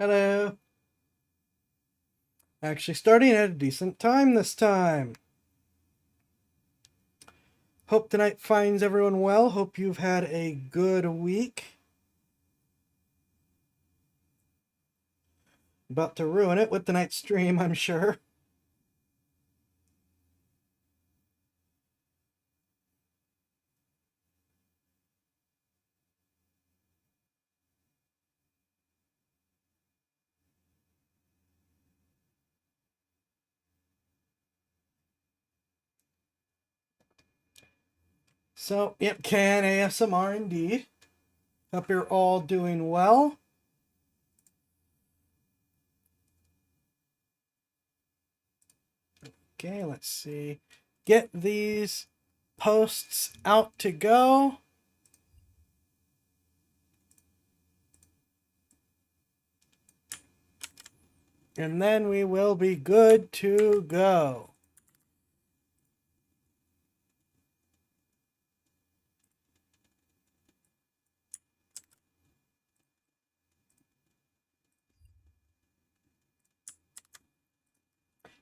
Hello. Actually starting at a decent time this time. Hope tonight finds everyone well. Hope you've had a good week. About to ruin it with tonight's stream, I'm sure. So, yep, can ASMR indeed. Hope you're all doing well. Okay, let's see. Get these posts out to go. And then we will be good to go.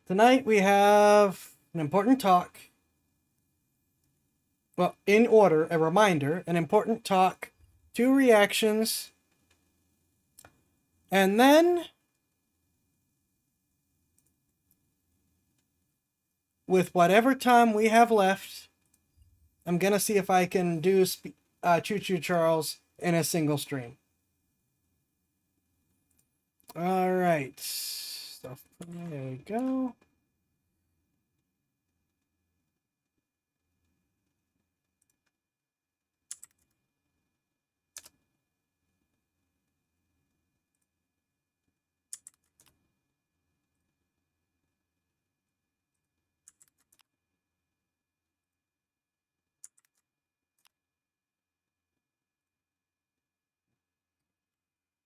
Tonight we have an important talk. Well, in order, a reminder, an important talk, 2 reactions, and then with whatever time we have left, I'm going to see if I can do Choo Choo Charles in a single stream. All right. So, there we go.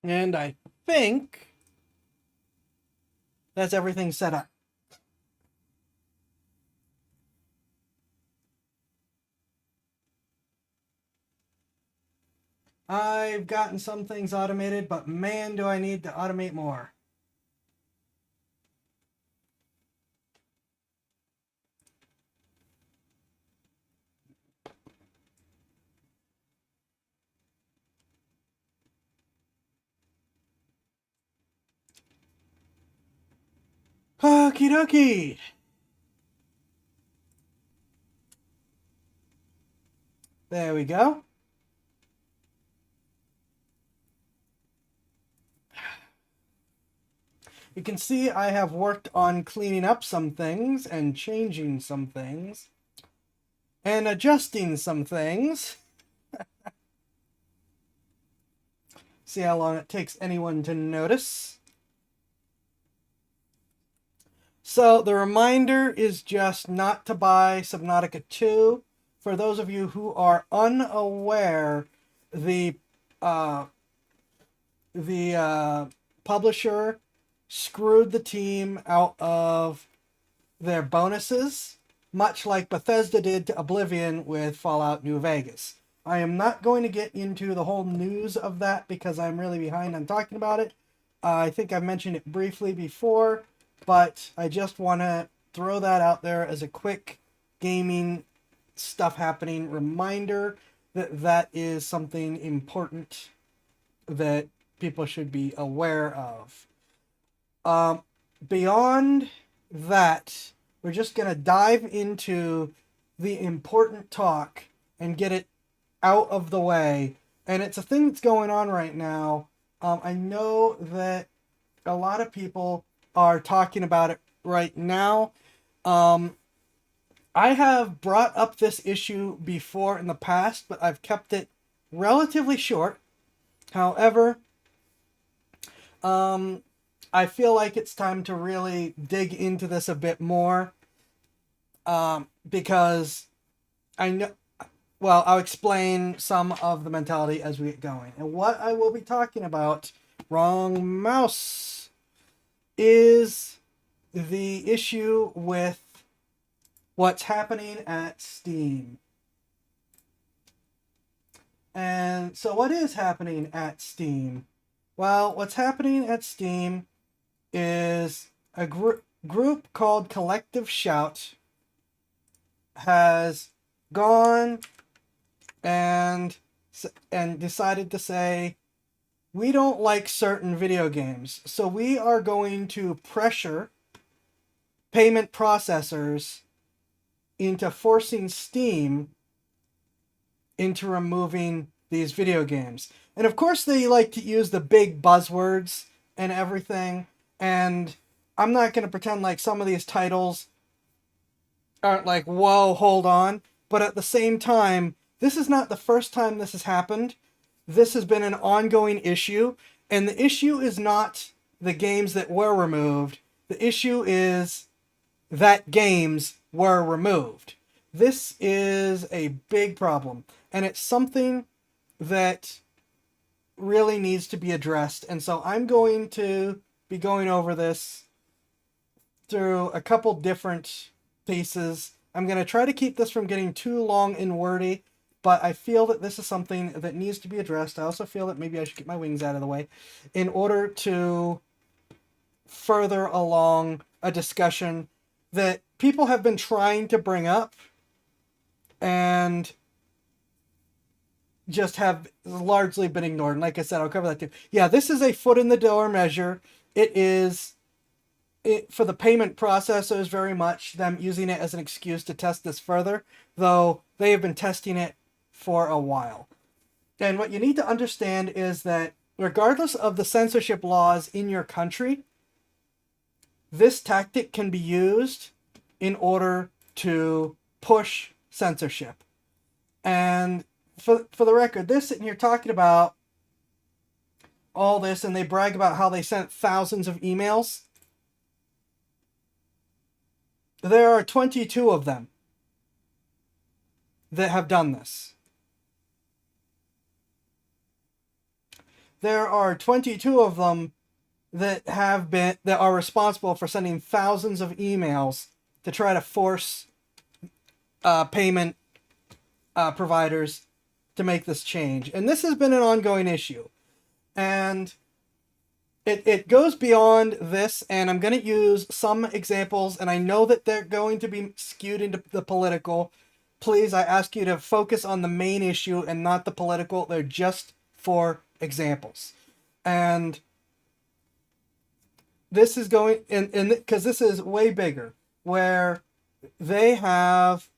And I think that's everything set up. I've gotten some things automated, but man, do I need to automate more. Okie dokie. There we go. You can see I have worked on cleaning up some things and changing some things and adjusting some things. See how long it takes anyone to notice. So the reminder is just not to buy Subnautica 2. For those of you who are unaware, the publisher screwed the team out of their bonuses, much like Bethesda did to Oblivion with Fallout New Vegas. I am not going to get into the whole news of that because I'm really behind on talking about it. I think I've mentioned it briefly before, but I just want to throw that out there as a quick gaming stuff happening reminder that that is something important that people should be aware of. Beyond that, we're just going to dive into the important talk and get it out of the way. And it's a thing that's going on right now. I know that a lot of people are talking about it right now. I have brought up this issue before in the past, but I've kept it relatively short. However, I feel like it's time to really dig into this a bit more, because I know, well, I'll explain some of the mentality as we get going. And what I will be talking about, wrong mouse, is the issue with what's happening at Steam. And so what is happening at Steam? Well, what's happening at Steam is a group called Collective Shout has gone and decided to say, we don't like certain video games, so we are going to pressure payment processors into forcing Steam into removing these video games. And of course, they like to use the big buzzwords and everything. And I'm not going to pretend like some of these titles aren't like, whoa, hold on. But at the same time, this is not the first time this has happened. This has been an ongoing issue. And the issue is not the games that were removed. The issue is that games were removed. This is a big problem. And it's something that really needs to be addressed. And so I'm going to be going over this through a couple different pieces. I'm going to try to keep this from getting too long and wordy, but I feel that this is something that needs to be addressed. I also feel that maybe I should get my wings out of the way in order to further along a discussion that people have been trying to bring up and just have largely been ignored. And like I said, I'll cover that too. Yeah, this is a foot in the door measure. It is for the payment processors very much them using it as an excuse to test this further, though they have been testing it for a while. And what you need to understand is that regardless of the censorship laws in your country, this tactic can be used in order to push censorship. And for the record, they're sitting here talking about all this, and they brag about how they sent thousands of emails. There are 22 of them that have done this. There are 22 of them that are responsible for sending thousands of emails to try to force payment providers to make this change. And this has been an ongoing issue. And it goes beyond this, and I'm going to use some examples, and I know that they're going to be skewed into the political. Please, I ask you to focus on the main issue and not the political. They're just for examples. And this is going, and because this is way bigger, where they have,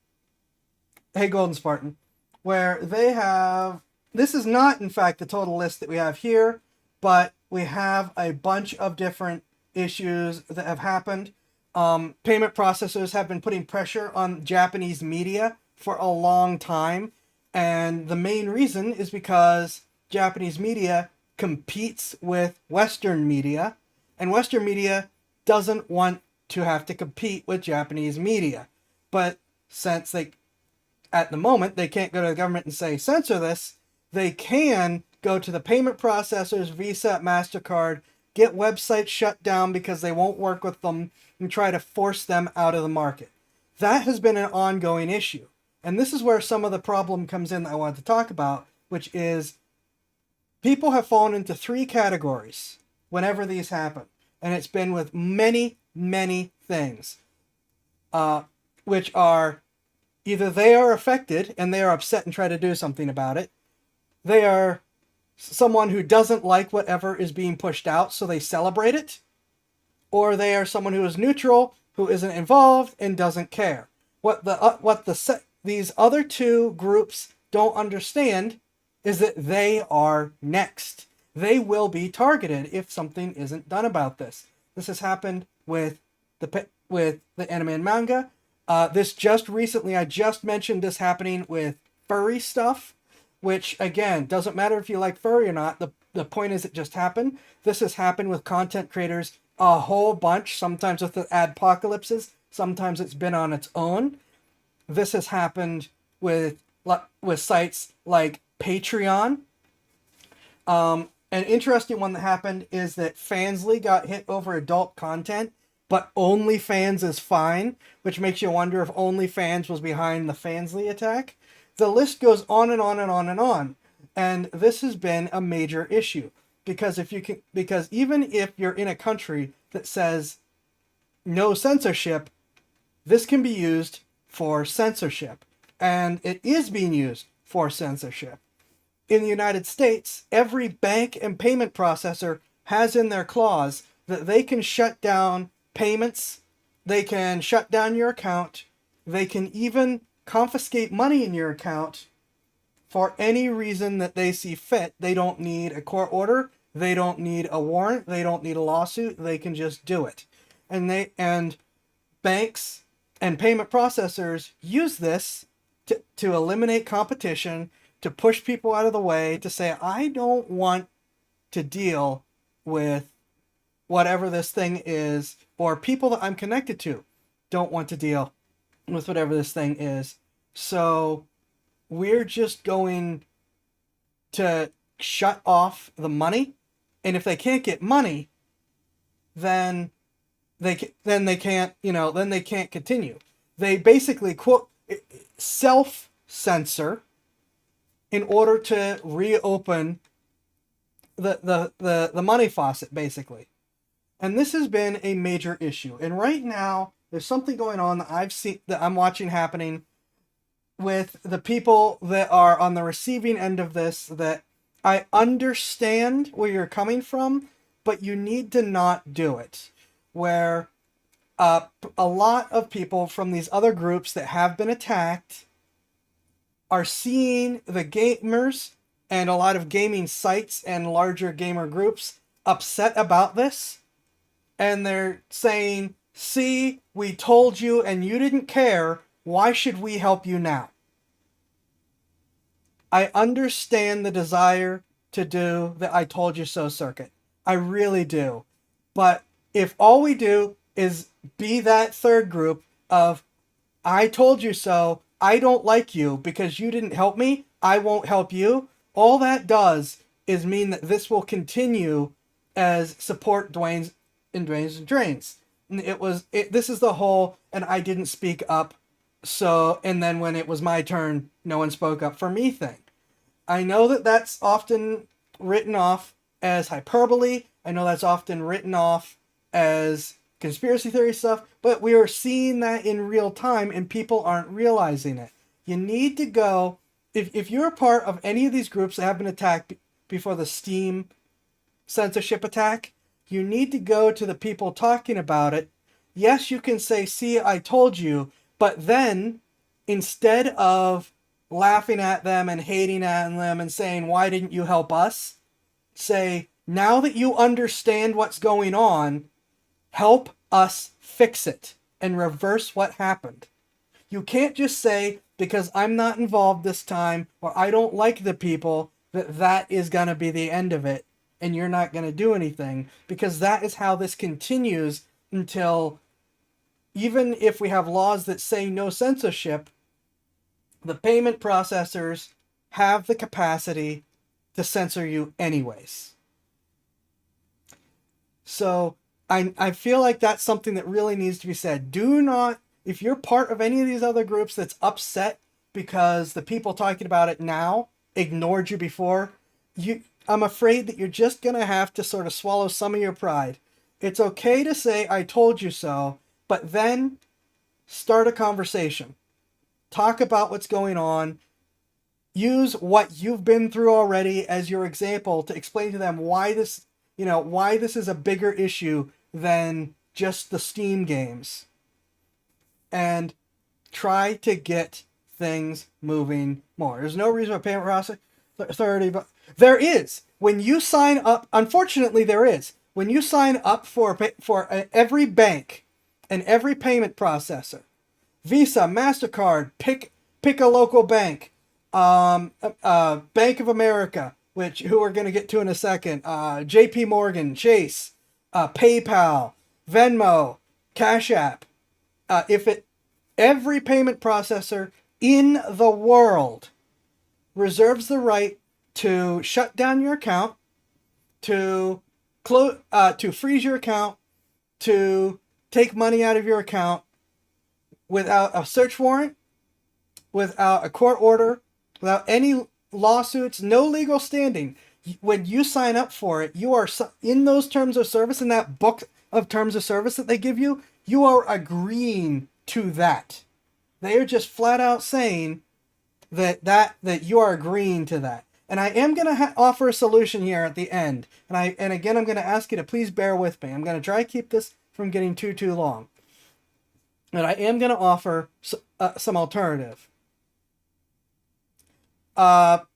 hey Golden Spartan, where they have, this is not in fact the total list that we have here, but we have a bunch of different issues that have happened. Payment processors have been putting pressure on Japanese media for a long time, and the main reason is because Japanese media competes with Western media, and Western media doesn't want to have to compete with Japanese media. But since at the moment, they can't go to the government and say, censor this, they can go to the payment processors, Visa, MasterCard, get websites shut down because they won't work with them, and try to force them out of the market. That has been an ongoing issue. And this is where some of the problem comes in that I wanted to talk about, which is people have fallen into three categories whenever these happen. And it's been with many, many things, which are either they are affected and they are upset and try to do something about it. They are someone who doesn't like whatever is being pushed out, so they celebrate it. Or they are someone who is neutral, who isn't involved and doesn't care. These other two groups don't understand is that they are next. They will be targeted if something isn't done about this. This has happened with the anime and manga. This just recently, I just mentioned this happening with furry stuff, which again, doesn't matter if you like furry or not. The point is it just happened. This has happened with content creators a whole bunch, sometimes with the adpocalypses, sometimes it's been on its own. This has happened with sites like Patreon. An interesting one that happened is that Fansly got hit over adult content, but OnlyFans is fine, which makes you wonder if OnlyFans was behind the Fansly attack. The list goes on and on and on and on, and this has been a major issue. because even if you're in a country that says no censorship, this can be used for censorship, and it is being used for censorship. In the United States, every bank and payment processor has in their clause that they can shut down payments, they can shut down your account, they can even confiscate money in your account for any reason that they see fit. They don't need a court order, they don't need a warrant, they don't need a lawsuit, they can just do it. And banks and payment processors use this to eliminate competition, to push people out of the way, to say, I don't want to deal with whatever this thing is, or people that I'm connected to don't want to deal with whatever this thing is. So we're just going to shut off the money, and if they can't get money, then they can't, then they can't continue. They basically quote self-censor in order to reopen the money faucet, basically. And this has been a major issue. And right now, there's something going on that I'm watching happening with the people that are on the receiving end of this, that I understand where you're coming from, but you need to not do it. Where a lot of people from these other groups that have been attacked are seeing the gamers and a lot of gaming sites and larger gamer groups upset about this. And they're saying, see, we told you and you didn't care. Why should we help you now? I understand the desire to do the I told you so circuit. I really do. But if all we do is be that third group of I told you so, I don't like you because you didn't help me, I won't help you, all that does is mean that this will continue as support drains and drains. This is the whole, and I didn't speak up, so, and then when it was my turn, no one spoke up for me thing. I know that that's often written off as hyperbole. I know that's often written off as conspiracy theory stuff, but we are seeing that in real time and people aren't realizing it. You need to go, if you're a part of any of these groups that have been attacked before the Steam censorship attack, you need to go to the people talking about it. Yes, you can say, see, I told you, but then instead of laughing at them and hating at them and saying, why didn't you help us? Say, now that you understand what's going on, help us fix it and reverse what happened. You can't just say, because I'm not involved this time, or I don't like the people, that is going to be the end of it, and you're not going to do anything, because that is how this continues until, even if we have laws that say no censorship, the payment processors have the capacity to censor you anyways. So I feel like that's something that really needs to be said. Do not, if you're part of any of these other groups that's upset because the people talking about it now ignored you before, I'm afraid that you're just going to have to sort of swallow some of your pride. It's okay to say, I told you so, but then start a conversation. Talk about what's going on. Use what you've been through already as your example to explain to them why this is a bigger issue than just the Steam games. And try to get things moving more. There's no reason why payment process authority, but there is. When you sign up, unfortunately there is. When you sign up for every bank and every payment processor, Visa, MasterCard, pick a local bank, Bank of America, who we're going to get to in a second, JP Morgan, Chase, PayPal, Venmo, Cash App. Every payment processor in the world reserves the right to shut down your account, to freeze your account, to take money out of your account without a search warrant, without a court order, without any lawsuits, no legal standing. when you sign up for it, you are in those terms of service, in that book of terms of service that they give you, you are agreeing to that. They are just flat out saying that you are agreeing to that. And I am going to offer a solution here at the end. And again, I'm going to ask you to please bear with me. I'm going to try to keep this from getting too long. And I am going to offer some alternative. LibrePay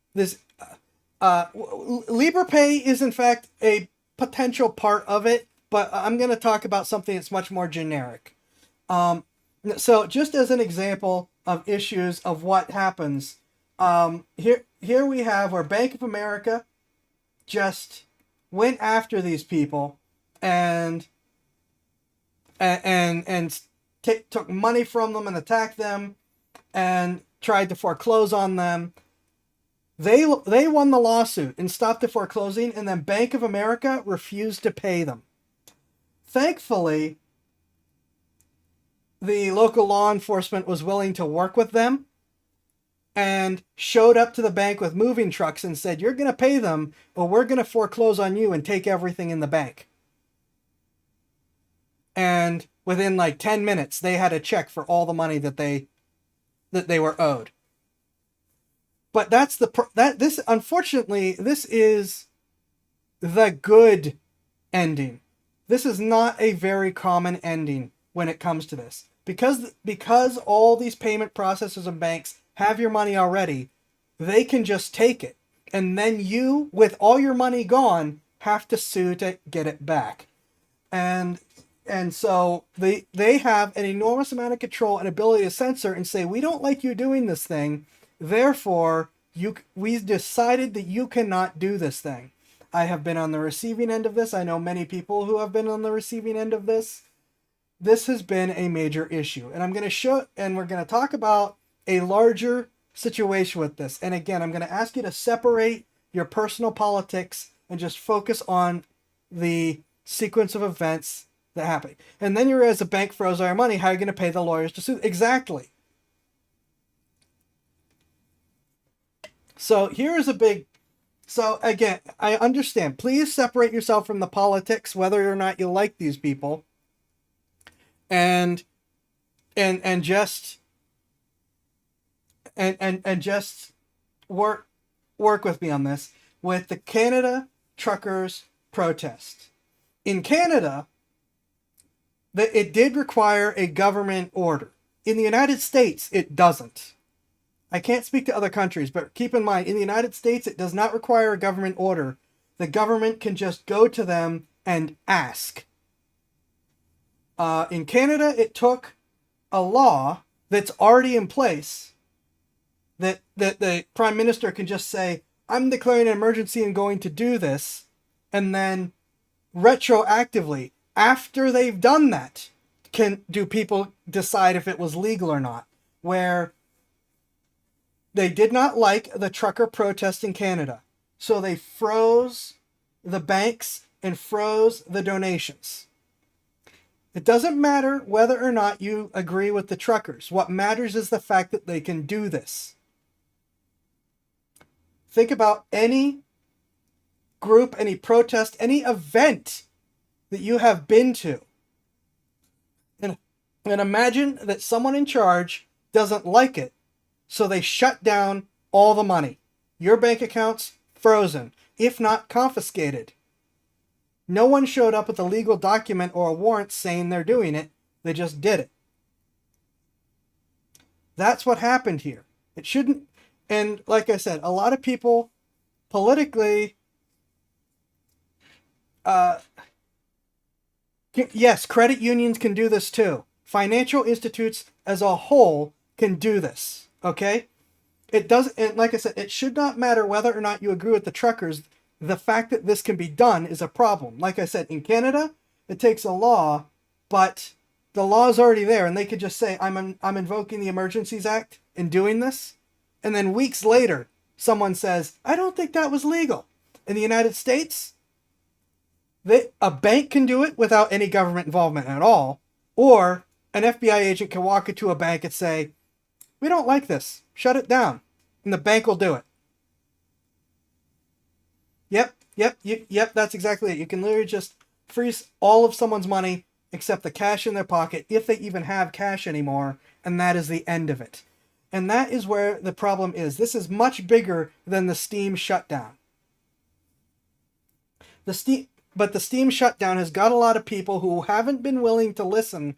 is in fact a potential part of it, but I'm going to talk about something that's much more generic. So just as an example of issues of what happens, here we have where Bank of America just went after these people and took money from them and attacked them and tried to foreclose on them. They won the lawsuit and stopped the foreclosing, and then Bank of America refused to pay them. Thankfully, the local law enforcement was willing to work with them and showed up to the bank with moving trucks and said, "You're going to pay them, or we're going to foreclose on you and take everything in the bank." And within like 10 minutes, they had a check for all the money that they were owed. But unfortunately, this is the good ending. This is not a very common ending when it comes to this. Because all these payment processors and banks have your money already, they can just take it. And then you, with all your money gone, have to sue to get it back. And so they have an enormous amount of control and ability to censor and say, "We don't like you doing this thing. Therefore, we decided that you cannot do this thing." I have been on the receiving end of this. I know many people who have been on the receiving end of this. This has been a major issue. And we're going to talk about a larger situation with this. And again, I'm going to ask you to separate your personal politics and just focus on the sequence of events that happen. And then you're, as a bank froze our money, how are you going to pay the lawyers to sue? Exactly. So so again, I understand. Please separate yourself from the politics, whether or not you like these people, and just work with me on this with the Canada truckers protest. In Canada, it did require a government order. In the United States, it doesn't. I can't speak to other countries, but keep in mind, in the United States, it does not require a government order. The government can just go to them and ask. In Canada, it took a law that's already in place that the Prime Minister can just say, "I'm declaring an emergency and going to do this," and then retroactively, after they've done that, do people decide if it was legal or not. Where they did not like the trucker protest in Canada, so they froze the banks and froze the donations. It doesn't matter whether or not you agree with the truckers. What matters is the fact that they can do this. Think about any group, any protest, any event that you have been to. And imagine that someone in charge doesn't like it, so they shut down all the money. Your bank accounts frozen, if not confiscated. No one showed up with a legal document or a warrant saying they're doing it. They just did it. That's what happened here. It shouldn't. And like I said, a lot of people politically, yes, credit unions can do this too. Financial institutes as a whole can do this. Okay? It doesn't, and like I said, it should not matter whether or not you agree with the truckers. The fact that this can be done is a problem. Like I said, in Canada, it takes a law, but the law is already there, and they could just say, I'm invoking the Emergencies Act in doing this. And then weeks later, someone says, "I don't think that was legal." In the United States, a bank can do it without any government involvement at all, or an FBI agent can walk into a bank and say, "We don't like this. Shut it down." And the bank will do it. Yep, Yep, that's exactly it. You can literally just freeze all of someone's money except the cash in their pocket, if they even have cash anymore, and that is the end of it. And that is where the problem is. This is much bigger than the Steam shutdown. But the Steam shutdown has got a lot of people who haven't been willing to listen.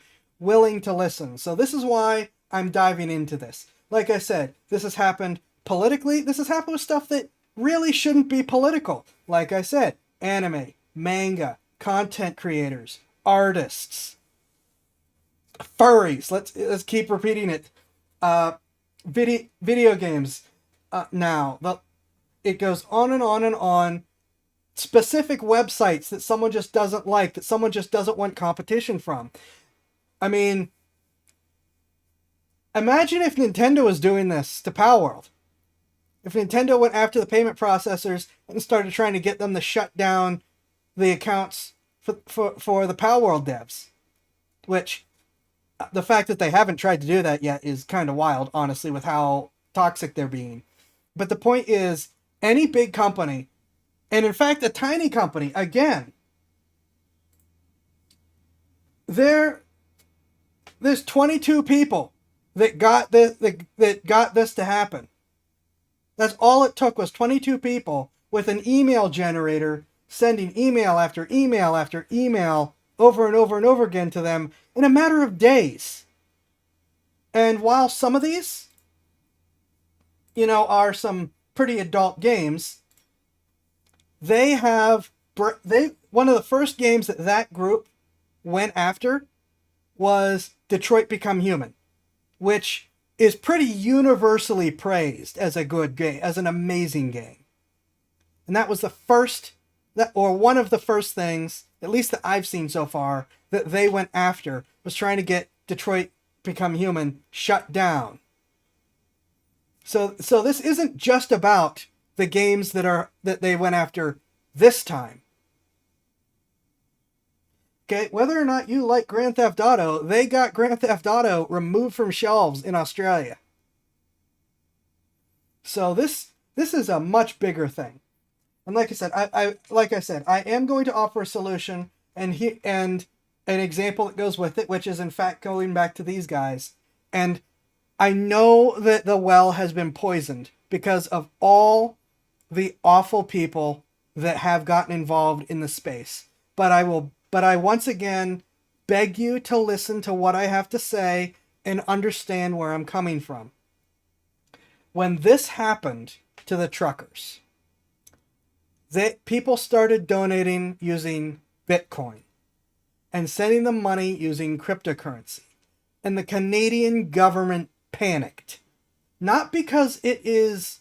So this is why I'm diving into this. Like I said, this has happened politically. This has happened with stuff that really shouldn't be political. Like I said, anime, manga, content creators, artists, furries. Let's keep repeating it. Video games. It goes on and on and on. Specific websites that someone just doesn't like, that someone just doesn't want competition from. I mean, imagine if Nintendo was doing this to Palworld. If Nintendo went after the payment processors and started trying to get them to shut down the accounts for the Palworld devs. Which, the fact that they haven't tried to do that yet is kind of wild, honestly, with how toxic they're being. But the point is, any big company, and in fact a tiny company, again, there's 22 people that got this to happen. That's all it took, was 22 people with an email generator sending email after email after email over and over and over again to them in a matter of days. And while some of these, are some pretty adult games, one of the first games that group went after was Detroit Become Human, which is pretty universally praised as a good game, as an amazing game. And that was one of the first things, at least that I've seen so far, that they went after, was trying to get Detroit Become Human shut down. So this isn't just about the games that they went after this time. Okay, whether or not you like Grand Theft Auto, they got Grand Theft Auto removed from shelves in Australia. So this is a much bigger thing. And like I said, I am going to offer a solution and an example that goes with it, which is in fact going back to these guys. And I know that the well has been poisoned because of all the awful people that have gotten involved in the space. But I once again beg you to listen to what I have to say and understand where I'm coming from. When this happened to the truckers, people started donating using Bitcoin and sending them money using cryptocurrency. And the Canadian government panicked. Not because it is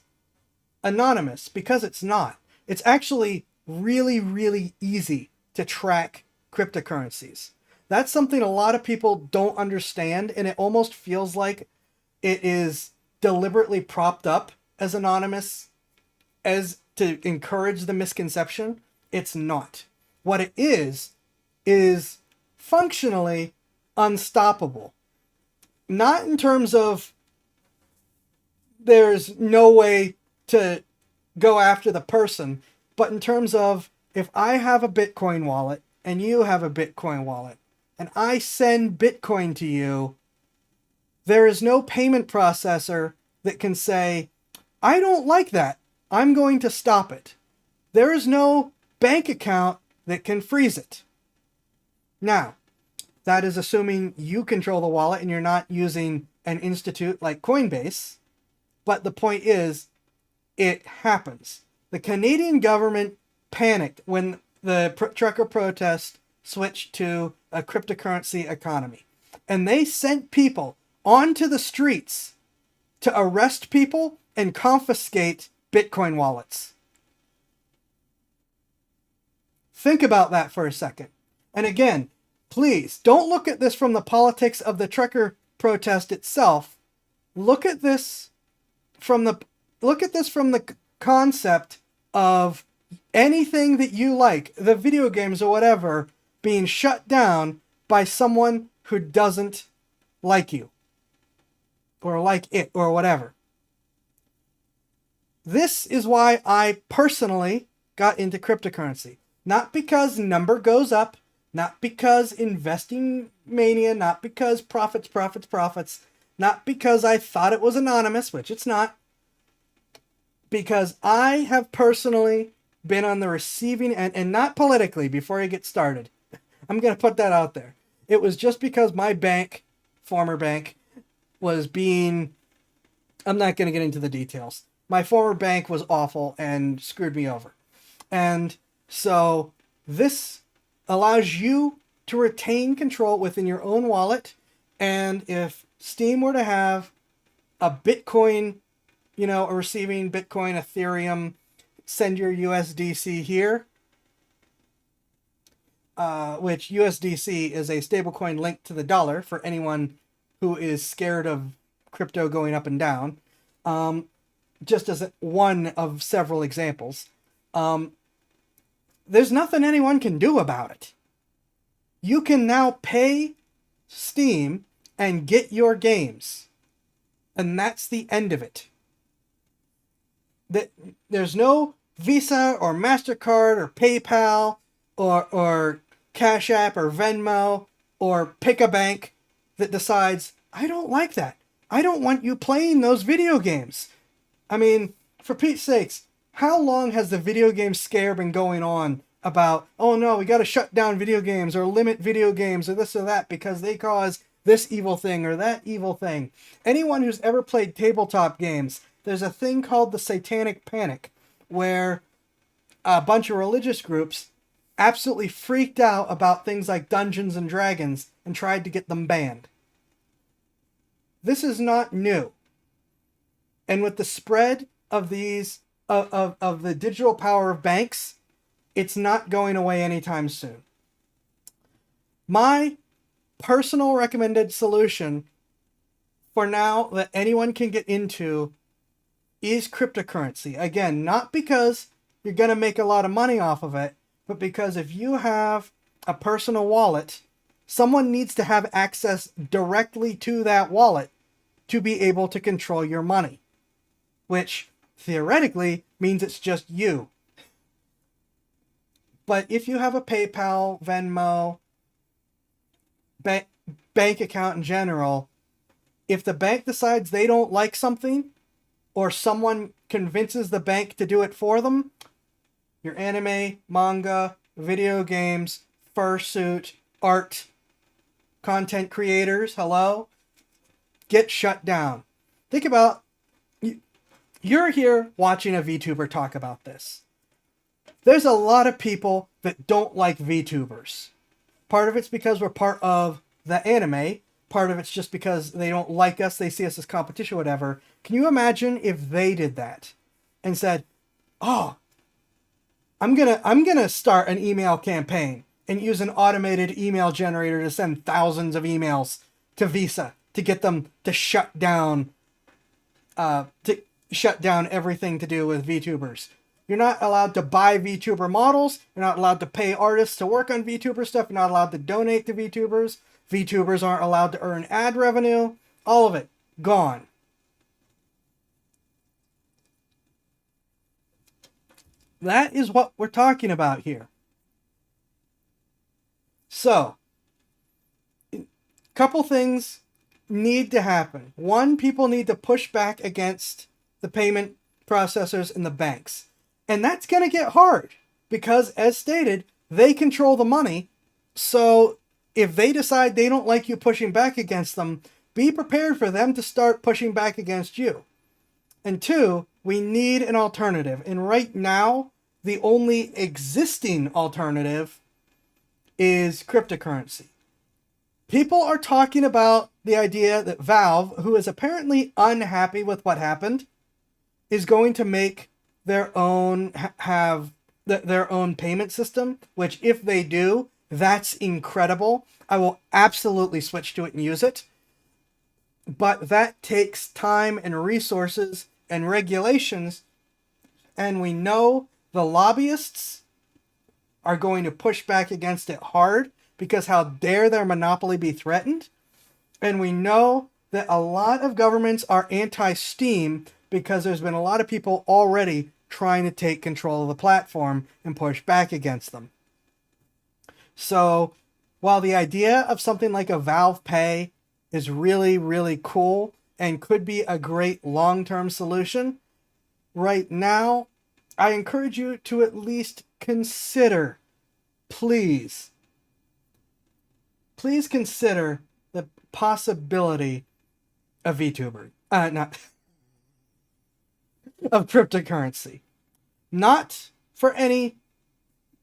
anonymous, because it's not. It's actually really, really easy to track cryptocurrencies. That's something a lot of people don't understand, and it almost feels like it is deliberately propped up as anonymous as to encourage the misconception. It's not. What it is functionally unstoppable. Not in terms of there's no way to go after the person, but in terms of, if I have a Bitcoin wallet and you have a Bitcoin wallet and I send Bitcoin to you, there is no payment processor that can say, I don't like that, I'm going to stop it. There is no bank account that can freeze it. Now, that is assuming you control the wallet and you're not using an institute like Coinbase. But the point is, it happens. The Canadian government panicked when the trucker protest switched to a cryptocurrency economy. And they sent people onto the streets to arrest people and confiscate Bitcoin wallets. Think about that for a second. And again, please don't look at this from the politics of the trucker protest itself. Look at this from the concept of anything that you like, the video games or whatever, being shut down by someone who doesn't like you or like it or whatever. This is why I personally got into cryptocurrency. Not because number goes up, not because investing mania, not because profits, not because I thought it was anonymous, which it's not, because I have personally been on the receiving end, and not politically, before I get started. I'm going to put that out there. It was just because my bank, former bank, was being... I'm not going to get into the details. My former bank was awful and screwed me over. And so this allows you to retain control within your own wallet. And if Steam were to have a Bitcoin, a receiving Bitcoin, Ethereum, send your USDC here, which USDC is a stablecoin linked to the dollar for anyone who is scared of crypto going up and down. Just as one of several examples. There's nothing anyone can do about it. You can now pay Steam and get your games. And that's the end of it. There's no Visa or MasterCard or PayPal or Cash App or Venmo or Pick a Bank that decides, I don't like that. I don't want you playing those video games. I mean, for Pete's sakes, how long has the video game scare been going on about, oh no, we got to shut down video games or limit video games or this or that because they cause this evil thing or that evil thing. Anyone who's ever played tabletop games, there's a thing called the Satanic Panic, where a bunch of religious groups absolutely freaked out about things like Dungeons and Dragons and tried to get them banned. This is not new. And with the spread of these of the digital power of banks, it's not going away anytime soon. My personal recommended solution for now that anyone can get into is cryptocurrency. Again, not because you're going to make a lot of money off of it, but because if you have a personal wallet, someone needs to have access directly to that wallet to be able to control your money, which theoretically means it's just you. But if you have a PayPal, Venmo, bank account in general, if the bank decides they don't like something, or someone convinces the bank to do it for them, your anime, manga, video games, fursuit, art, content creators, hello, get shut down. Think about, you're here watching a VTuber talk about this. There's a lot of people that don't like VTubers. Part of it's because we're part of the anime. Part of it's just because they don't like us. They see us as competition, whatever. Can you imagine if they did that and said, oh, I'm gonna start an email campaign and use an automated email generator to send thousands of emails to Visa to get them to shut down everything to do with VTubers. You're not allowed to buy VTuber models. You're not allowed to pay artists to work on VTuber stuff. You're not allowed to donate to VTubers. VTubers aren't allowed to earn ad revenue. All of it gone. That is what we're talking about here. So, a couple things need to happen. One, people need to push back against the payment processors and the banks. And that's going to get hard because, as stated, they control the money. So if they decide they don't like you pushing back against them, be prepared for them to start pushing back against you. And two, we need an alternative. And right now, the only existing alternative is cryptocurrency. People are talking about the idea that Valve, who is apparently unhappy with what happened, is going to make their own their own payment system, which if they do, that's incredible. I will absolutely switch to it and use it. But that takes time and resources and regulations, and we know the lobbyists are going to push back against it hard because how dare their monopoly be threatened? And we know that a lot of governments are anti-Steam because there's been a lot of people already trying to take control of the platform and push back against them. So while the idea of something like a Valve Pay is really, really cool and could be a great long-term solution, right now, I encourage you to at least consider, please consider the possibility of VTuber, not of cryptocurrency. Not for any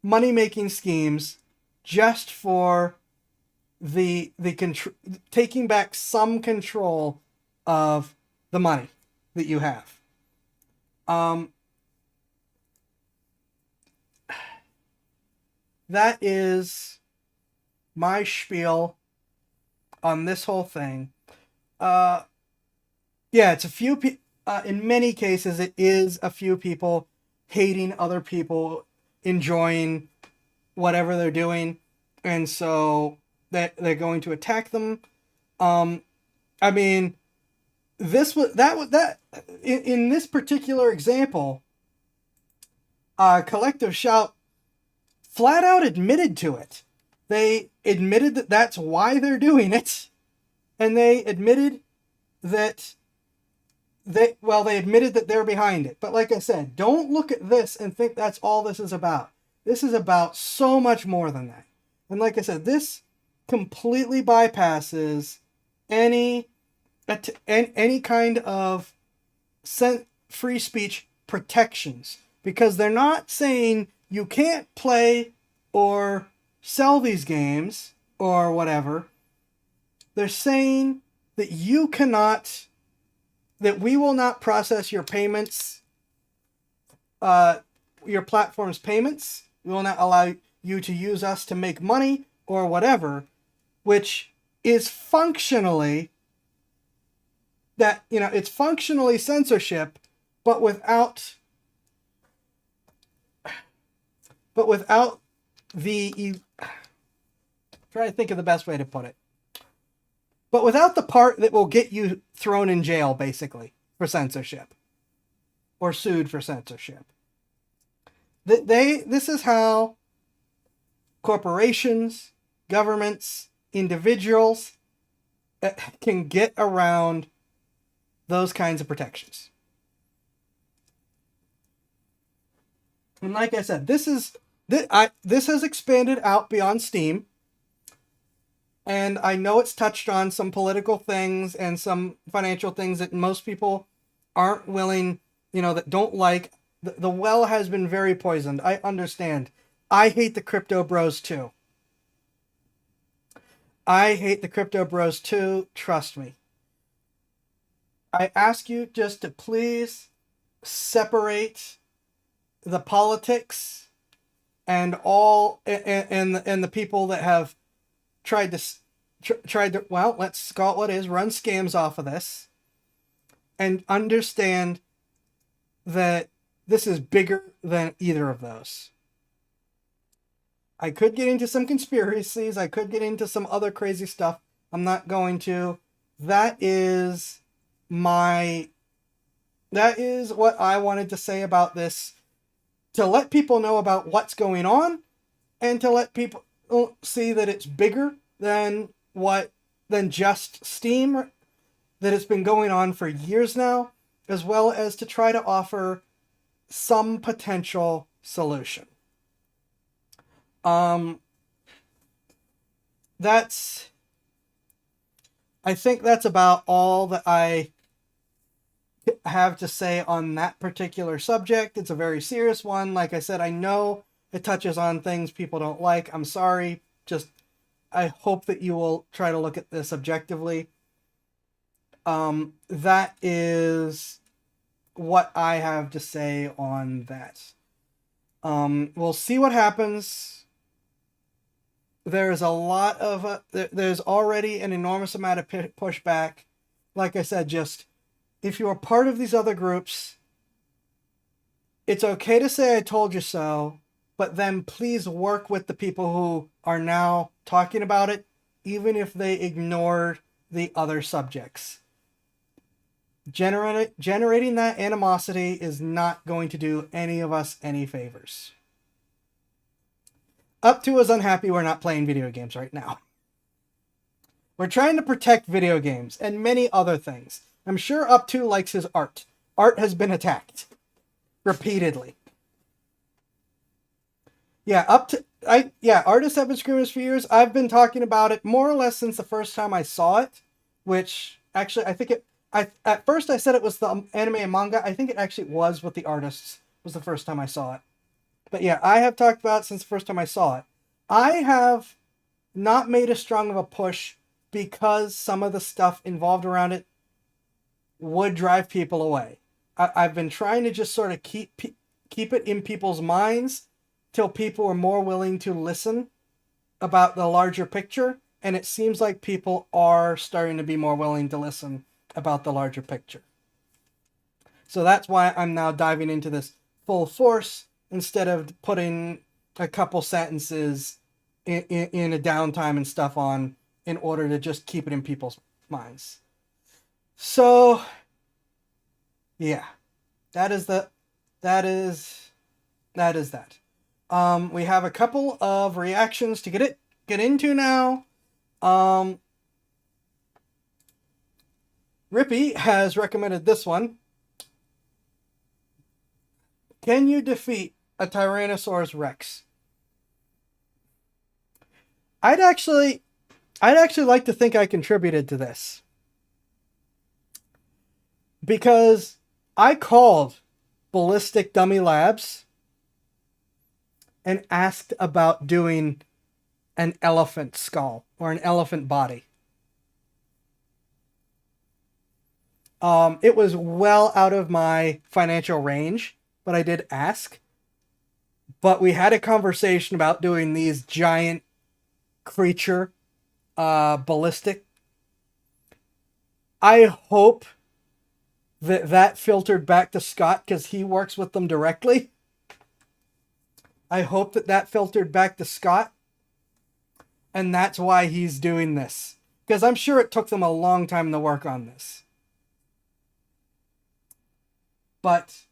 money-making schemes, just for the taking back some control of the money that you have. That is my spiel on this whole thing. Yeah, it's a few people. In many cases, it is a few people hating other people, enjoying whatever they're doing, and so they're going to attack them. I mean, in this particular example, Collective Shout flat out admitted to it. They admitted that that's why they're doing it, and they admitted that they admitted that they're behind it. But like I said, don't look at this and think that's all this is about. This is about so much more than that. And like I said, this completely bypasses any kind of free speech protections, because they're not saying you can't play or sell these games or whatever. They're saying that you cannot, that we will not process your payments, your platform's payments. We will not allow you to use us to make money or whatever, which is functionally it's functionally censorship, but without the, trying to think of the best way to put it, but without the part that will get you thrown in jail, basically, for censorship, or sued for censorship. This is how corporations, governments, individuals can get around those kinds of protections. And like I said, this has expanded out beyond Steam. And I know it's touched on some political things and some financial things that most people aren't willing, that don't like. The well has been very poisoned. I understand. I hate the crypto bros too. Trust me. I ask you just to please separate the politics and the people that have tried to let's call it what is, run scams off of this, and understand that this is bigger than either of those. I could get into some conspiracies. I could get into some other crazy stuff. I'm not going to. That is what I wanted to say about this, to let people know about what's going on, and to let people see that it's bigger than just Steam, that it's been going on for years now, as well as to try to offer some potential solution. I think that's about all that I have to say on that particular subject. It's a very serious one. Like I said, I know it touches on things people don't like. I'm sorry. I hope that you will try to look at this objectively. That is what I have to say on that. We'll see what happens. There's there's already an enormous amount of pushback. Like I said, just if you are part of these other groups, it's okay to say I told you so, but then please work with the people who are now talking about it, even if they ignored the other subjects. generating that animosity is not going to do any of us any favors. Up to is unhappy we're not playing video games right now. We're trying to protect video games and many other things. I'm sure Up to likes his art. Art has been attacked repeatedly. Yeah, artists have been screaming this for years. I've been talking about it more or less since the first time I saw it, which actually at first I said it was the anime and manga. I think it actually was with the artists was the first time I saw it. But yeah, I have talked about it since the first time I saw it. I have not made as strong of a push because some of the stuff involved around it would drive people away. I've been trying to just sort of keep it in people's minds till people are more willing to listen about the larger picture, and it seems like people are starting to be more willing to listen about the larger picture. So that's why I'm now diving into this full force instead of putting a couple sentences in a downtime and stuff on in order to just keep it in people's minds. So yeah, that is that. We have a couple of reactions to get into now. Rippy has recommended this one. Can you defeat a Tyrannosaurus Rex? I'd actually like to think I contributed to this. Because I called Ballistic Dummy Labs and asked about doing an elephant skull or an elephant body. It was well out of my financial range, but I did ask. But we had a conversation about doing these giant creature ballistic. I hope that filtered back to Scott because he works with them directly. I hope that filtered back to Scott. And that's why he's doing this. Because I'm sure it took them a long time to work on this. But,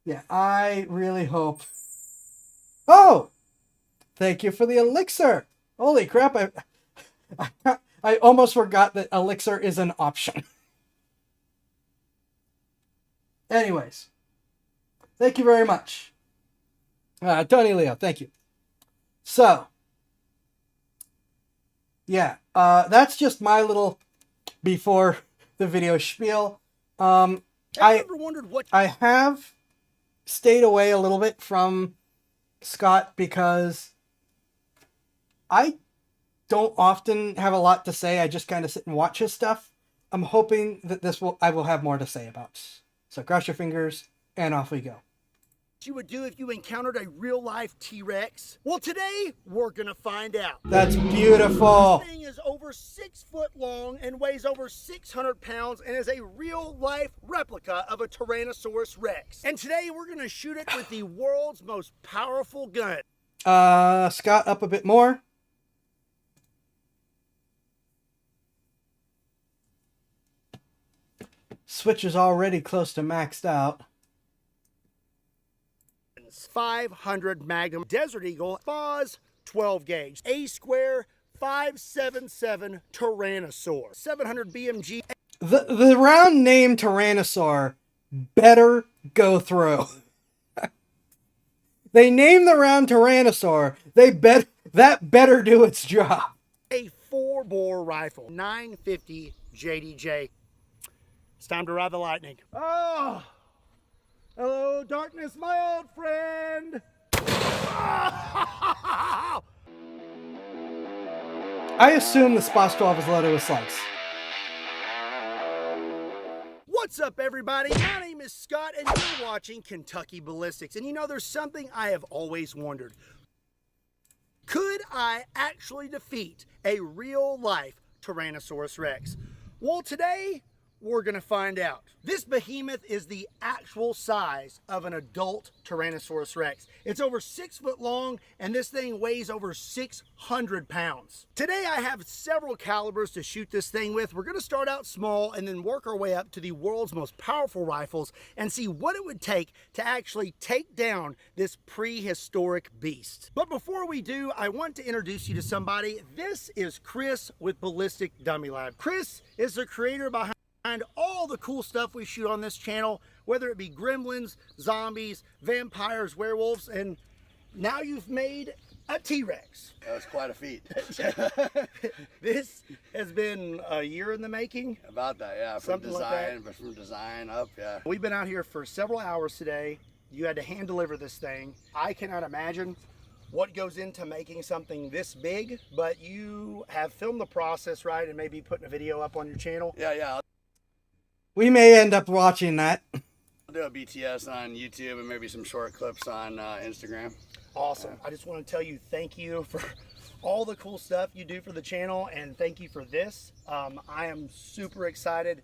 yeah, I really hope... Oh! Thank you for the elixir! Holy crap, I almost forgot that elixir is an option. Anyways, thank you very much. Tony Leo, thank you. So, yeah, that's just my little before the video spiel. I have stayed away a little bit from Scott because I don't often have a lot to say. I just kind of sit and watch his stuff. I'm hoping that I will have more to say about. So cross your fingers and off we go. You would do if you encountered a real-life T-Rex? Well, today we're gonna find out. That's beautiful. This thing is over 6 foot long and weighs over 600 pounds and is a real-life replica of a Tyrannosaurus Rex. And today we're gonna shoot it with the world's most powerful gun. Scott, up a bit more. Switch is already close to maxed out. 500 Magnum Desert Eagle FOS 12 gauge A square 577 Tyrannosaur 700 BMG. The round name Tyrannosaur better go through. They name the round Tyrannosaur. That better do its job. A 4-bore rifle 950 JDJ. It's time to ride the lightning. Oh. Hello, darkness, my old friend! I assume the SPOS 12 is loaded with slugs. What's up, everybody? My name is Scott, and you're watching Kentucky Ballistics. And you know, there's something I have always wondered. Could I actually defeat a real-life Tyrannosaurus Rex? Well, today, We're gonna find out. This behemoth is the actual size of an adult Tyrannosaurus Rex. It's over 6 foot long, and this thing weighs over 600 pounds. Today I have several calibers to shoot this thing with. We're gonna start out small and then work our way up to the world's most powerful rifles and see what it would take to actually take down this prehistoric beast. But before we do, I want to introduce you to somebody. This is Chris with Ballistic Dummy Lab. Chris is the creator behind all the cool stuff we shoot on this channel, whether it be gremlins, zombies, vampires, werewolves, and now you've made a T-Rex. That was quite a feat. This has been a year in the making. About that, yeah. From Something like design, that. but from design up, yeah. We've been out here for several hours today. You had to hand deliver this thing. I cannot imagine what goes into making something this big, but you have filmed the process, right, and maybe putting a video up on your channel. Yeah. We may end up watching that. I'll do a BTS on YouTube and maybe some short clips on Instagram. Awesome. I just want to tell you thank you for all the cool stuff you do for the channel, and thank you for this. I am super excited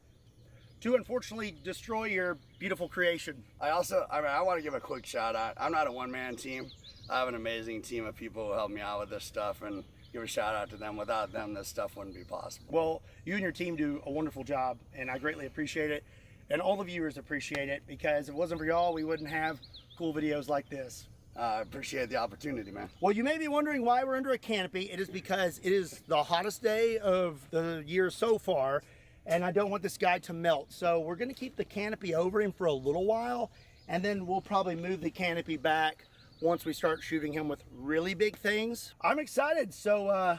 to unfortunately destroy your beautiful creation. I want to give a quick shout out. I'm not a one-man team. I have an amazing team of people who help me out with this stuff, and give a shout out to them. Without them, this stuff wouldn't be possible. Well, you and your team do a wonderful job, and I greatly appreciate it. And all the viewers appreciate it, because if it wasn't for y'all, we wouldn't have cool videos like this. I appreciate the opportunity, man. Well, you may be wondering why we're under a canopy. It is because it is the hottest day of the year so far, and I don't want this guy to melt. So we're gonna keep the canopy over him for a little while, and then we'll probably move the canopy back once we start shooting him with really big things. I'm excited, so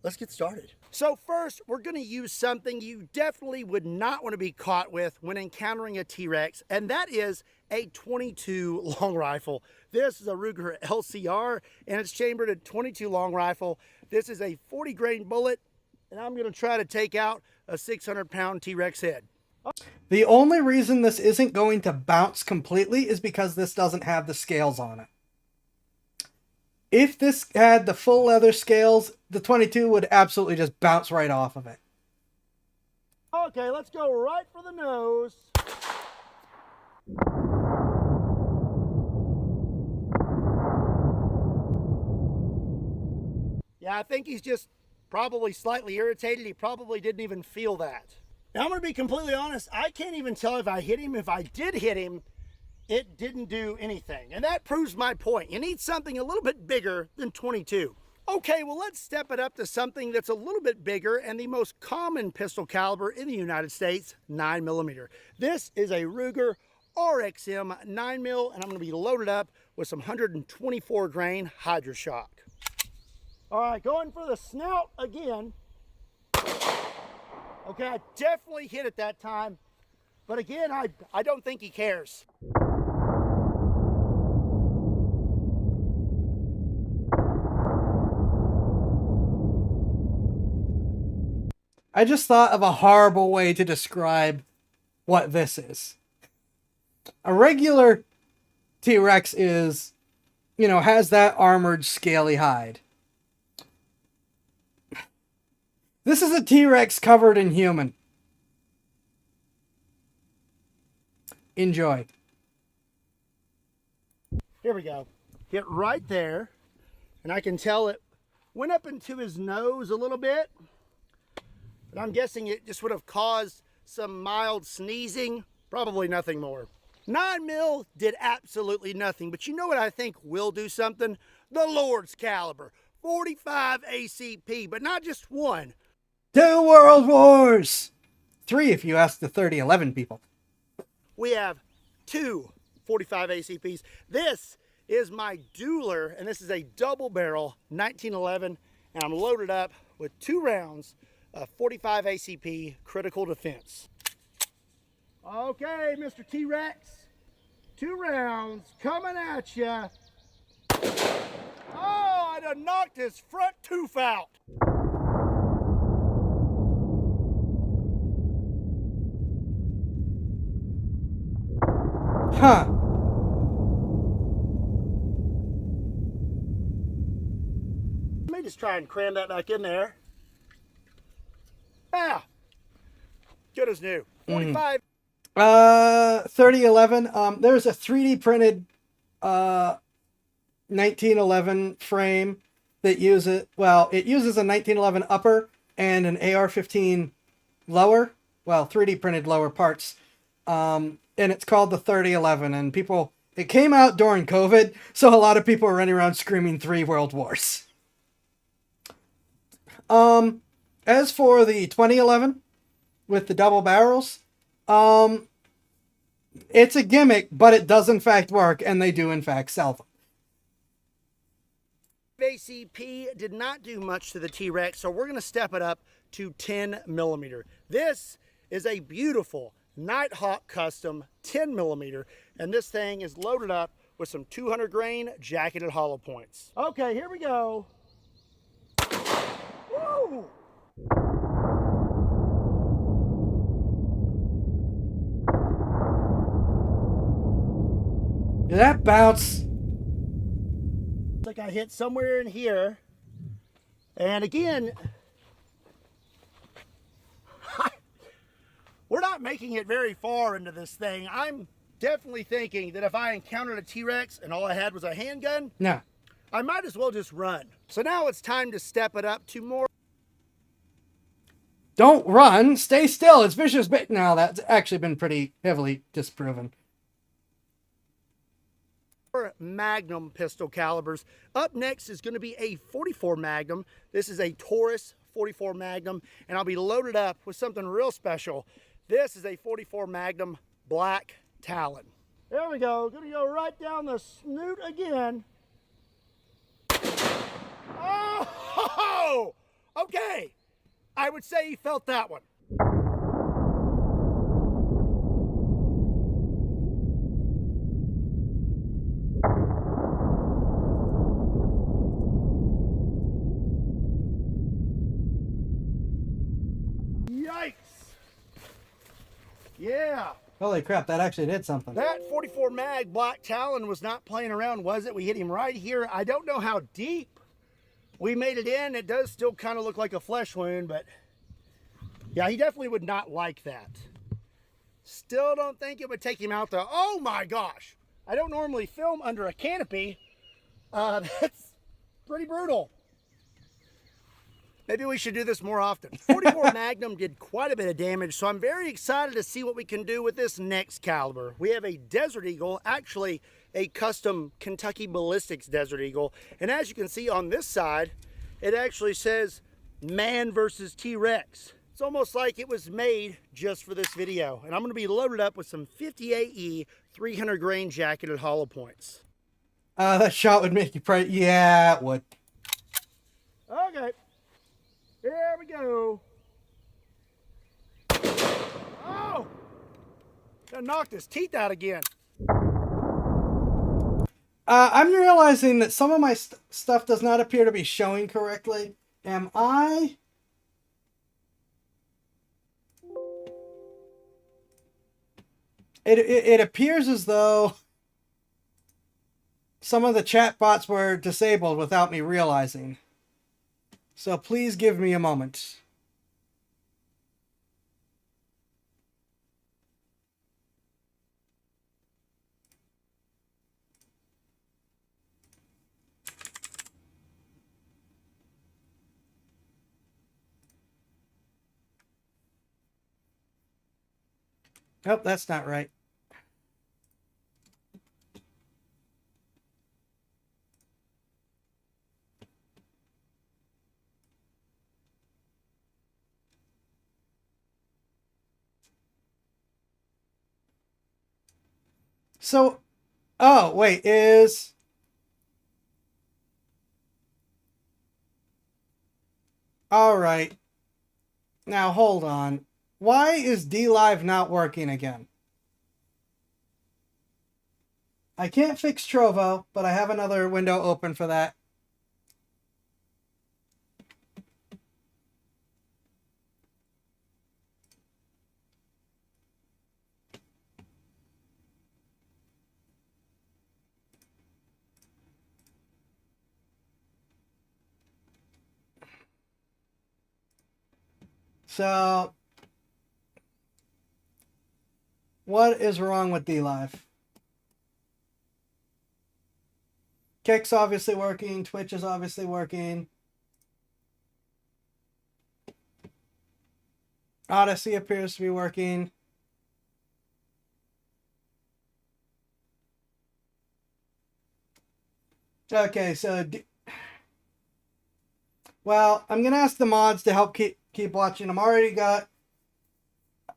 let's get started. So first, we're gonna use something you definitely would not want to be caught with when encountering a T-Rex, and that is a 22 long rifle. This is a Ruger LCR, and it's chambered at 22 long rifle. This is a 40 grain bullet, and I'm gonna try to take out a 600-pound T-Rex head. The only reason this isn't going to bounce completely is because this doesn't have the scales on it. If this had the full leather scales, the 22 would absolutely just bounce right off of it. Okay, let's go right for the nose. Yeah, I think he's just probably slightly irritated. He probably didn't even feel that. Now, I'm going to be completely honest. I can't even tell if I hit him. If I did hit him, it didn't do anything. And that proves my point. You need something a little bit bigger than 22. Okay, well, let's step it up to something that's a little bit bigger and the most common pistol caliber in the United States, 9mm. This is a Ruger RXM 9mm, and I'm going to be loaded up with some 124 grain Hydra-Shock. All right, going for the snout again. Okay, I definitely hit it that time, but again, I don't think he cares. I just thought of a horrible way to describe what this is. A regular T-Rex is, has that armored, scaly hide. This is a T-Rex covered in human. Enjoy. Here we go. Hit right there, and I can tell it went up into his nose a little bit. But I'm guessing it just would have caused some mild sneezing, probably nothing more. 9mm did absolutely nothing, but you know what I think will do something? The Lord's caliber, 45 ACP, but not just one. 2 World Wars! 3 if you ask the 3011 people. We have 2 45 ACPs. This is my dueler, and this is a double barrel 1911, and I'm loaded up with 2 rounds of 45 ACP critical defense. Okay, Mr. T-Rex, 2 rounds coming at ya. Oh, I done knocked his front tooth out. Huh. Let me just try and cram that back in there. Ah, good as new. Mm. 45. 3011. There's a 3D printed 1911 frame that uses, well, it uses a 1911 upper and an AR-15 lower, well, 3D printed lower parts. And it's called the 3011. And people, it came out during COVID, so a lot of people are running around screaming 3 World Wars. As for the 2011 with the double barrels, it's a gimmick, but it does in fact work, and they do in fact sell them. ACP did not do much to the T-Rex, so we're going to step it up to 10 millimeter. This is a beautiful Nighthawk custom 10 millimeter, and this thing is loaded up with some 200 grain jacketed hollow points. Okay, here we go. Woo! Did that bounce? Like I hit somewhere in here. And again, we're not making it very far into this thing. I'm definitely thinking that if I encountered a T-Rex and all I had was a handgun, No. I might as well just run. So now it's time to step it up to more. Don't run. Stay still. It's vicious bit. Now that's actually been pretty heavily disproven. Magnum pistol calibers. Up next is going to be a 44 Magnum. This is a Taurus 44 Magnum, and I'll be loaded up with something real special. This is a 44 Magnum Black Talon. There we go. Going to go right down the snoot again. Oh, okay. I would say he felt that one. Yikes. Yeah. Holy crap, that actually did something. That 44 mag Black Talon was not playing around, was it? We hit him right here. I don't know how deep we made it in. It does still kind of look like a flesh wound, but yeah, he definitely would not like that. Still don't think it would take him out though. Oh my gosh. I don't normally film under a canopy. That's pretty brutal. Maybe we should do this more often. 44 Magnum did quite a bit of damage, so I'm very excited to see what we can do with this next caliber. We have a Desert Eagle, actually a custom Kentucky Ballistics Desert Eagle. And as you can see on this side, it actually says man versus T-Rex. It's almost like it was made just for this video. And I'm gonna be loaded up with some 58E 300 grain jacketed hollow points. That shot would make you pray. Yeah, it would. Okay. Here we go. Oh! That knocked his teeth out again. I'm realizing that some of my stuff does not appear to be showing correctly. Am I? It appears as though some of the chat bots were disabled without me realizing. So please give me a moment. Oh, that's not right. So, oh, wait, is... All right. Now, hold on. Why is DLive not working again? I can't fix Trovo, but I have another window open for that. So, What is wrong with D-Live? Kick's obviously working. Twitch is obviously working. Odyssey appears to be working. Okay, so... Well, I'm going to ask the mods to help keep watching. I'm already got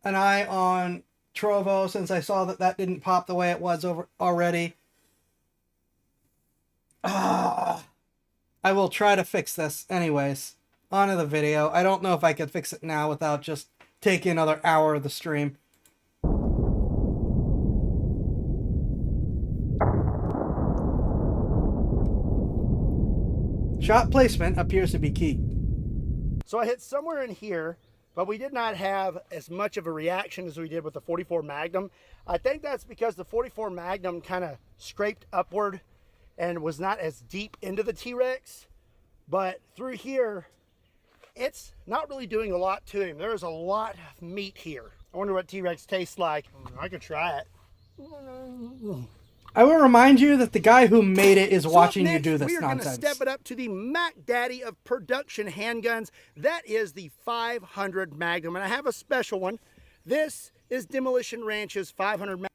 an eye on Trovo since I saw that didn't pop the way it was over already. I will try to fix this anyways. On to the video. I don't know if I could fix it now without just taking another hour of the stream. Shot placement appears to be key. So I hit somewhere in here, but we did not have as much of a reaction as we did with the 44 Magnum. I think that's because the 44 Magnum kind of scraped upward and was not as deep into the T-Rex. But through here, it's not really doing a lot to him. There's a lot of meat here. I wonder what T-Rex tastes like. I could try it. I will remind you that the guy who made it is watching you do this we are nonsense. Going to step it up to the Mac Daddy of production handguns. That is the 500 Magnum, and I have a special one. This is Demolition Ranch's 500 Magnum.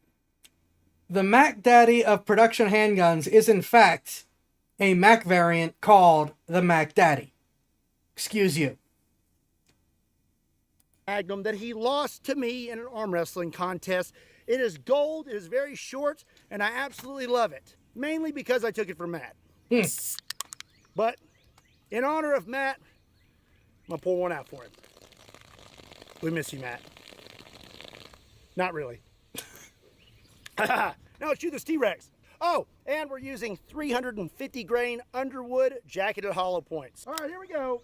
The Mac Daddy of production handguns is in fact a Mac variant called the Mac Daddy. Excuse you. Magnum that he lost to me in an arm wrestling contest. It is gold, it is very short, and I absolutely love it. Mainly because I took it from Matt. But in honor of Matt, I'm gonna pour one out for him. We miss you, Matt. Not really. Now let's shoot this T-Rex. Oh, and we're using 350 grain Underwood jacketed hollow points. All right, here we go.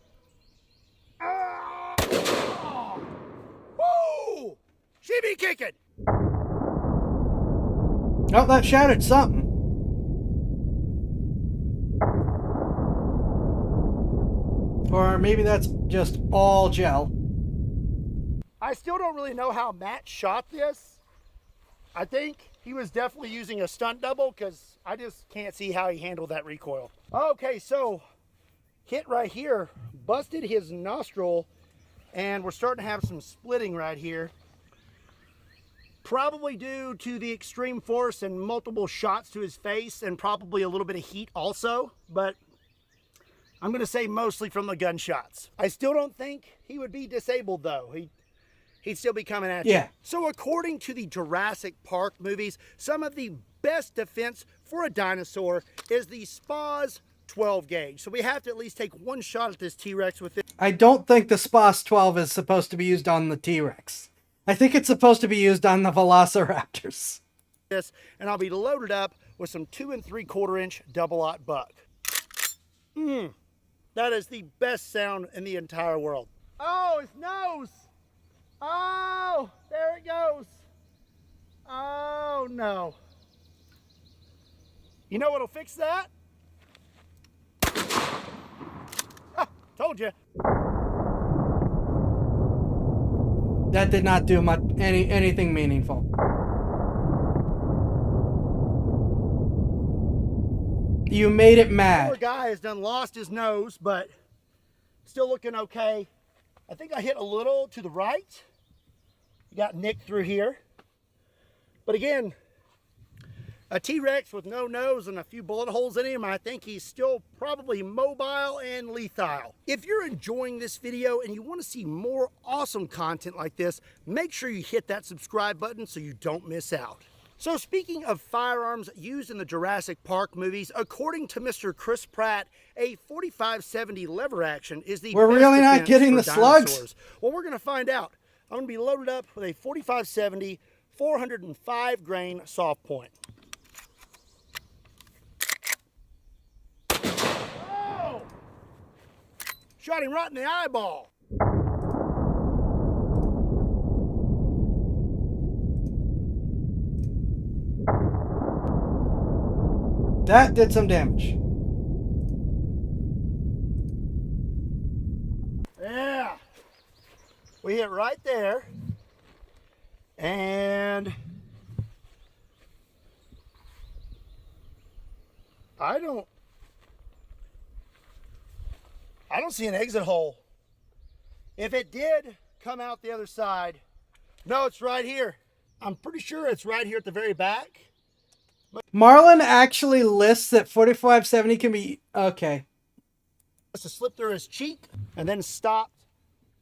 Oh! Woo! She be kicking. Oh, that shattered something. Or maybe that's just all gel. I still don't really know how Matt shot this. I think he was definitely using a stunt double because I just can't see how he handled that recoil. Okay, so hit right here, busted his nostril, and we're starting to have some splitting right here. Probably due to the extreme force and multiple shots to his face and probably a little bit of heat also, but I'm gonna say mostly from the gunshots. I still don't think he would be disabled though. He'd still be coming at you. Yeah. So according to the Jurassic Park movies, some of the best defense for a dinosaur is the SPAS 12 gauge. So we have to at least take one shot at this T-Rex with it. I don't think the SPAS 12 is supposed to be used on the T-Rex. I think it's supposed to be used on the Velociraptors. This, and I'll be loaded up with some 2 3/4 inch double-aught buck. That is the best sound in the entire world. Oh, his nose! Oh, there it goes. Oh no. You know what'll fix that? Ah, told you. That did not do much anything meaningful. You made it Poor mad. guy has done lost his nose, but still looking okay. I think I hit a little to the right. Got nicked through here. But again, a T-Rex with no nose and a few bullet holes in him, I think he's still probably mobile and lethal. If you're enjoying this video and you want to see more awesome content like this, make sure you hit that subscribe button so you don't miss out. So speaking of firearms used in the Jurassic Park movies, according to Mr. Chris Pratt, a 4570 lever action is the We're best really not defense getting for the slugs? dinosaurs. Well, we're going to find out. I'm going to be loaded up with a 4570 405 grain soft point. Oh! Shot him right in the eyeball. That did some damage. Yeah. We hit right there. And I don't see an exit hole. If it did come out the other side, no, it's right here. I'm pretty sure it's right here at the very back. Marlon actually lists that 4570 can be... Okay. To slip through his cheek and then stopped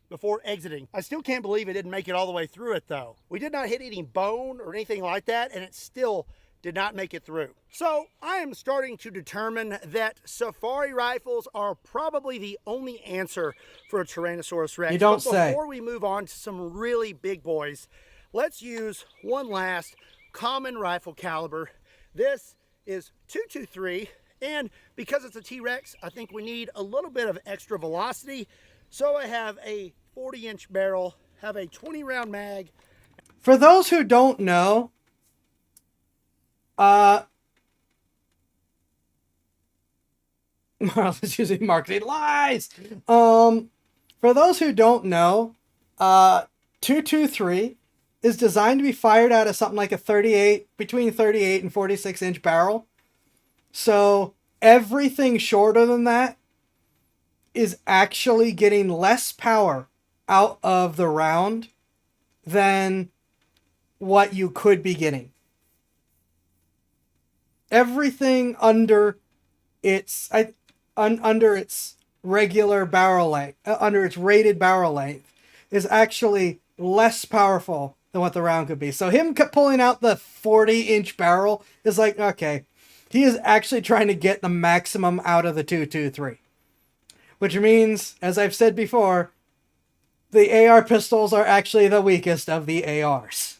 before exiting. I still can't believe it didn't make it all the way through it though. We did not hit any bone or anything like that, and it still did not make it through. So I am starting to determine that safari rifles are probably the only answer for a Tyrannosaurus Rex. You don't but say. Before we move on to some really big boys, let's use one last common rifle caliber. This is 223, and because it's a T-Rex, I think we need a little bit of extra velocity. So I have a 40-inch barrel, have a 20-round mag. For those who don't know, Marlon's using marketing lies. For those who don't know, 223 is designed to be fired out of something like a 38, between 38 and 46-inch barrel. So everything shorter than that is actually getting less power out of the round than what you could be getting. Everything under its under its regular barrel length, under its rated barrel length, is actually less powerful than what the round could be. So him pulling out the 40-inch barrel is like, okay, he is actually trying to get the maximum out of the 223. Which means, as I've said before, the AR pistols are actually the weakest of the ARs.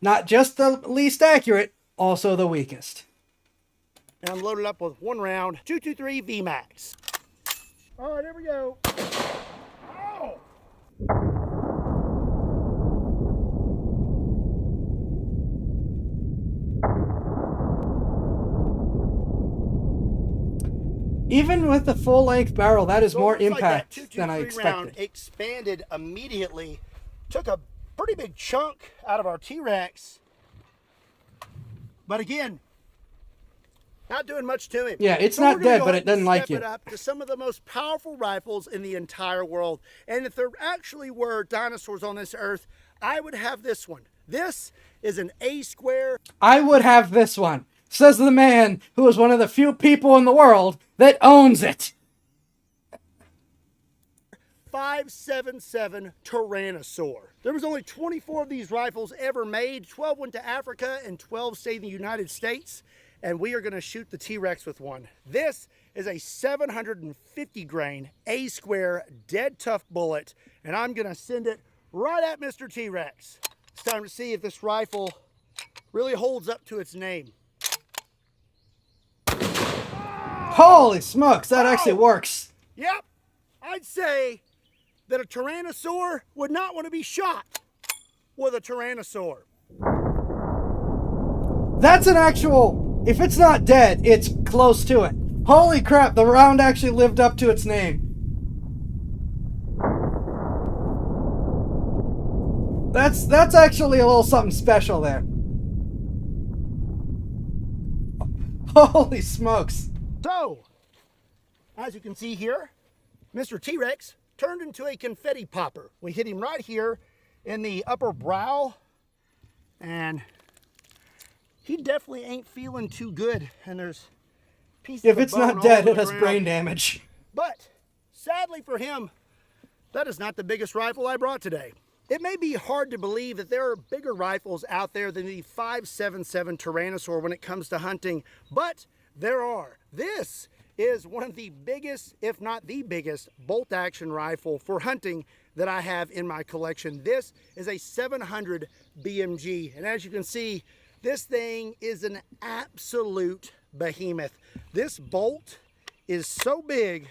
Not just the least accurate, also the weakest. And I'm loaded up with one round 223 VMAX. All right, here we go. Oh! Even with the full-length barrel, that is So it more looks like impact that than I 223 round expected. expanded immediately. Took a pretty big chunk out of our T-Rex. But again, not doing much to him. Yeah, it's So not we're gonna dead, go but ahead it doesn't and like step you. it up to some of the most powerful rifles in the entire world. And if there actually were dinosaurs on this earth, I would have this one. This is an A-square. I would have this one, says the man who is one of the few people in the world that owns it. 577 Tyrannosaur. There was only 24 of these rifles ever made. 12 went to Africa and 12 stayed in the United States. And we are going to shoot the T-Rex with one. This is a 750 grain A-square dead tough bullet. And I'm going to send it right at Mr. T-Rex. It's time to see if this rifle really holds up to its name. Holy smokes, that actually works. Yep, I'd say that a Tyrannosaur would not want to be shot with a Tyrannosaur. That's an actual... If it's not dead, it's close to it. Holy crap, the round actually lived up to its name. That's actually a little something special there. Holy smokes. So, as you can see here, Mr. T-Rex turned into a confetti popper. We hit him right here in the upper brow, and he definitely ain't feeling too good. And there's pieces If of it's bone not all dead, over it the has ground. brain damage. But sadly for him, that is not the biggest rifle I brought today. It may be hard to believe that there are bigger rifles out there than the 577 Tyrannosaur when it comes to hunting, but there are. This is one of the biggest, if not the biggest, bolt action rifle for hunting that I have in my collection. This is a 700 BMG, and as you can see, this thing is an absolute behemoth. This bolt is so big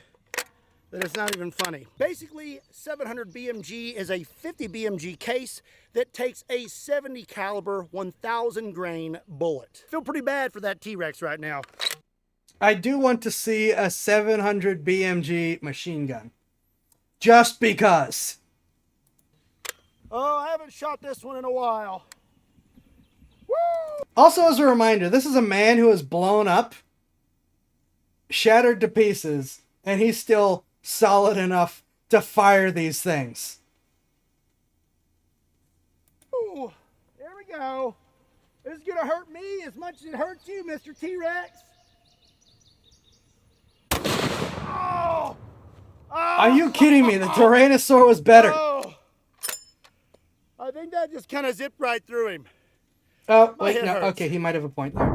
that it's not even funny. Basically, 700 BMG is a 50 BMG case that takes a 70 caliber 1000 grain bullet. Feel pretty bad for that T-Rex right now. I do want to see a 700 BMG machine gun. Just because. Oh, I haven't shot this one in a while. Woo! Also, as a reminder, this is a man who has blown up shattered to pieces, and he's still solid enough to fire these things. Ooh, there we go. This is going to hurt me as much as it hurts you, Mr. T-Rex. Oh! Are you kidding me? The Tyrannosaur was better. Oh! I think that just kind of zipped right through him. Oh, My wait, head no. hurts. Okay, he might have a point there.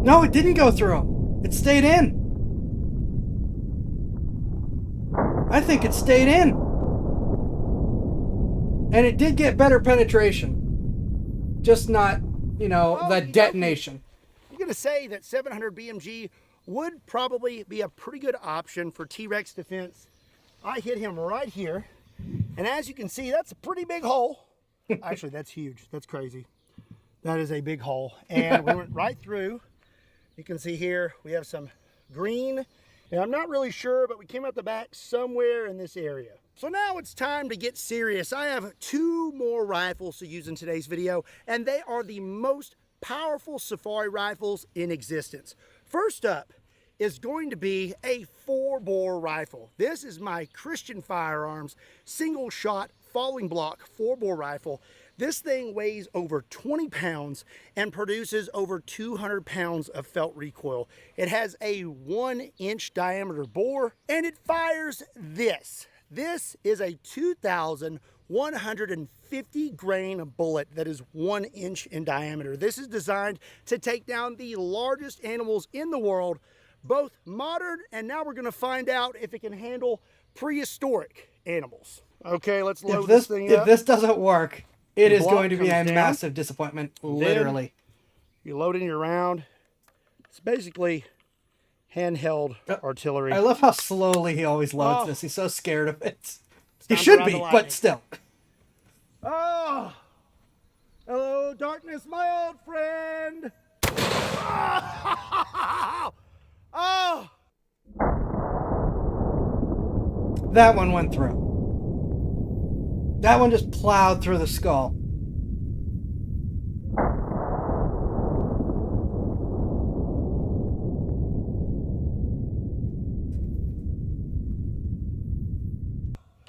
No, it didn't go through him. It stayed in. I think it stayed in. And it did get better penetration. Just not, you know, Oh, the you know, detonation. I'm going to say that 700 BMG would probably be a pretty good option for T-Rex defense. I hit him right here. And as you can see, that's a pretty big hole. Actually, that's huge. That's crazy. That is a big hole. And we went right through. You can see here we have some green. And I'm not really sure, but we came out the back somewhere in this area. So now it's time to get serious. I have 2 more rifles to use in today's video, and they are the most powerful safari rifles in existence. First up is going to be a 4-bore rifle. This is my Christian Firearms single shot falling block 4-bore rifle. This thing weighs over 20 pounds and produces over 200 pounds of felt recoil. It has a 1-inch diameter bore, and it fires this. This is a 2,150 grain bullet that is 1 inch in diameter. This is designed to take down the largest animals in the world, both modern, and now we're going to find out if it can handle prehistoric animals. Okay, let's load this thing up. If this doesn't work, it The is block going to be a comes down. massive disappointment, literally. You load in your round. It's basically handheld artillery. I love how slowly he always loads Oh. this. He's so scared of it. He time should to be, ride the but lightning. still. Oh! Hello, darkness, my old friend! Oh! That one went through. That one just plowed through the skull.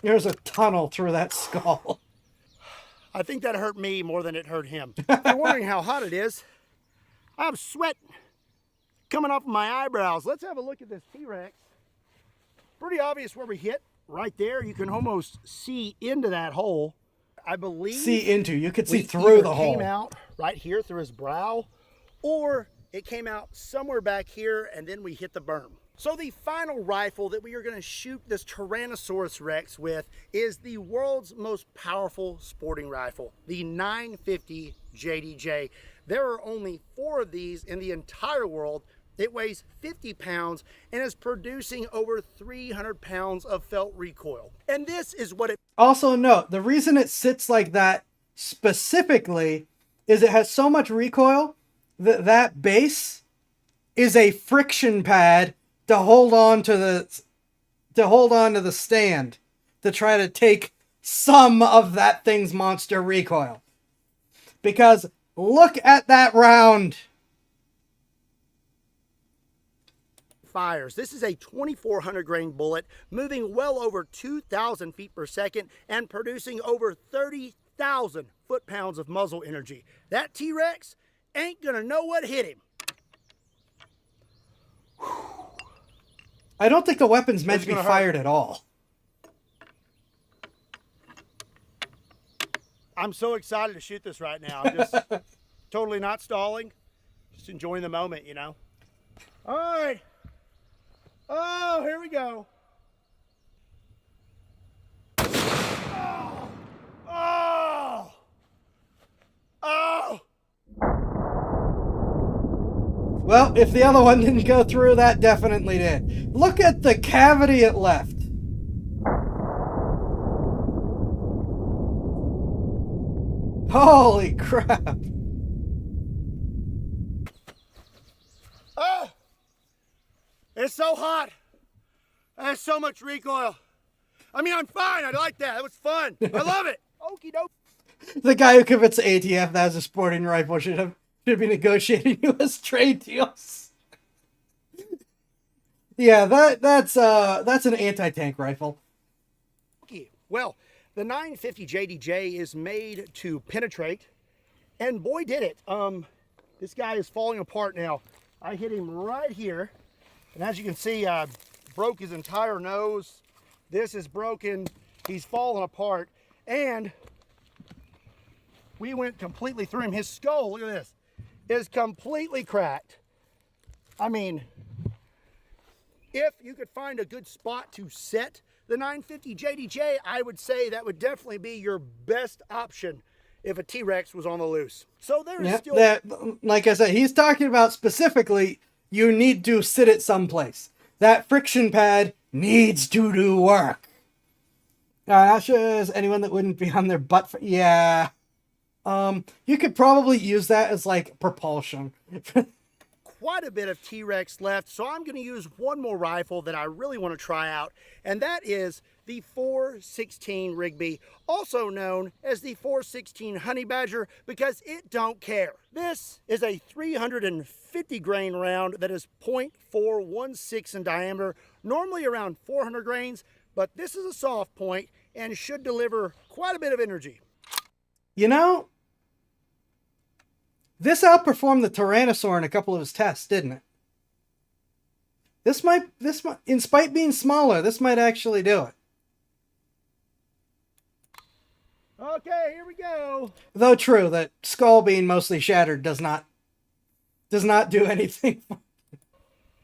There's a tunnel through that skull. I think that hurt me more than it hurt him. If you're wondering how hot it is, I have sweat coming off of my eyebrows. Let's have a look at this T-Rex. Pretty obvious where we hit. Right there, you can almost see into that hole. I believe See into. You could see we through either the hole. came out right here through his brow, or it came out somewhere back here and then we hit the berm. So the final rifle that we are going to shoot this Tyrannosaurus Rex with is the world's most powerful sporting rifle, the 950 JDJ. There are only 4 of these in the entire world. It weighs 50 pounds and is producing over 300 pounds of felt recoil. And this is what it... Also note, the reason it sits like that specifically is it has so much recoil that that base is a friction pad to hold on to the stand to try to take some of that thing's monster recoil. Because look at that round. fires. This is a 2,400 grain bullet moving well over 2,000 feet per second and producing over 30,000 foot-pounds of muzzle energy. That T-Rex ain't gonna know what hit him. I don't think the weapon's meant It's to be gonna fired at all. I'm so excited to shoot this right now. I'm just totally not stalling. Just enjoying the moment, you know. All right. Oh, here we go. Oh! Oh! Oh! Well, if the other one didn't go through, that definitely did. Look at the cavity it left. Holy crap. Oh! It's so hot. There's so much recoil. I mean, I'm fine. I like that. That was fun. I love it. Okie doke. The guy who convinced the ATF that was a sporting rifle should be negotiating U.S. trade deals. Yeah, that's an anti-tank rifle. Well, the 950 JDJ is made to penetrate, and boy did it. This guy is falling apart now. I hit him right here, and as you can see, I broke his entire nose. This is broken. He's falling apart, and we went completely through him. His skull, look at this, is completely cracked. I mean, if you could find a good spot to set the 950 JDJ, I would say that would definitely be your best option if a T-Rex was on the loose. So there is still... That, like I said, he's talking about specifically you need to sit it someplace. That friction pad needs to do work. Ashes, anyone that wouldn't be on their butt for... Yeah. You could probably use that as, like, propulsion. Quite a bit of T-Rex left, so I'm going to use one more rifle that I really want to try out, and that is the 416 Rigby, also known as the 416 Honey Badger, because it don't care. This is a 350 grain round that is .416 in diameter, normally around 400 grains, but this is a soft point and should deliver quite a bit of energy. You know, this outperformed the Tyrannosaur in a couple of his tests, didn't it? This might, in spite being smaller, this might actually do it. Okay, here we go. Though true, that skull being mostly shattered does not do anything.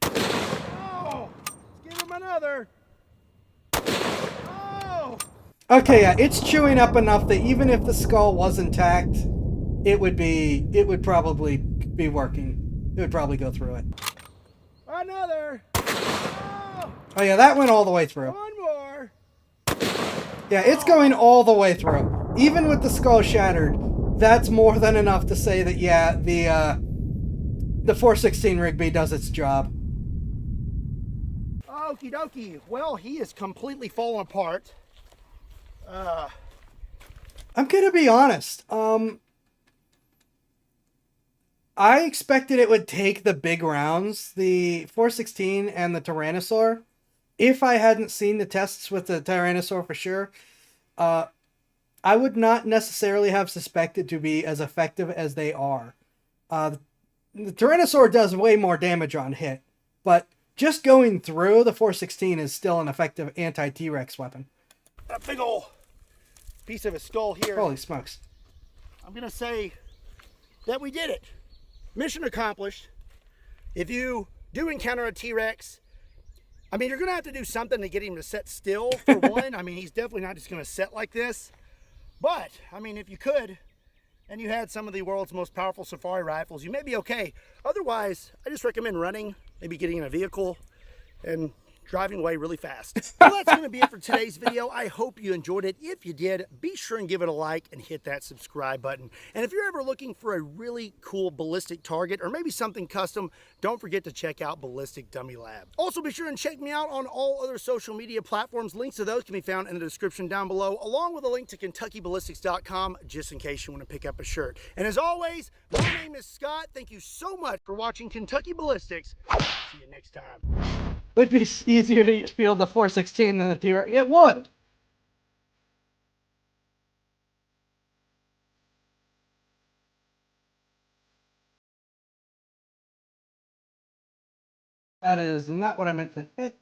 Oh, let's give him another. Oh. Okay, yeah, it's chewing up enough that even if the skull was intact, it would probably be working. It would probably go through it. Another. Oh, Oh yeah, that went all the way through. one more. Yeah, it's going all the way through. Even with the skull shattered, that's more than enough to say that, yeah, the 416 Rigby does its job. Okie dokie. Well, he is completely fallen apart. I'm gonna be honest. I expected it would take the big rounds, the 416 and the Tyrannosaur. If I hadn't seen the tests with the Tyrannosaur for sure, I would not necessarily have suspected to be as effective as they are. The Tyrannosaur does way more damage on hit, but just going through the 416 is still an effective anti-T-Rex weapon. A big ol' piece of his skull here. Holy smokes. I'm going to say that we did it. Mission accomplished. If you do encounter a T-Rex, I mean, you're going to have to do something to get him to sit still, for one. I mean, he's definitely not just going to sit like this. But, I mean, if you could, and you had some of the world's most powerful safari rifles, you may be okay. Otherwise, I just recommend running, maybe getting in a vehicle, and driving away really fast. Well, that's going to be it for today's video. I hope you enjoyed it. If you did, be sure and give it a like and hit that subscribe button. And if you're ever looking for a really cool ballistic target or maybe something custom, don't forget to check out Ballistic Dummy Lab. Also, be sure and check me out on all other social media platforms. Links to those can be found in the description down below, along with a link to KentuckyBallistics.com, just in case you want to pick up a shirt. And as always, my name is Scott. Thank you so much for watching Kentucky Ballistics. See you next time. Would be easier to field the 416 than the T-Rex. It would. That is not what I meant to hit.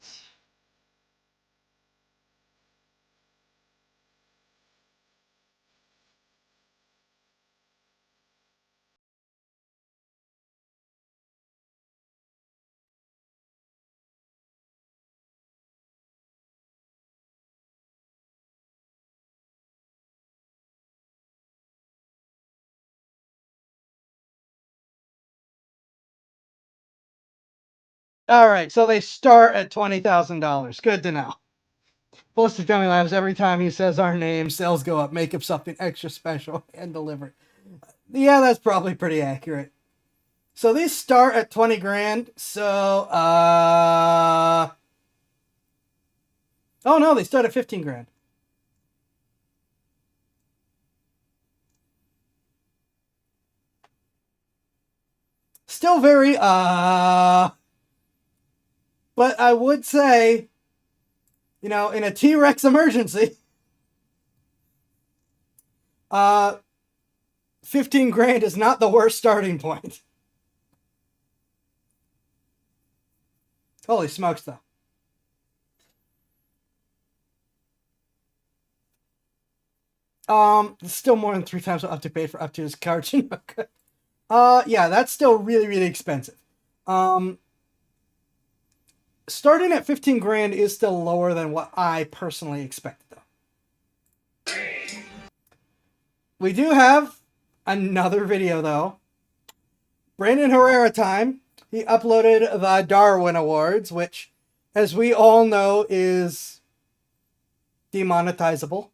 All right, so they start at $20,000. Good to know. Ballistic Dummy Labs, every time he says our name, sales go up, make up something extra special, and deliver it. Yeah, that's probably pretty accurate. So these start at 20 grand, so, oh no, they start at 15 grand. Still very, But I would say, in a T-Rex emergency, 15 grand is not the worst starting point. Holy smokes, though. It's still more than 3 times what up to pay for up to his cartoon. Yeah, that's still really, really expensive. Starting at 15 grand is still lower than what I personally expected, though. We do have another video, though. Brandon Herrera time. He uploaded the Darwin Awards, which, as we all know, is demonetizable.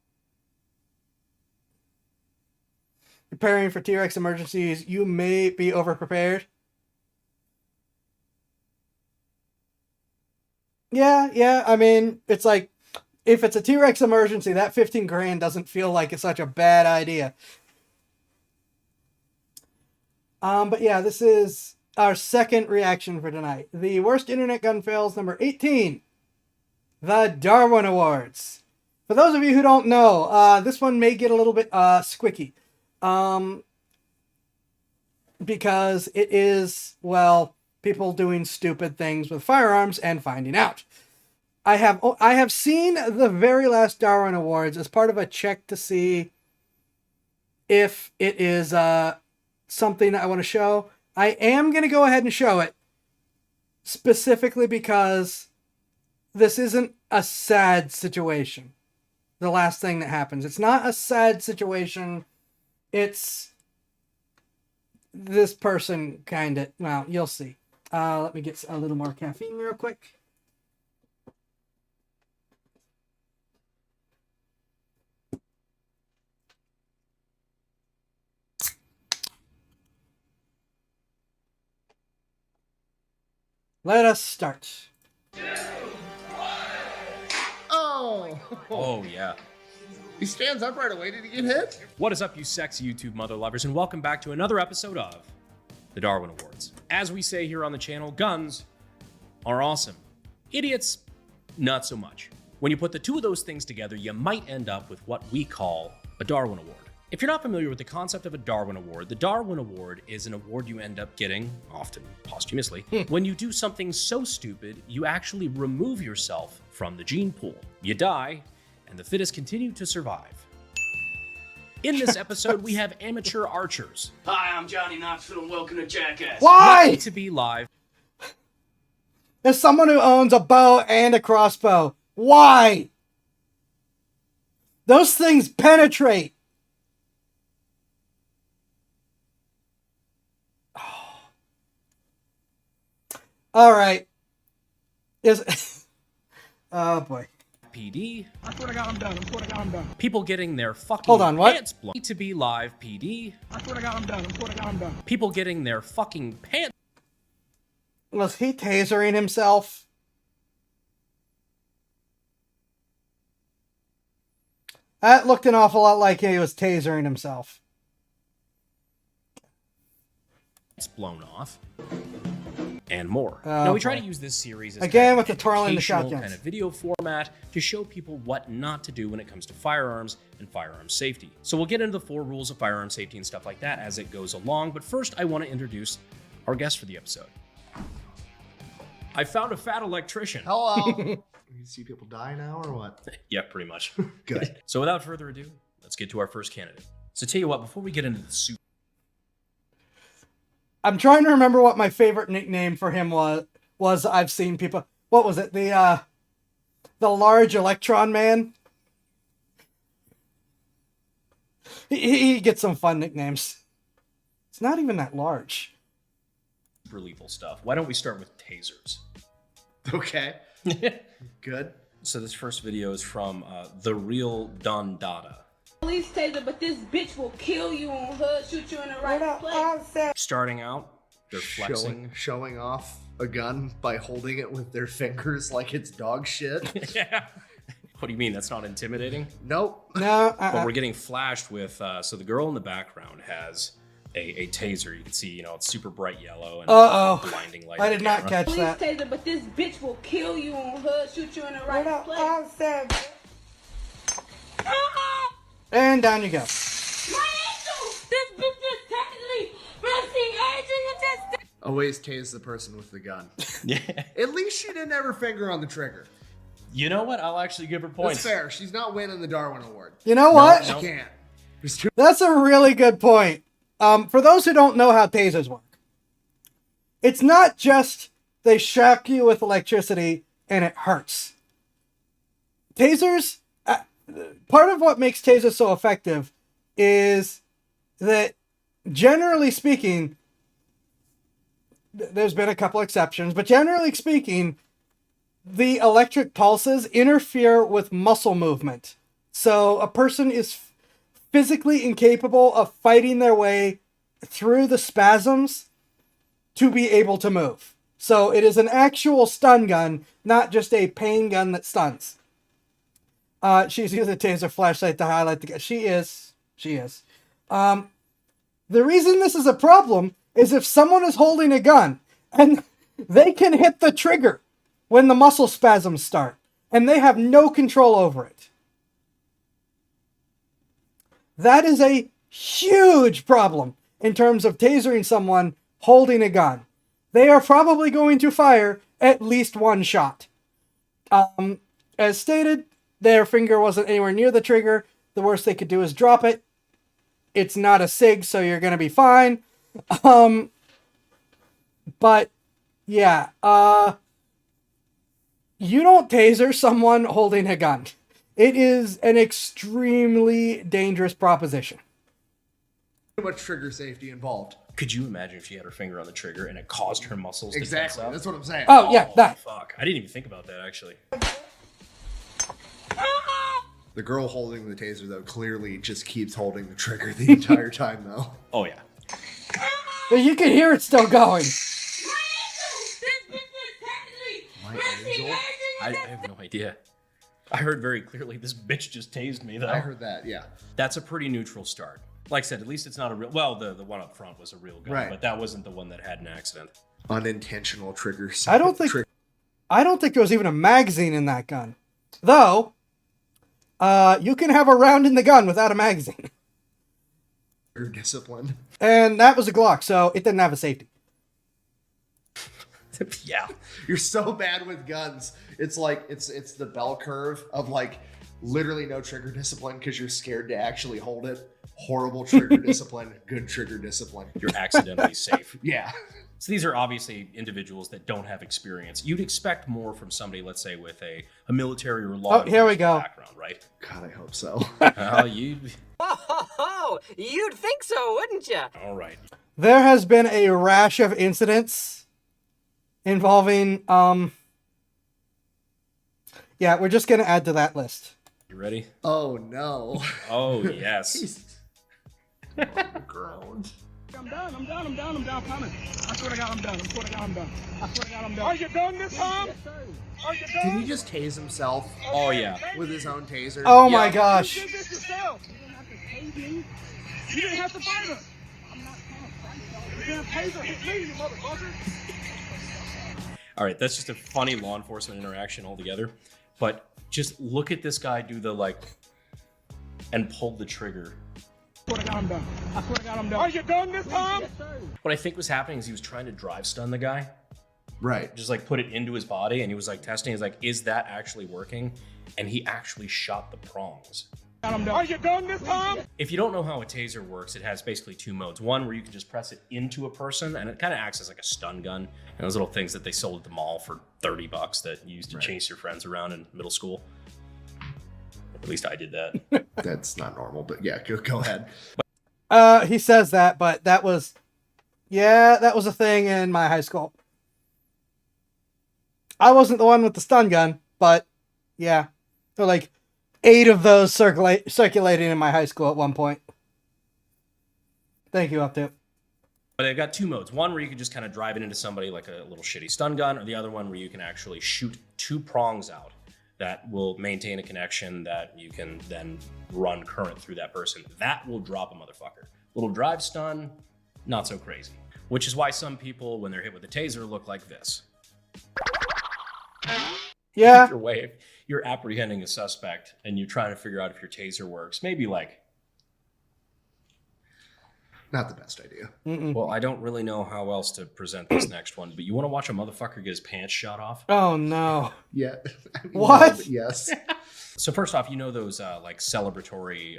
Preparing for T-Rex emergencies, you may be overprepared. Yeah, I mean, it's like, if it's a T-Rex emergency, that 15 grand doesn't feel like it's such a bad idea. But yeah, this is our second reaction for tonight. The worst internet gun fails, number 18. The Darwin Awards. For those of you who don't know, this one may get a little bit squicky. Because it is, well, people doing stupid things with firearms and finding out. I have seen the very last Darwin Awards as part of a check to see if it is something I want to show. I am going to go ahead and show it, specifically because this isn't a sad situation. The last thing that happens. It's not a sad situation. It's this person kind of, well, you'll see. Let me get a little more caffeine real quick. Let us start. Oh yeah. He stands up right away. Did he get hit? What is up, you sexy YouTube mother lovers, and welcome back to another episode of the Darwin Awards. As we say here on the channel, guns are awesome. Idiots, not so much. When you put the two of those things together, you might end up with what we call a Darwin Award. If you're not familiar with the concept of a Darwin Award, the Darwin Award is an award you end up getting, often posthumously, when you do something so stupid, you actually remove yourself from the gene pool. You die, and the fittest continue to survive. In this episode, we have amateur archers. Hi, I'm Johnny Knoxville and welcome to Jackass. Why? Lucky to be live. There's someone who owns a bow and a crossbow. Why? Those things penetrate. All right. Oh boy. PD. I swear to God, I'm done. I swear to God, I'm done. People getting their fucking Hold on, what? pants blown. To be live, PD. I swear to God, I'm done. I swear to God, I'm done. People getting their fucking pants. Was he tasering himself? That looked an awful lot like he was tasering himself. Blown off. And more. Oh, now we try boy. to use this series as Again kind with of the twirling the educational shotguns. kind of video format to show people what not to do when it comes to firearms and firearm safety. So we'll get into the 4 rules of firearm safety and stuff like that as it goes along, but first I want to introduce our guest for the episode. I found a fat electrician. Hello. You see people die now or what? Yeah, pretty much. Good. So without further ado, let's get to our first candidate. So tell you what, before we get into the suit, I'm trying to remember what my favorite nickname for him was. I've seen people. What was it? The large electron man. He gets some fun nicknames. It's not even that large. super lethal stuff. Why don't we start with tasers? Okay. Good. So this first video is from The Real Don Dada. Police taser, but this bitch will kill you on hood, shoot you in the right place. Starting out, they're flexing. Showing off a gun by holding it with their fingers like it's dog shit. Yeah. What do you mean? That's not intimidating? Nope. No, But we're getting flashed with, so the girl in the background has a taser. You can see, it's super bright yellow and blinding light. I on did the not camera. catch Police that. taser, but this bitch will kill you on hood, shoot you in the right place. And down you go. My ankle! This bitch just technically pressing agent just. Always tase the person with the gun. Yeah. At least she didn't have her finger on the trigger. You know what? I'll actually give her points. That's fair. She's not winning the Darwin Award. You know what? She can't. There's too That's a really good point. For those who don't know how tasers work, it's not just they shock you with electricity and it hurts. Tasers, part of what makes tasers so effective is that, generally speaking, there's been a couple exceptions, but generally speaking, the electric pulses interfere with muscle movement. So a person is physically incapable of fighting their way through the spasms to be able to move. So it is an actual stun gun, not just a pain gun that stuns. She's using a taser flashlight to highlight the gun. She is. The reason this is a problem is if someone is holding a gun and they can hit the trigger when the muscle spasms start, and they have no control over it. That is a huge problem in terms of tasering someone holding a gun. They are probably going to fire at least one shot. As stated, their finger wasn't anywhere near the trigger. The worst they could do is drop it. It's not a SIG, so you're going to be fine. But, yeah. You don't taser someone holding a gun. It is an extremely dangerous proposition. much trigger safety involved. Could you imagine if she had her finger on the trigger and it caused her muscles Exactly. to tense up? That's what I'm saying. Oh, yeah, that. Fuck. I didn't even think about that, actually. The girl holding the taser, though, clearly just keeps holding the trigger the entire time, though. Oh, yeah. But you can hear it still going. My angel? I have no idea. I heard very clearly this bitch just tased me, though. I heard that, yeah. That's a pretty neutral start. Like I said, at least it's not a real... Well, the one up front was a real gun, Right. but that wasn't the one that had an accident. Unintentional triggers. I don't think there was even a magazine in that gun. Though, you can have a round in the gun without a magazine. Trigger discipline. And that was a Glock, so it didn't have a safety. Yeah. You're so bad with guns. It's like it's the bell curve of like literally no trigger discipline because you're scared to actually hold it. Horrible trigger discipline, good trigger discipline. You're accidentally safe. Yeah. So these are obviously individuals that don't have experience. You'd expect more from somebody, let's say, with a military or law here we go. background, right? God, I hope so. Oh, you'd think so, wouldn't you? All right. There has been a rash of incidents involving, yeah, we're just going to add to that list. You ready? Oh no. Oh, yes. Jesus. On the ground. I'm done, promise. I swear to God, I'm done. I swear to God, I'm done. Are you done this time? Yes, sir. Are you done? Did he just tase himself Oh, yeah. with his own taser? Oh my Yeah. gosh. You did this yourself. You didn't have to tase me. You didn't have to fight us. I'm not trying to fight y'all. You didn't taser hit me, you motherfucker. All right, that's just a funny law enforcement interaction altogether. But just look at this guy do the, like, and pull the trigger. I swear to God, I'm done. I swear to God, I'm done. Are you done this time? Yes, sir. What I think was happening is he was trying to drive stun the guy. Right. Just, like, put it into his body, and he was, like, testing. He's like, is that actually working? And he actually shot the prongs. I'm done. Are you done this time? If you don't know how a taser works, it has basically two modes. One where you can just press it into a person, and it kind of acts as like a stun gun. And those little things that they sold at the mall for $30 that you used to chase your friends around in middle school. At least I did that. That's not normal, but yeah, go ahead. He says that, but that was a thing in my high school. I wasn't the one with the stun gun, but yeah, there were like 8 of those circulating in my high school at one point. Thank you, Update. But they've got two modes. One where you can just kind of drive it into somebody like a little shitty stun gun, or the other one where you can actually shoot 2 prongs out that will maintain a connection that you can then run current through that person. That will drop a motherfucker. Little drive stun, not so crazy. which is why some people, when they're hit with a taser, look like this. Yeah. Either way, if you're apprehending a suspect and you're trying to figure out if your taser works, maybe like, Not the best idea. well, I don't really know how else to present this next one, but you want to watch a motherfucker get his pants shot off? Oh no. Yeah. I mean, What? no, but yes. So first off, you know those like celebratory,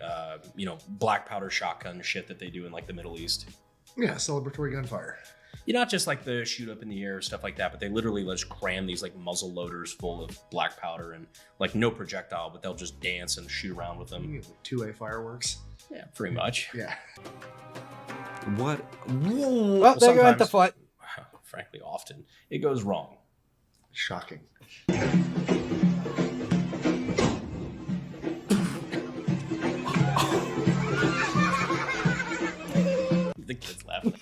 black powder shotgun shit that they do in like the Middle East? Yeah, celebratory gunfire. You're not just like the shoot up in the air, stuff like that, but they literally just cram these like muzzle loaders full of black powder and like no projectile, but they'll just dance and shoot around with them. You get, like, 2A fireworks. Yeah, pretty much. Yeah. What? Well, there go at the foot. Frankly, often it goes wrong. Shocking. The kid's laughing.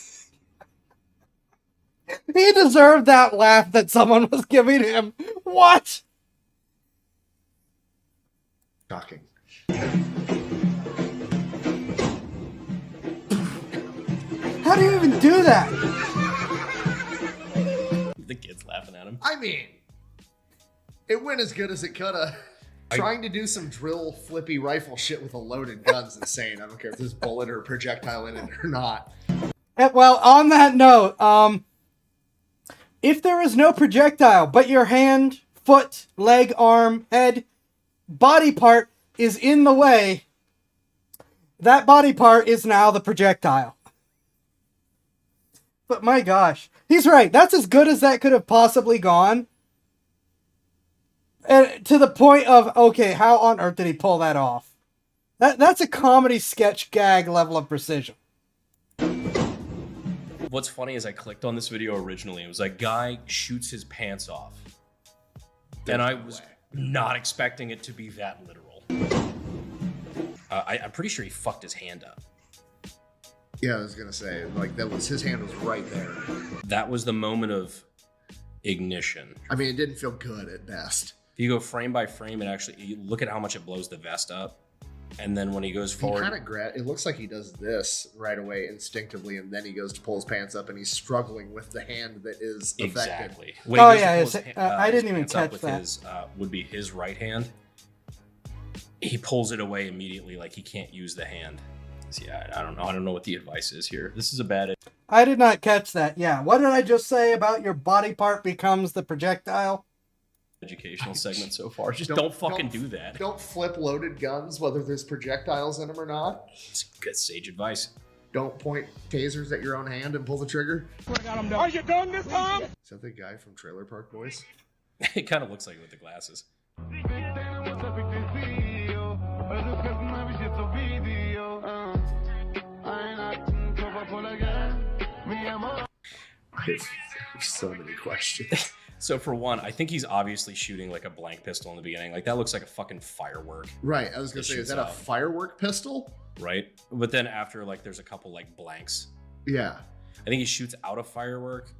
He deserved that laugh that someone was giving him. What? Shocking. How do you even do that? The kid's laughing at him. I mean, it went as good as it coulda. Trying to do some drill flippy rifle shit with a loaded gun's insane. I don't care if there's bullet or projectile in it or not. Well, on that note, if there is no projectile, but your hand, foot, leg, arm, head, body part is in the way, that body part is now the projectile. But my gosh, he's right. That's as good as that could have possibly gone. And to the point of, okay, how on earth did he pull that off? That's a comedy sketch gag level of precision. What's funny is I clicked on this video originally. It was like, guy shoots his pants off. And I was not expecting it to be that literal. I'm pretty sure he fucked his hand up. Yeah, I was gonna say, like, that was, his hand was right there. That was the moment of ignition. I mean, it didn't feel good at best. If you go frame by frame, you look at how much it blows the vest up. And then when he goes forward, It looks like he does this right away instinctively, and then he goes to pull his pants up, and he's struggling with the hand that is affected. exactly. When he Oh, goes to yeah, pull his- his I didn't even pants up catch with that. His, would be his right hand. He pulls it away immediately, like he can't use the hand. So yeah, I don't know. I don't know what the advice is here. This is a bad. I did not catch that. Yeah, what did I just say about your body part becomes the projectile? Educational segment so far. Just don't fucking do that. Don't flip loaded guns, whether there's projectiles in them or not. It's good sage advice. Don't point tasers at your own hand and pull the trigger. Are you done this time? Is that the guy from Trailer Park Boys? It kind of looks like it with the glasses. I have so many questions. So for one, I think he's obviously shooting like a blank pistol in the beginning. Like that looks like a fucking firework, Right, I was gonna It say, is shoots that a out. firework pistol? right? But then after, like, there's a couple like blanks. Yeah. I think he shoots out a firework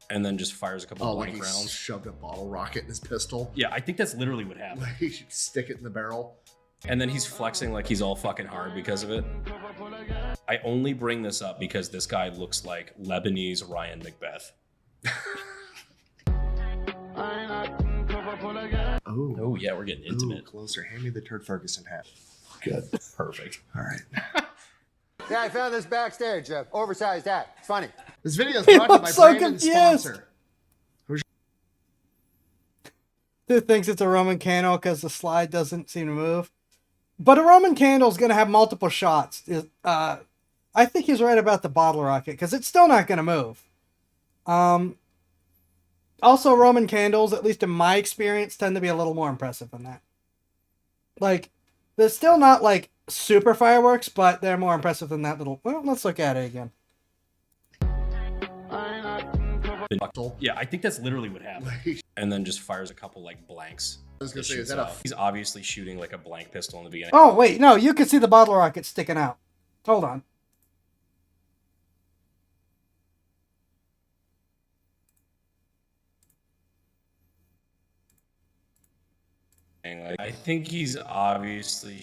and then just fires a couple Oh, like blank he rounds. shoved a bottle rocket in his pistol. Yeah, I think that's literally what happened. Like he should stick it in the barrel. And then he's flexing like he's all fucking hard because of it. I only bring this up because this guy looks like Lebanese Ryan Macbeth. Oh. Oh yeah, we're getting intimate. Ooh, closer. Hand me the Turd Ferguson hat. Good. Perfect. All right. Yeah, I found this backstage. Oversized hat. It's funny. This video is He brought to you by looks so Brandon's confused. sponsor. Who thinks it's a Roman candle because the slide doesn't seem to move? But a Roman candle is going to have multiple shots. I think he's right about the bottle rocket because it's still not going to move. Also, Roman candles, at least in my experience, tend to be a little more impressive than that. Like, they're still not like super fireworks, but they're more impressive than that little. Well, let's look at it again. Yeah, I think that's literally what happened. And then just fires a couple like blanks. I was gonna that say, is shoots that a out. He's obviously shooting like a blank pistol in the beginning. Oh, wait, no, you can see the bottle rocket sticking out. Hold on. Like, I think he's obviously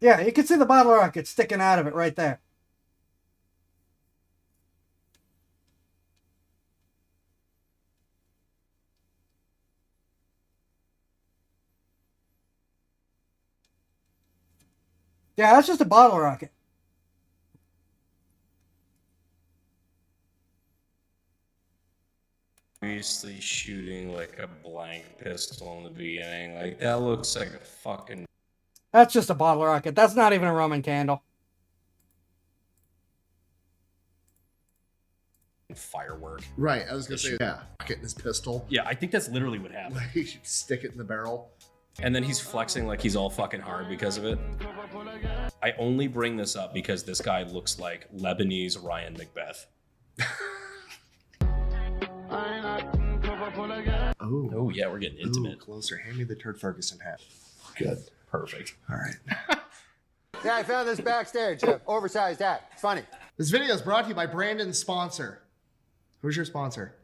Yeah, you can see the bottle rocket sticking out of it right there. Yeah, that's just a bottle rocket. Obviously shooting like a blank pistol in the beginning. Like, that looks like a fucking... That's just a bottle rocket. That's not even a Roman candle. firework. Right, I was gonna say, yeah, getting his pistol. Yeah, I think that's literally what happened. Like, he should stick it in the barrel. And then he's flexing like he's all fucking hard because of it. I only bring this up because this guy looks like Lebanese Ryan Macbeth. Oh yeah, we're getting intimate. Ooh, closer. Hand me the Turd Ferguson hat. Good. Perfect. All right. Yeah, I found this backstage. Oversized hat. It's funny. This video is brought to you by Brandon's sponsor. Who's your sponsor?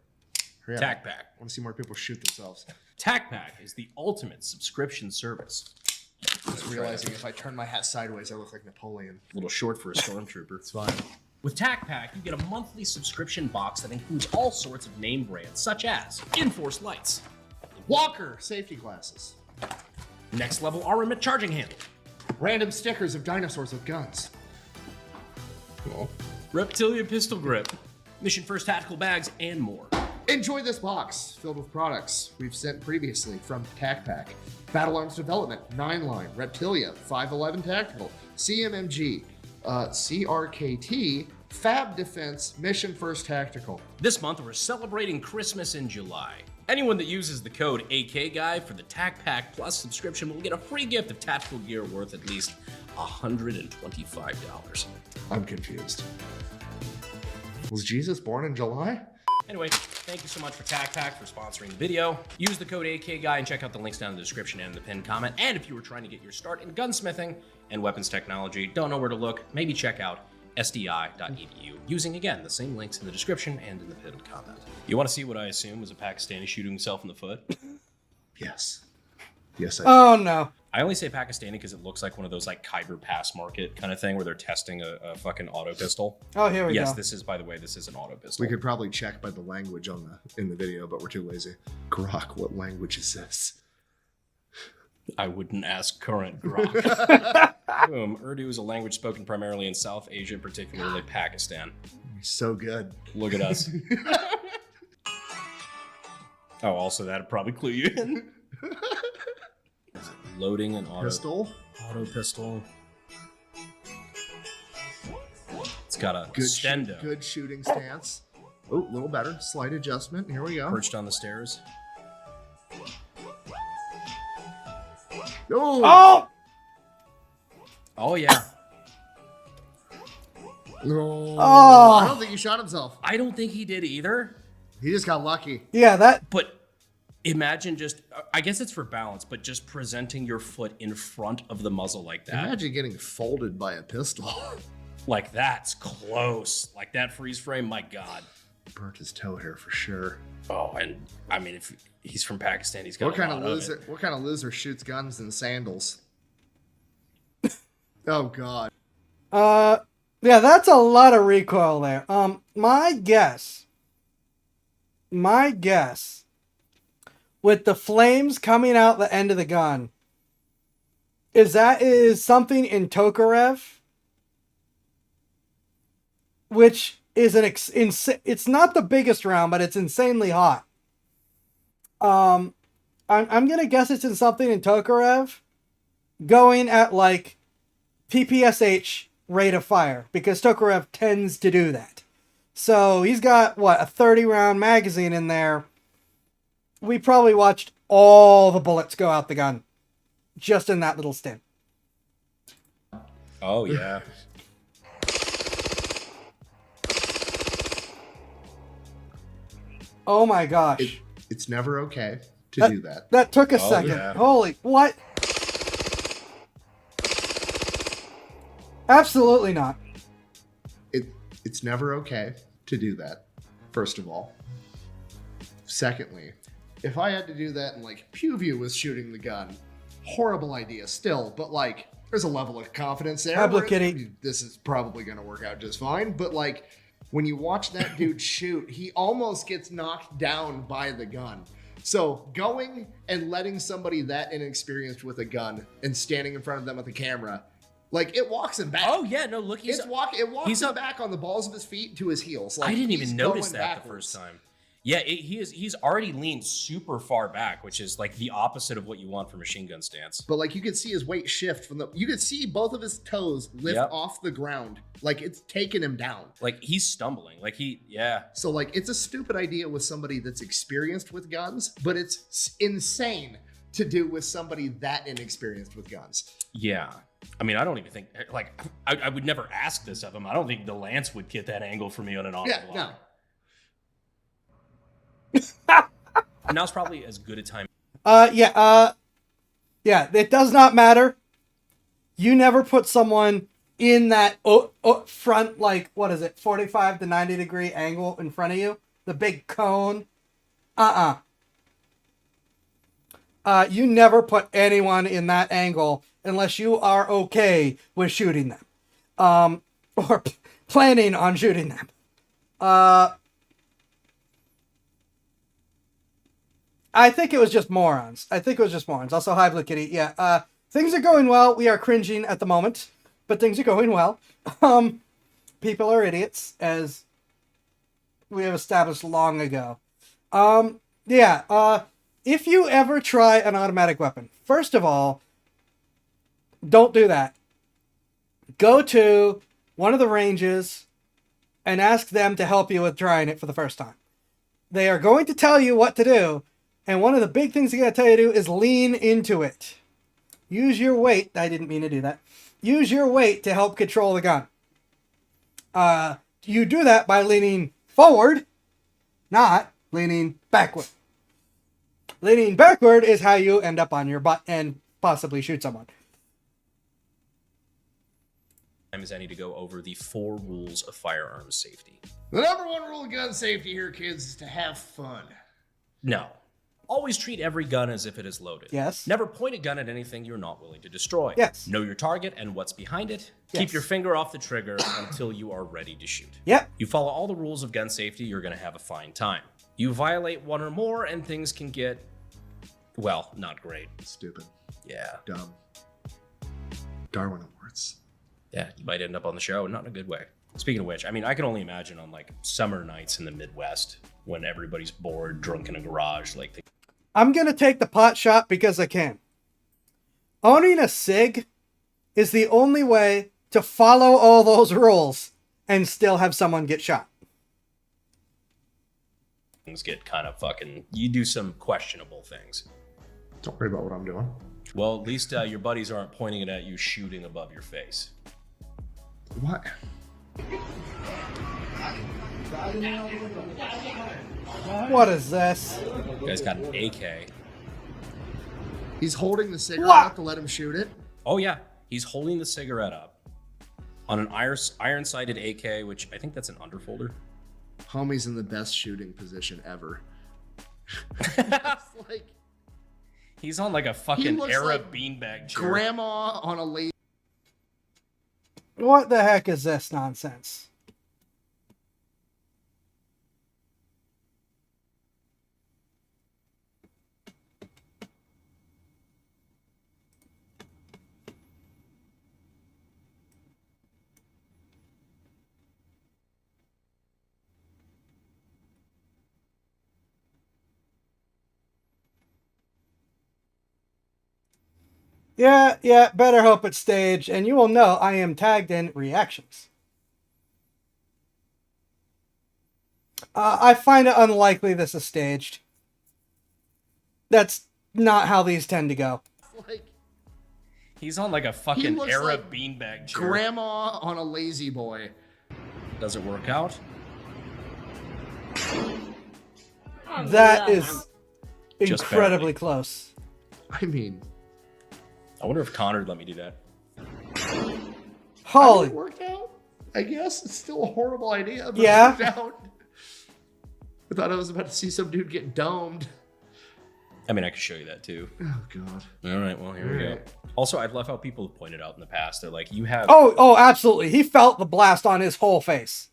Hurry up. TacPack. I want to see more people shoot themselves. TacPack is the ultimate subscription service. Just realizing if I turn my hat sideways, I look like Napoleon. A little short for a stormtrooper. It's fine. With TacPack, you get a monthly subscription box that includes all sorts of name brands, such as Enforce lights, Walker safety glasses, Next Level Armament charging handle, random stickers of dinosaurs with guns. Cool. Reptilia pistol grip, Mission First tactical bags, and more. Enjoy this box filled with products we've sent previously from TacPack. Battle Arms Development, 9-line, Reptilia, 511 Tactical, CMMG, CRKT, Fab Defense, Mission First Tactical. This month, we're celebrating Christmas in July. Anyone that uses the code AKGUY for the TacPack Plus subscription will get a free gift of tactical gear worth at least $125. I'm confused. Was Jesus born in July? Anyway, thank you so much for TacPack for sponsoring the video. Use the code AKGUY and check out the links down in the description and in the pinned comment. And if you were trying to get your start in gunsmithing and weapons technology, don't know where to look, maybe check out sdi.edu, using, again, the same links in the description and in the pinned comment. You want to see what I assume was a Pakistani shooting himself in the foot? Yes. Yes, I Oh, no. I only say Pakistani because it looks like one of those like Khyber Pass Market kind of thing where they're testing a fucking auto pistol. Oh, here we go. Yes, this is, by the way, this is an auto pistol. We could probably check by the language in the video, but we're too lazy. Grok, what language is this? I wouldn't ask current Grok. Boom. Urdu is a language spoken primarily in South Asia, particularly Pakistan. So good. Look at us. Oh, also that'd probably clue you in. Loading an auto pistol. It's got a stendo. Good shooting stance. Oh, a little better. Slight adjustment. Here we go. Perched on the stairs. Oh! Oh, yeah. No. Oh. I don't think he shot himself. I don't think he did either. He just got lucky. Yeah, that... But imagine just, I guess it's for balance, but just presenting your foot in front of the muzzle like that. Imagine getting folded by a pistol. Like, that's close. Like, that freeze frame, my God. Burnt his toe hair for sure. Oh, and I mean, if he's from Pakistan, he's got What a kind lot of loser? What kind of loser shoots guns in sandals? Oh God. Yeah, that's a lot of recoil there. My guess, with the flames coming out the end of the gun, is something in Tokarev, which is it's not the biggest round, but it's insanely hot. I'm gonna guess it's in something in Tokarev, going at like PPSH rate of fire, because Tokarev tends to do that. So he's got what, a 30-round magazine in there. We probably watched all the bullets go out the gun just in that little stint. Oh yeah. Oh my gosh. It's never okay to do that. That took a second. Yeah. Holy, what? Absolutely not. It's never okay to do that, first of all. Secondly, if I had to do that and like Pewview was shooting the gun, horrible idea still, but like there's a level of confidence there. Pablo where Kitty. This is probably going to work out just fine, but like when you watch that dude shoot, he almost gets knocked down by the gun. So going and letting somebody that inexperienced with a gun and standing in front of them with a camera Like, it walks him back. Oh yeah, no, look, It walks him back on the balls of his feet to his heels. Like, I didn't he's even notice going that backwards. the first time. Yeah, he's already leaned super far back, which is like the opposite of what you want for machine gun stance. But like, you could see his weight shift you could see both of his toes lift off the ground. Like, it's taking him down. Like, he's stumbling. Like, So like, it's a stupid idea with somebody that's experienced with guns, but it's insane to do with somebody that inexperienced with guns. Yeah. I mean, I don't even think, like, I would never ask this of him. I don't think the Lance would get that angle for me on an auto Yeah, block. no. And now's probably as good a time. Yeah, it does not matter. You never put someone in that front, like, what is it, 45 to 90 degree angle in front of you? The big cone? You never put anyone in that angle unless you are okay with shooting them. Or planning on shooting them. I think it was just morons. Also, hi, Blue Kitty. Yeah, things are going well. We are cringing at the moment, but things are going well. People are idiots, as we have established long ago. If you ever try an automatic weapon, first of all, don't do that. Go to one of the ranges and ask them to help you with trying it for the first time. They are going to tell you what to do. And one of the big things they're going to tell you to do is lean into it. Use your weight. I didn't mean to do that. Use your weight to help control the gun. You do that by leaning forward, not leaning backward. Leaning backward is how you end up on your butt and possibly shoot someone. As I need to go over the 4 rules of firearms safety. The number 1 rule of gun safety here, kids, is to have fun. No. Always treat every gun as if it is loaded. Yes. Never point a gun at anything you're not willing to destroy. Yes. Know your target and what's behind it. Yes. Keep your finger off the trigger until you are ready to shoot. Yep. You follow all the rules of gun safety, you're going to have a fine time. You violate one or more and things can get, well, not great. Stupid. Yeah. Dumb. Darwin Awards. Yeah, you might end up on the show, not in a good way. Speaking of which, I mean, I can only imagine on like summer nights in the Midwest when everybody's bored, drunk in a garage, like I'm going to take the pot shot because I can. Owning a SIG is the only way to follow all those rules and still have someone get shot. things get kind of fucking, you do some questionable things. Don't worry about what I'm doing. Well, at least your buddies aren't pointing it at you shooting above your face. What? What is this? You guys got an AK. He's holding the cigarette What? up to let him shoot it? Oh yeah, he's holding the cigarette up on an iron-sighted AK, which I think that's an underfolder. Homie's in the best shooting position ever. Like, he's on like a fucking Arab beanbag chair. Grandma on a lazy. What the heck is this nonsense? Yeah, better hope it's staged, and you will know I am tagged in reactions. I find it unlikely this is staged. That's not how these tend to go. Like, he's on like a fucking Arab beanbag chair. Grandma on a lazy boy. Does it work out? That is Just incredibly close. I mean, I wonder if Connor would let me do that. Holy. it worked out. I guess it's still a horrible idea, but Yeah. it worked out. I thought I was about to see some dude get domed. I mean, I could show you that too. Oh god. All right, well, here we go. Also, I love how people have pointed out in the past, they're like, you have... Oh, absolutely. He felt the blast on his whole face.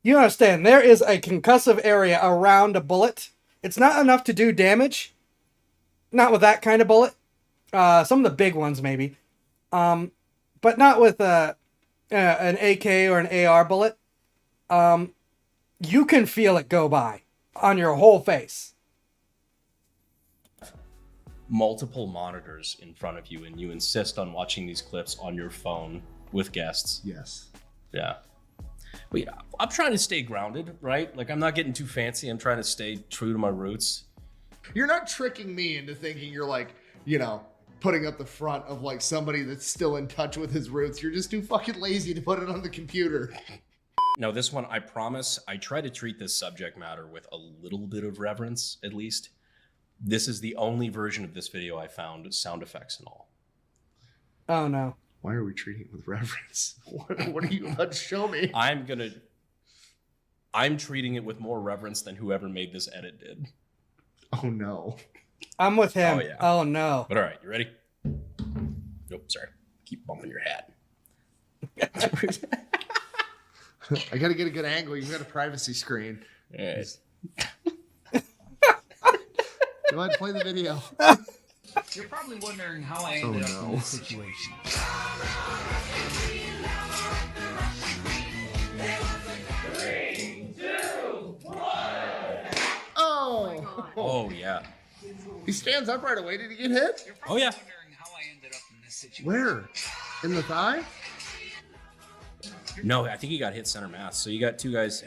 You understand, there is a concussive area around a bullet. It's not enough to do damage. Not with that kind of bullet. Some of the big ones, maybe. but not with an AK or an AR bullet. You can feel it go by on your whole face. Multiple monitors in front of you, and you insist on watching these clips on your phone with guests. Yes. Yeah. But yeah, I'm trying to stay grounded, right? Like, I'm not getting too fancy. I'm trying to stay true to my roots. You're not tricking me into thinking you're like, you know, putting up the front of like somebody that's still in touch with his roots. You're just too fucking lazy to put it on the computer. Now, this one, I promise, I try to treat this subject matter with a little bit of reverence, at least. This is the only version of this video I found, sound effects and all. Oh, no. Why are we treating it with reverence? What are you about to show me? I'm treating it with more reverence than whoever made this edit did. Oh, no. I'm with him. Oh, yeah. Oh, no. But all right, you ready? Nope, sorry. Keep bumping your hat. I gotta get a good angle. You've got a privacy screen. All right. Go ahead and play the video. You're probably wondering how I ended up in this situation. Oh! Oh, yeah. He stands up right away. Did he get hit? Oh, yeah. Where? In the thigh? No, I think he got hit center mass. So you got two guys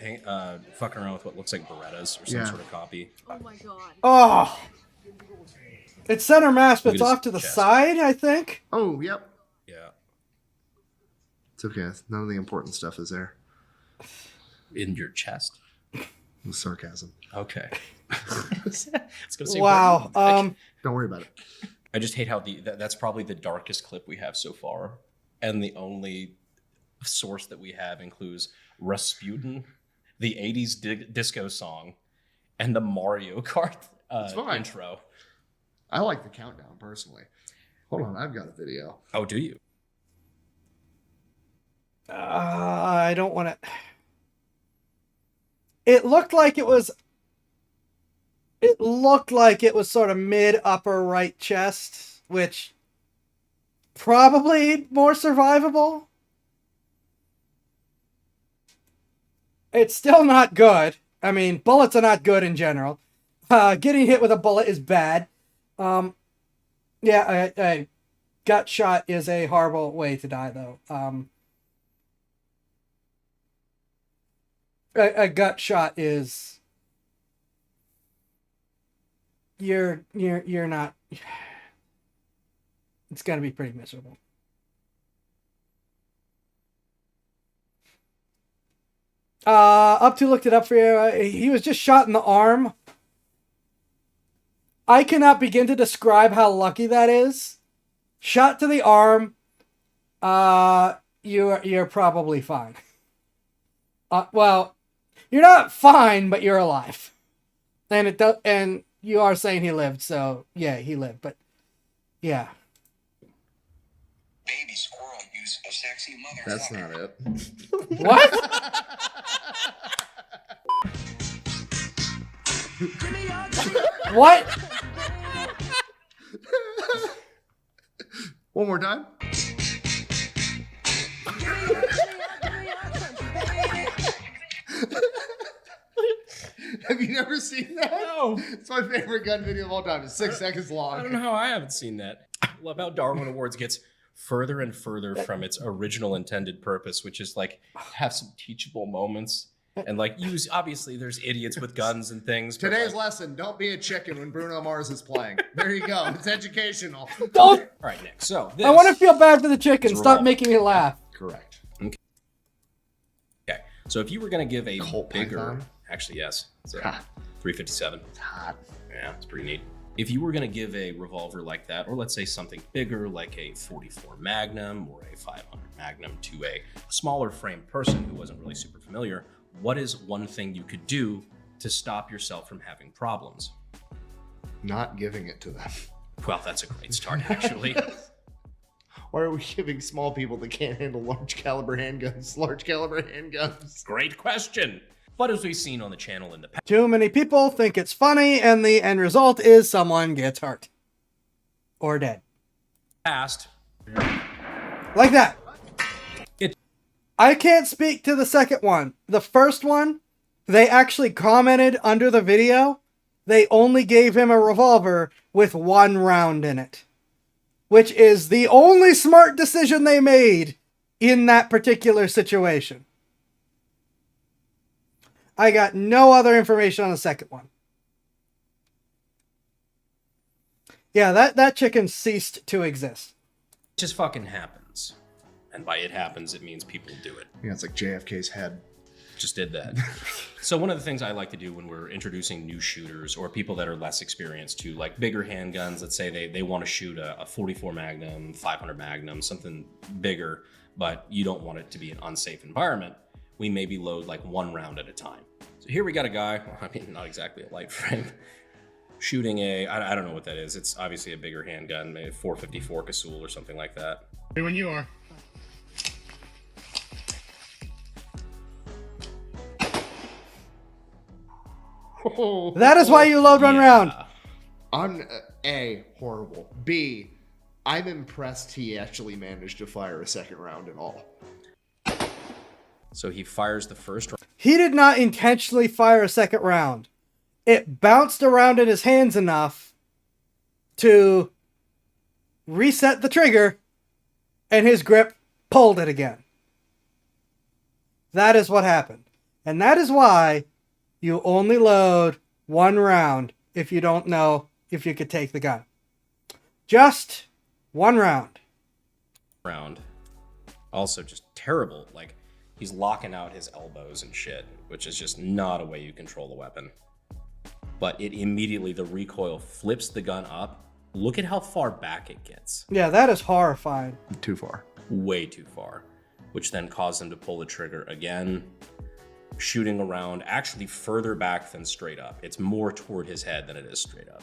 fucking around with what looks like Berettas or some sort of copy. Oh my god. Oh! It's center mass, but Look it's at his off to the chest. side, I think. Oh, yep. Yeah. It's okay. None of the important stuff is there. In your chest? It was sarcasm. Okay. It's gonna say Wow. Don't worry about it. I just hate how that's probably the darkest clip we have so far. And the only source that we have includes Rasputin, the 80s disco song, and the Mario Kart intro. I like the countdown, personally. Hold on, I've got a video. Oh, do you? I don't want to... It looked like it was sort of mid-upper right chest, which probably more survivable. It's still not good. I mean, bullets are not good in general. Getting hit with a bullet is bad. Yeah, a gut shot is a horrible way to die, though. A gut shot is you're not. It's gonna be pretty miserable. Up to looked it up for you. He was just shot in the arm. I cannot begin to describe how lucky that is. Shot to the arm. You're probably fine. Well, you're not fine, but you're alive. And it does, and you are saying he lived, so yeah, he lived. But yeah. Baby squirrel use a sexy mother. That's not it. What? What? One more time. Have you never seen that? No. It's my favorite gun video of all time. It's 6 seconds long. I don't know how I haven't seen that. I love how Darwin Awards gets further and further from its original intended purpose, which is like have some teachable moments and like use. Obviously, there's idiots with guns and things. but, Today's like, lesson: don't be a chicken when Bruno Mars is playing. There you go. It's educational. Don't. All right, Nick. So this, I want to feel bad for the chicken. It's Stop revolver. making me laugh. Correct. Okay. So if you were gonna give a Colt bigger, Python? actually yes, it's a Ha. 357. It's hot. Yeah, it's pretty neat. If you were going to give a revolver like that, or let's say something bigger like a 44 Magnum or a 500 Magnum to a smaller frame person who wasn't really super familiar, what is one thing you could do to stop yourself from having problems? Not giving it to them. Well, that's a great start, actually. Why are we giving small people that can't handle large caliber handguns large caliber handguns? Great question. But as we've seen on the channel in the past, Too many people think it's funny, and the end result is someone gets hurt or dead. like Like that. I can't speak to the second one. The first one, they actually commented under the video, they only gave him a revolver with 1 round in it. Which is the only smart decision they made in that particular situation. I got no other information on the second one. Yeah, that chicken ceased to exist. It just fucking happens. And by it happens, it means people do it. Yeah, it's like JFK's head. Just did that. So one of the things I like to do when we're introducing new shooters or people that are less experienced to like bigger handguns, let's say they want to shoot a 44 Magnum, 500 Magnum, something bigger, but you don't want it to be an unsafe environment, we maybe load like 1 round at a time. So here we got a guy, I mean, not exactly a light frame, shooting I don't know what that is. It's obviously a bigger handgun, maybe 454 Casull or something like that. Hey, when you are. That is why you load 1 round. I'm A, horrible. B, I'm impressed he actually managed to fire a second round at all. So he fires the first round. He did not intentionally fire a second round. It bounced around in his hands enough to reset the trigger, and his grip pulled it again. That is what happened. And that is why you only load 1 round if you don't know if you could take the gun. Just 1 round. Also just terrible. Like, he's locking out his elbows and shit, which is just not a way you control the weapon. But it immediately, the recoil flips the gun up. Look at how far back it gets. Yeah, that is horrifying. Too far. Way too far. Which then caused him to pull the trigger again, shooting around actually further back than straight up. It's more toward his head than it is straight up.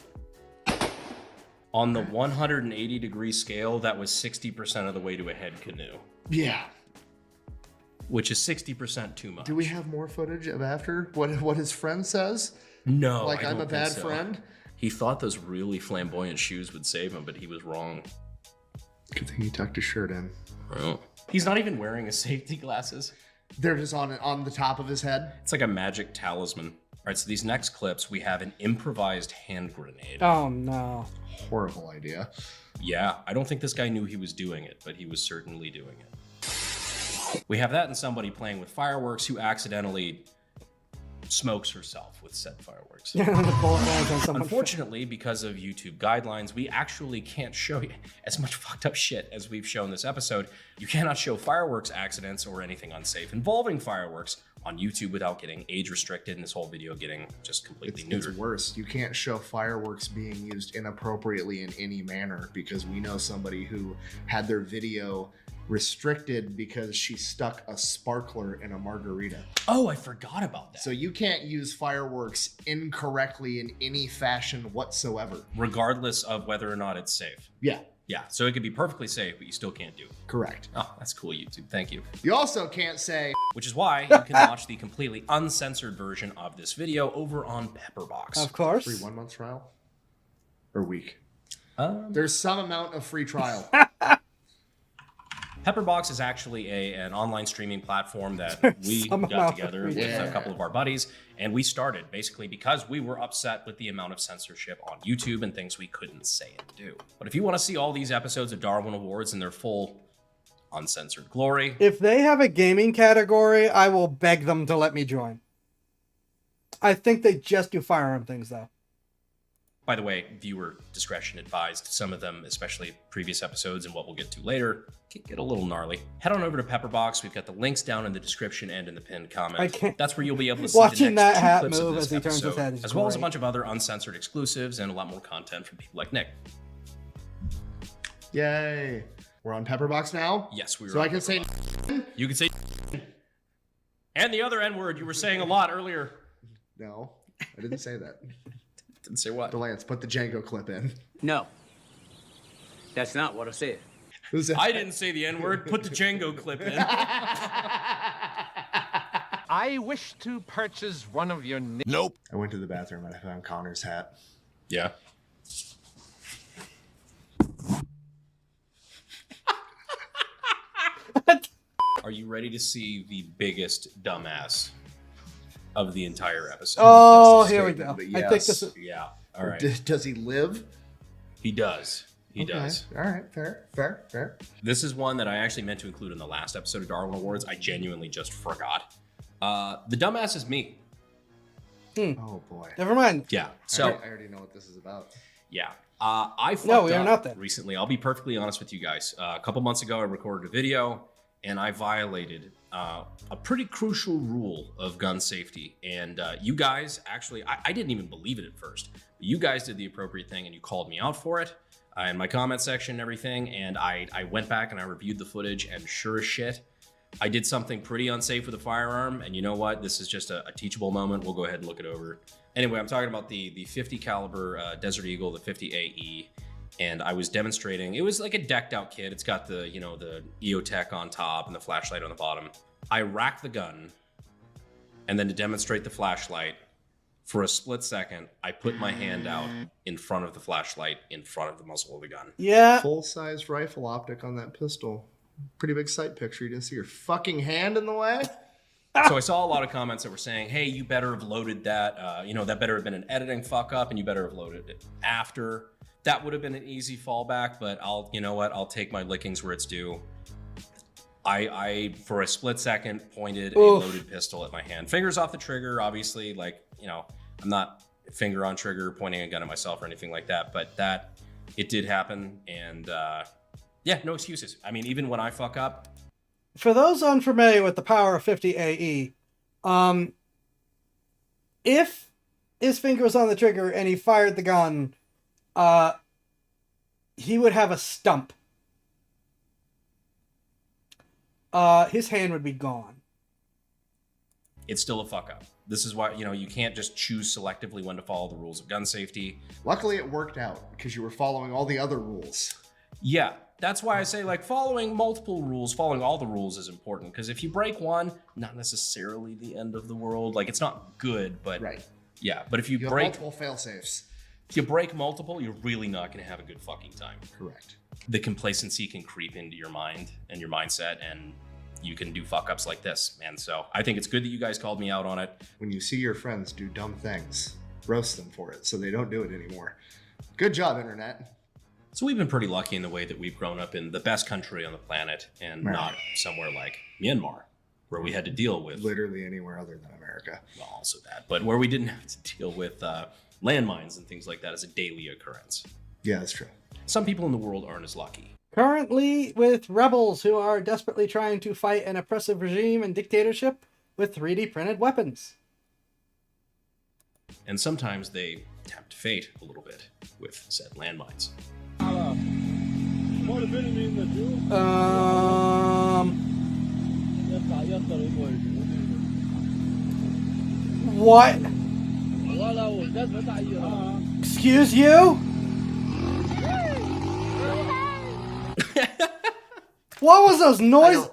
On the 180 degree scale, that was 60% of the way to a head canoe. Yeah. Which is 60% too much. Do we have more footage of after what his friend says? No. Like, I I'm a don't bad think so. friend? He thought those really flamboyant shoes would save him, but he was wrong. Good thing he tucked his shirt in. Oh. He's not even wearing his safety glasses. They're just on the top of his head? It's like a magic talisman. All right, so these next clips, we have an improvised hand grenade. Oh, no. Horrible idea. Yeah, I don't think this guy knew he was doing it, but he was certainly doing it. We have that and somebody playing with fireworks who accidentally smokes herself with said fireworks. The bullet lands on someone's Unfortunately, because of YouTube guidelines, we actually can't show you as much fucked up shit as we've shown this episode. You cannot show fireworks accidents or anything unsafe involving fireworks on YouTube without getting age restricted and this whole video getting just completely neutered. It's worse. You can't show fireworks being used inappropriately in any manner because we know somebody who had their video restricted because she stuck a sparkler in a margarita. Oh, I forgot about that. So you can't use fireworks incorrectly in any fashion whatsoever. Regardless of whether or not it's safe. Yeah. Yeah, so it could be perfectly safe, but you still can't do it. Correct. Oh, that's cool, YouTube. Thank you. You also can't say... Which is why you can watch the completely uncensored version of this video over on Pepperbox. Of course. Free 1 month trial? Or week? There's some amount of free trial. Pepperbox is actually an online streaming platform that we Some got amount together of with a couple of our buddies, and we started basically because we were upset with the amount of censorship on YouTube and things we couldn't say and do. But if you want to see all these episodes of Darwin Awards in their full uncensored glory, If they have a gaming category, I will beg them to let me join. I think they just do firearm things, though. by the way, viewer discretion advised. Some of them, especially previous episodes and what we'll get to later, can get a little gnarly. Head on over to Pepperbox. We've got the links down in the description and in the pinned comment. I can't. That's where you'll be able to see Watching the next that two hat clips of move this as he turns his episode, head is as well as a great. bunch of other uncensored exclusives and a lot more content from people like Nick. Yay. We're on Pepperbox now? Yes, we were So on I can say... You can say... And the other N-word you were saying a lot earlier. No, I didn't say that. Didn't say what? Delance, put the Django clip in. No. That's not what I said. Who's that? I didn't say the N-word. Put the Django clip in. I wish to purchase one of your... Nope. I went to the bathroom and I found Connor's hat. Yeah. Are you ready to see the biggest dumbass of the entire episode? Oh, here we go. But I think this is... Yeah. All right. Does he live? He does. He does. All right. Fair. This is one that I actually meant to include in the last episode of Darwin Awards. I genuinely just forgot. The dumbass is me. Oh boy. Never mind. Yeah. So I already know what this is about. Yeah. I fucked No, we are up not then. recently. I'll be perfectly honest with you guys. A couple months ago, I recorded a video and I violated a pretty crucial rule of gun safety. And you guys actually, I didn't even believe it at first. But you guys did the appropriate thing and you called me out for it in my comment section and everything. And I went back and I reviewed the footage, and sure as shit, I did something pretty unsafe with a firearm. And you know what? This is just a teachable moment. We'll go ahead and look it over. Anyway, I'm talking about the 50 caliber Desert Eagle, the 50 AE. And I was demonstrating, it was like a decked out kit. It's got the, you know, the EOTech on top and the flashlight on the bottom. I racked the gun, and then to demonstrate the flashlight, for a split second, I put my hand out in front of the flashlight, in front of the muzzle of the gun. Yeah. Full-size rifle optic on that pistol. Pretty big sight picture. You didn't see your fucking hand in the way? So I saw a lot of comments that were saying, hey, you better have loaded that, you know, that better have been an editing fuck up, and you better have loaded it after. That would have been an easy fallback, but you know what? I'll take my lickings where it's due. I for a split second, pointed a loaded pistol at my hand. Fingers off the trigger, obviously, like, you know, I'm not finger on trigger, pointing a gun at myself or anything like that, but it did happen, and yeah, no excuses. I mean, even when I fuck up. For those unfamiliar with the power of 50 AE, if his finger was on the trigger and he fired the gun, he would have a stump. His hand would be gone. It's still a fuck up. This is why, you know, you can't just choose selectively when to follow the rules of gun safety. Luckily, it worked out because you were following all the other rules. Yeah, that's why I say, like, following multiple rules, following all the rules is important, because if you break one, not necessarily the end of the world. Like, it's not good, but right. Yeah, but if you have break multiple fail-safes. If you break multiple, you're really not going to have a good fucking time. Correct. The complacency can creep into your mind and your mindset, and you can do fuck ups like this. And so I think it's good that you guys called me out on it. When you see your friends do dumb things, roast them for it so they don't do it anymore. Good job, Internet. So we've been pretty lucky in the way that we've grown up in the best country on the planet, and not somewhere like Myanmar, where we had to deal with literally anywhere other than America. Well, also that, but where we didn't have to deal with landmines and things like that as a daily occurrence. Yeah, that's true. Some people in the world aren't as lucky. Currently with rebels who are desperately trying to fight an oppressive regime and dictatorship with 3D printed weapons. And sometimes they tempt fate a little bit with said landmines. What? Excuse you? What was those noises?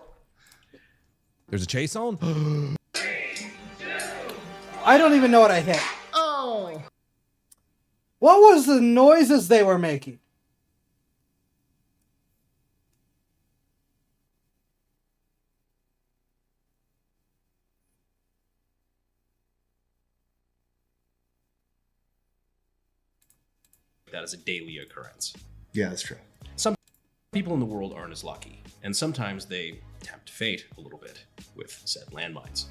There's a chase on? I don't even know what I hit. Oh. What was the noises they were making? That is a daily occurrence. Yeah, that's true. Some people in the world aren't as lucky, and sometimes they tempt fate a little bit with said landmines.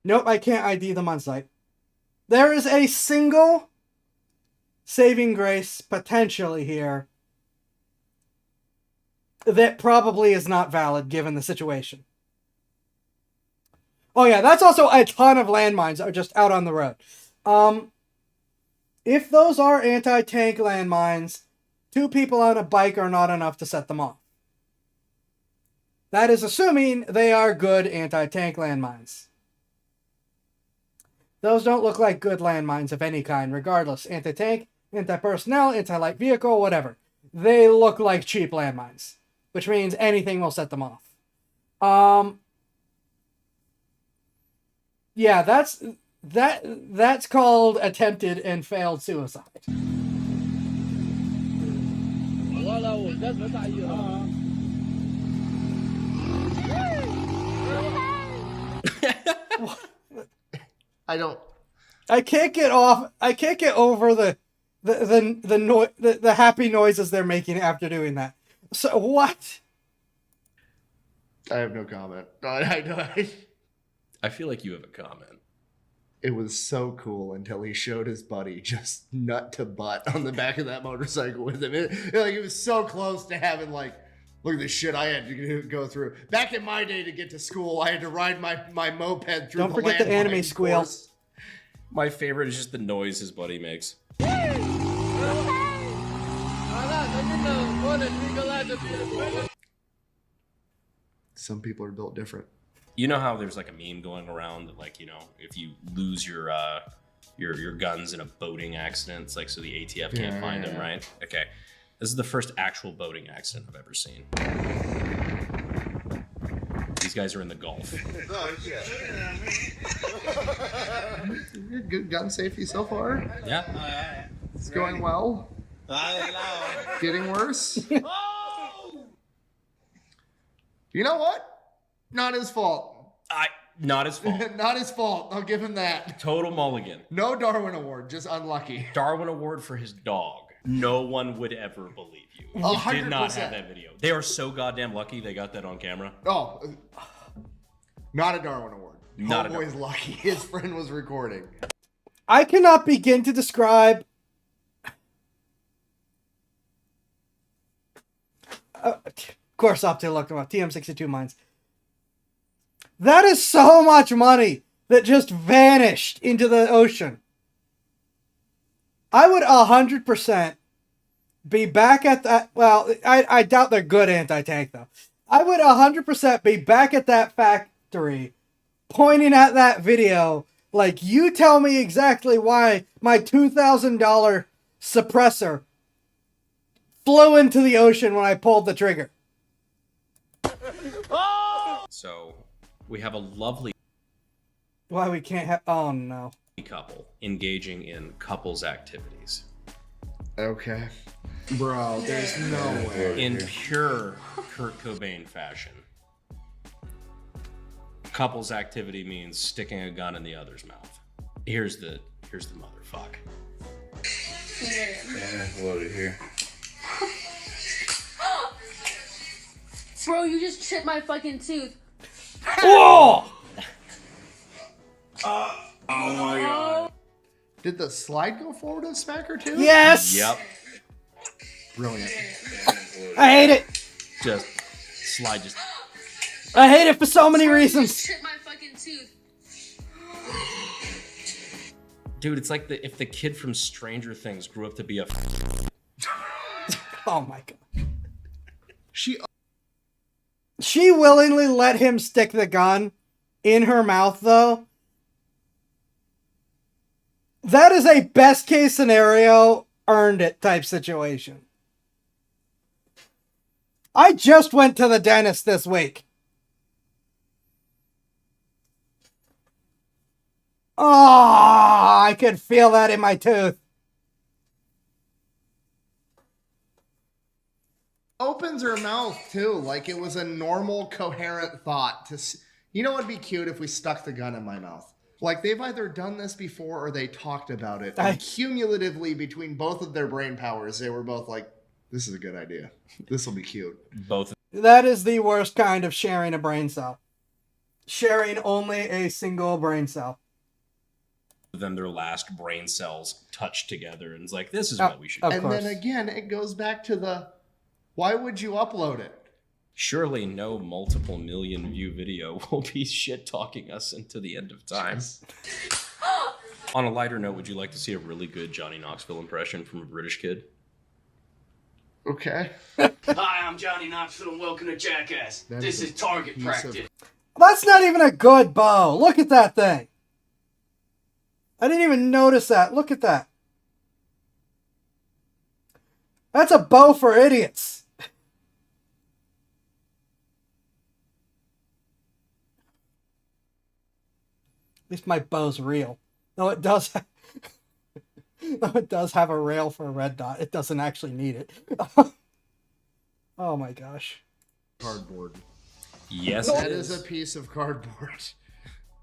Nope, I can't ID them on site. There is a single saving grace potentially here that probably is not valid given the situation. Oh yeah, that's also a ton of landmines that are just out on the road. If those are anti-tank landmines, 2 people on a bike are not enough to set them off. That is assuming they are good anti-tank landmines. Those don't look like good landmines of any kind, regardless. Anti-tank, anti-personnel, anti-light vehicle, whatever. They look like cheap landmines, which means anything will set them off. Yeah, That's called attempted and failed suicide. I can't get over the happy noises they're making after doing that. So what? I have no comment. I feel like you have a comment. It was so cool until he showed his buddy just nut to butt on the back of that motorcycle with him. It was so close to having like, look at the shit I had to go through. Back in my day to get to school, I had to ride my moped through. Don't forget the anime squeal. My favorite is just the noise his buddy makes. Some people are built different. You know how there's like a meme going around that, like, you know, if you lose your guns in a boating accident, it's like so the ATF can't find them, right? Okay. This is the first actual boating accident I've ever seen. These guys are in the Gulf. Good gun safety so far. Yeah. It's going well. Getting worse. You know what? Not his fault. Not his fault. Not his fault. I'll give him that. Total mulligan. No Darwin Award, just unlucky. Darwin Award for his dog. No one would ever believe you. If you did not have that video. They are so goddamn lucky they got that on camera. Oh, not a Darwin Award. Not Homeboy's lucky. His friend was recording. I cannot begin to describe. Of course, up to look about TM62 mines. That is so much money that just vanished into the ocean. I would 100% be back at that. Well, I doubt they're good anti-tank though. I would 100% be back at that factory, pointing at that video like, you tell me exactly why my $2,000 suppressor flew into the ocean when I pulled the trigger. So we have a lovely Why we can't have... Oh, no. couple engaging in couples activities. Okay. Bro, there's no way. In pure Kurt Cobain fashion. Couples activity means sticking a gun in the other's mouth. Here's the motherfuck. Yeah, loaded here. Bro, you just chipped my fucking tooth. Whoa! Oh my god. Did the slide go forward and smack her too? Yes! Yep. Brilliant. I hate it. Just slide just. I hate it for so many reasons. Chipped my fucking tooth. Dude, it's like if the kid from Stranger Things grew up to be a. Oh my god. She willingly let him stick the gun in her mouth, though. That is a best case scenario, earned it type situation. I just went to the dentist this week. Oh, I could feel that in my tooth. Opens her mouth too, like it was a normal, coherent thought. You know, it'd be cute if we stuck the gun in my mouth. Like they've either done this before or they talked about it. And cumulatively, between both of their brain powers, they were both like, "This is a good idea. This will be cute." Both. That is the worst kind of sharing a brain cell. Sharing only a single brain cell. Then their last brain cells touch together, and it's like, this is what we should do. And then again, it goes back to why would you upload it? Surely no multiple million view video will be shit talking us into the end of time. On a lighter note, would you like to see a really good Johnny Knoxville impression from a British kid? Okay. Hi, I'm Johnny Knoxville and welcome to Jackass. This is target practice. That's not even a good bow. Look at that thing. I didn't even notice that. Look at that. That's a bow for idiots. At least my bow's real. Though it does, though it does have a rail for a red dot. It doesn't actually need it. Oh my gosh. Cardboard. Yes, that it is a piece of cardboard.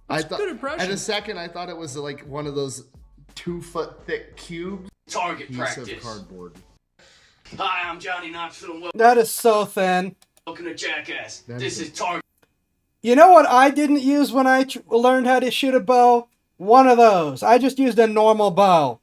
I thought good impression. at a second I thought it was like one of those 2-foot thick cubes. Target Piece practice. of cardboard. Hi, I'm Johnny Knoxville and That is so thin. welcome to Jackass. This is Target. You know what I didn't use when I learned how to shoot a bow? One of those. I just used a normal bow.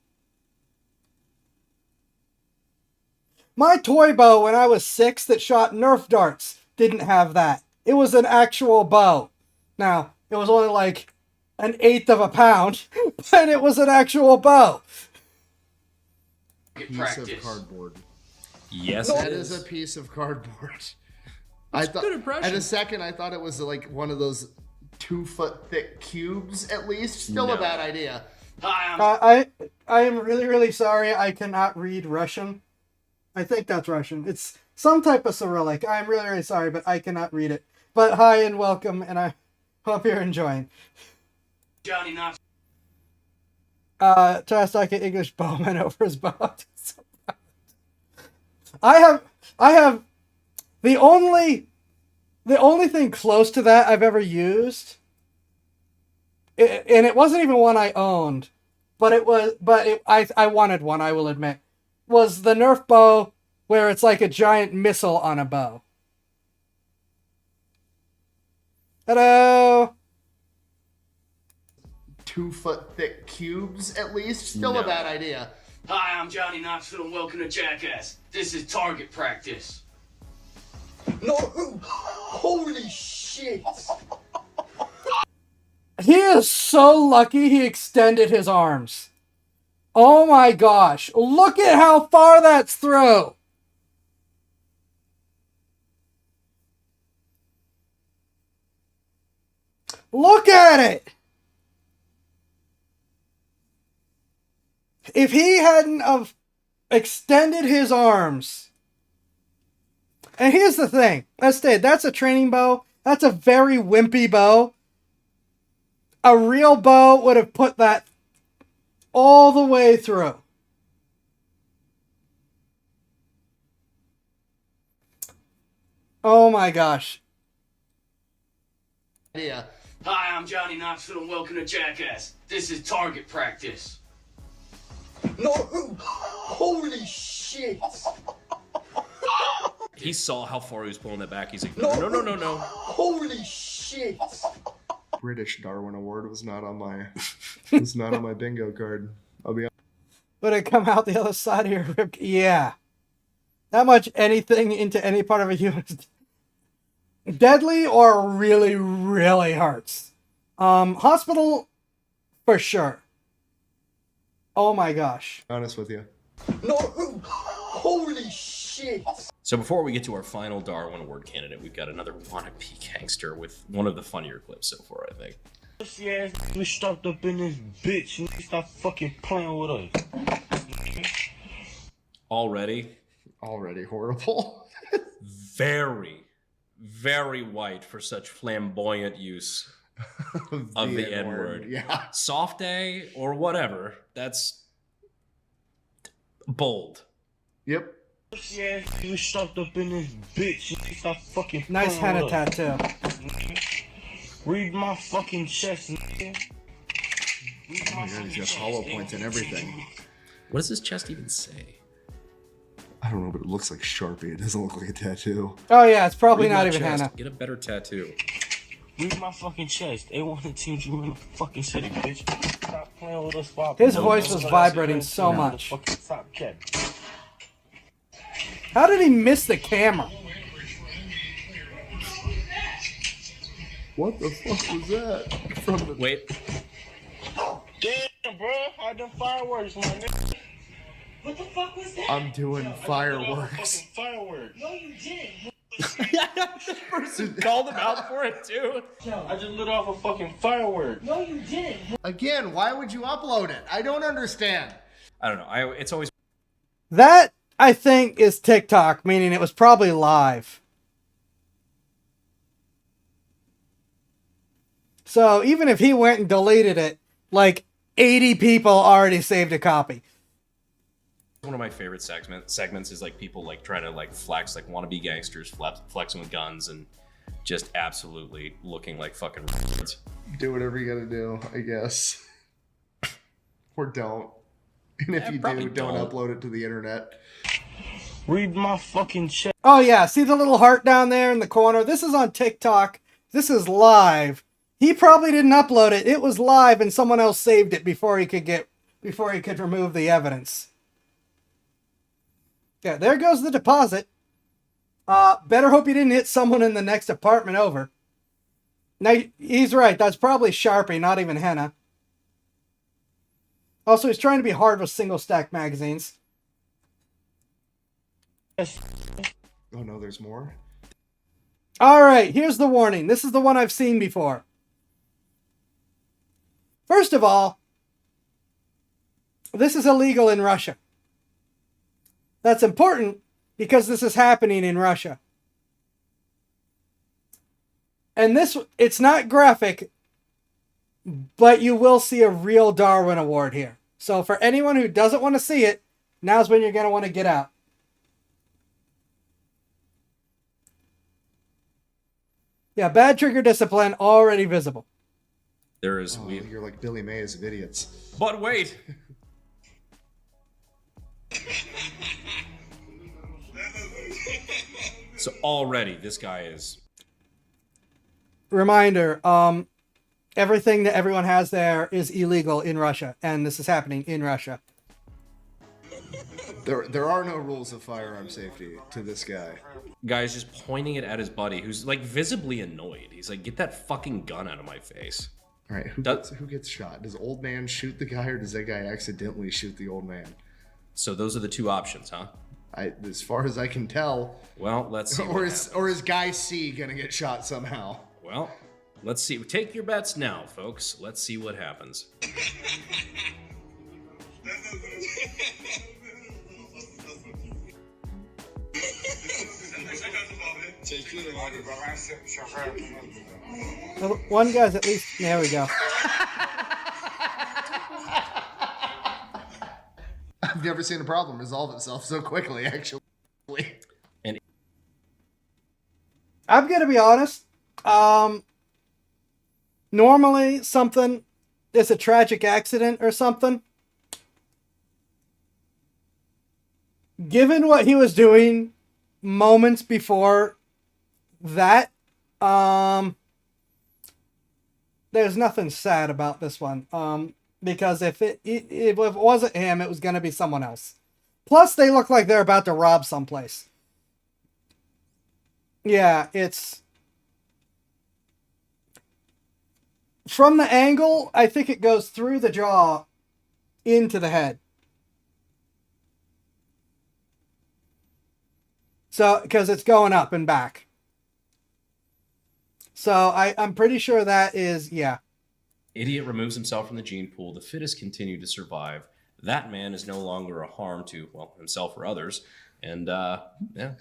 My toy bow when I was 6 that shot Nerf darts didn't have that. It was an actual bow. Now, it was only like 1/8 of a pound, but it was an actual bow. Piece of cardboard. Yes, that it is a piece of cardboard. I thought good impression. at a second I thought it was like one of those 2-foot thick cubes at least. Still a bad idea. Hi, I am really, really sorry. I cannot read Russian. I think that's Russian. It's some type of Cyrillic. I'm really, really sorry, but I cannot read it. But hi and welcome, and I hope you're enjoying. Johnny Knoxville. Tries like an English bowman over his bow. I have the only thing close to that I've ever used, and it wasn't even one I owned, but I wanted one, I will admit, was the Nerf bow where it's like a giant missile on a bow. Hello. 2-foot thick cubes at least. Still a bad idea. Hi, I'm Johnny Knoxville and welcome to Jackass. This is target practice. No! Holy shit! He is so lucky he extended his arms. Oh my gosh. Look at how far that's through. Look at it. If he hadn't have extended his arms. And here's the thing. That's a training bow. That's a very wimpy bow. A real bow would have put that all the way through. Oh my gosh. Yeah. Hi, I'm Johnny Knoxville and welcome to Jackass. This is target practice. No! Holy shit! He saw how far he was pulling that back. He's like, no. Holy shit! British Darwin Award was not on my bingo card. I'll be honest. Would it come out the other side of your rib? Yeah. That much anything into any part of a human deadly or really, really hurts. Hospital for sure. Oh my gosh. Honest with you. No! Holy shit! So before we get to our final Darwin Award candidate, we've got another wannabe gangster with one of the funnier clips so far, I think. Pussy ass nigga strapped up in this bitch. You stop fucking playing with us. Already horrible. Very, very white for such flamboyant use of the N-word. Yeah. Soft A or whatever. That's bold. Yep. Pussy ass nigga strapped up in this bitch. You stop fucking Nice playing henna with us. tattoo. Read my fucking chest, nigga. Oh my god, he's got hollow points and everything. What does his chest even say? I don't know, but it looks like Sharpie. It doesn't look like a tattoo. Oh yeah, it's probably Read not my even chest. henna. Get a better tattoo. Read my fucking chest. They want to team you in the fucking city, bitch. Stop playing with us, Bob. His voice was vibrating so much. How did he miss the camera? What the fuck was that? From the Wait. Damn, bro. I done fireworks, my nigga. What the fuck was that? I'm doing fireworks. Fireworks. No, you didn't. The person called him out for it too. I just lit off a fucking firework. No, you didn't. Again, why would you upload it? I don't understand. I don't know. It's always That, I think, is TikTok, meaning it was probably live. So even if he went and deleted it, like, 80 people already saved a copy. One of my favorite segments is like people like trying to like flex, like wannabe gangsters flexing with guns and just absolutely looking like fucking retards. Do whatever you gotta do, I guess. Or don't. And if you do, don't upload it to the internet. Read my fucking chat. Oh yeah, see the little heart down there in the corner? This is on TikTok. This is live. He probably didn't upload it. It was live and someone else saved it before he could remove the evidence. Yeah, there goes the deposit. Better hope you didn't hit someone in the next apartment over. Now, he's right. That's probably Sharpie, not even henna. Also, he's trying to be hard with single stack magazines. Oh no, there's more? Alright, here's the warning. This is the one I've seen before. First of all, this is illegal in Russia. That's important because this is happening in Russia. And it's not graphic, but you will see a real Darwin Award here. So for anyone who doesn't want to see it, now's when you're going to want to get out. Yeah, bad trigger discipline already visible. There is... You're like Billy Mays of idiots. But wait! So already, this guy is... Reminder, everything that everyone has there is illegal in Russia, and this is happening in Russia. There are no rules of firearm safety to this guy. Guy's just pointing it at his buddy, who's like visibly annoyed. He's like, "Get that fucking gun out of my face." All right, who gets shot? Does old man shoot the guy, or does that guy accidentally shoot the old man? So those are the two options, huh? As far as I can tell. Well, let's see. Or is guy C gonna get shot somehow? Well, let's see. Take your bets now, folks. Let's see what happens. One guy's at least... There we go. I've never seen a problem resolve itself so quickly, actually. And I'm going to be honest. Normally, something is a tragic accident or something. Given what he was doing moments before that, there's nothing sad about this one. Because if it wasn't him, it was going to be someone else. Plus, they look like they're about to rob someplace. Yeah, it's... From the angle, I think it goes through the jaw into the head. So, because it's going up and back. So, I'm pretty sure that is, yeah. Idiot removes himself from the gene pool. The fittest continue to survive. That man is no longer a harm to, well, himself or others. And, yeah.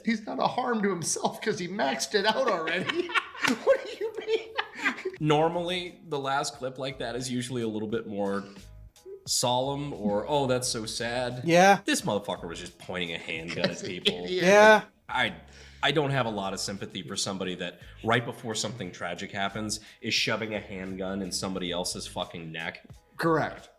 He's not a harm to himself because he maxed it out already. What do you mean? Normally, the last clip like that is usually a little bit more solemn or, oh, that's so sad. Yeah. This motherfucker was just pointing a handgun at people. Yeah. I don't have a lot of sympathy for somebody that right before something tragic happens is shoving a handgun in somebody else's fucking neck. Correct.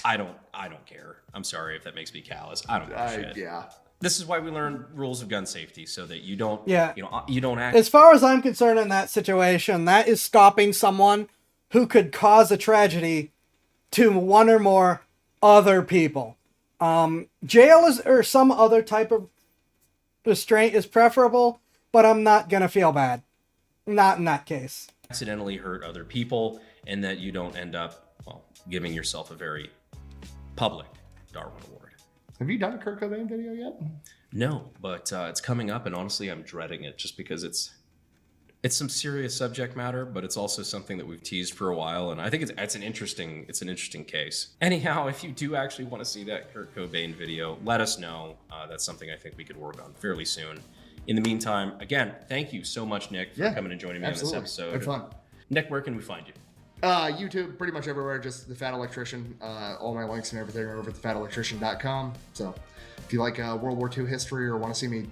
I don't care. I'm sorry if that makes me callous. I don't give a shit. Yeah. This is why we learn rules of gun safety so that you don't, yeah. You don't act. As far as I'm concerned in that situation, that is stopping someone who could cause a tragedy to one or more other people. Jail is or some other type of restraint is preferable, but I'm not gonna feel bad. Not in that case. Accidentally hurt other people, and that you don't end up, well, giving yourself a very public Darwin Award. Have you done a Kurt Cobain video yet? No, but it's coming up, and honestly, I'm dreading it just because it's some serious subject matter, but it's also something that we've teased for a while, and I think it's an interesting case. Anyhow, if you do actually want to see that Kurt Cobain video, let us know. That's something I think we could work on fairly soon. In the meantime, again, thank you so much, Nick, for coming and joining me on this episode. Had fun. Nick, where can we find you? YouTube, pretty much everywhere, just The Fat Electrician. All my links and everything are over at thefatelectrician.com. So if you like World War II history or want to see me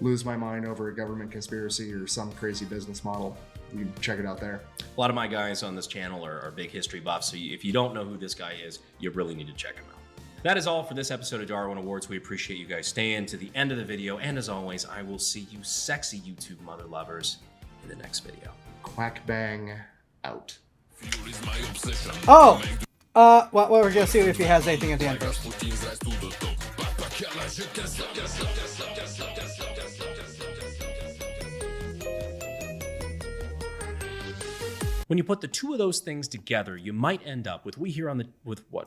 lose my mind over a government conspiracy or some crazy business model, you can check it out there. A lot of my guys on this channel are big history buffs, so if you don't know who this guy is, you really need to check him out. That is all for this episode of Darwin Awards. We appreciate you guys staying to the end of the video, and as always, I will see you sexy YouTube mother lovers in the next video. Quack bang out. Oh! Well, we're gonna see if he has anything at the end first. When you put the two of those things together, you might end up with what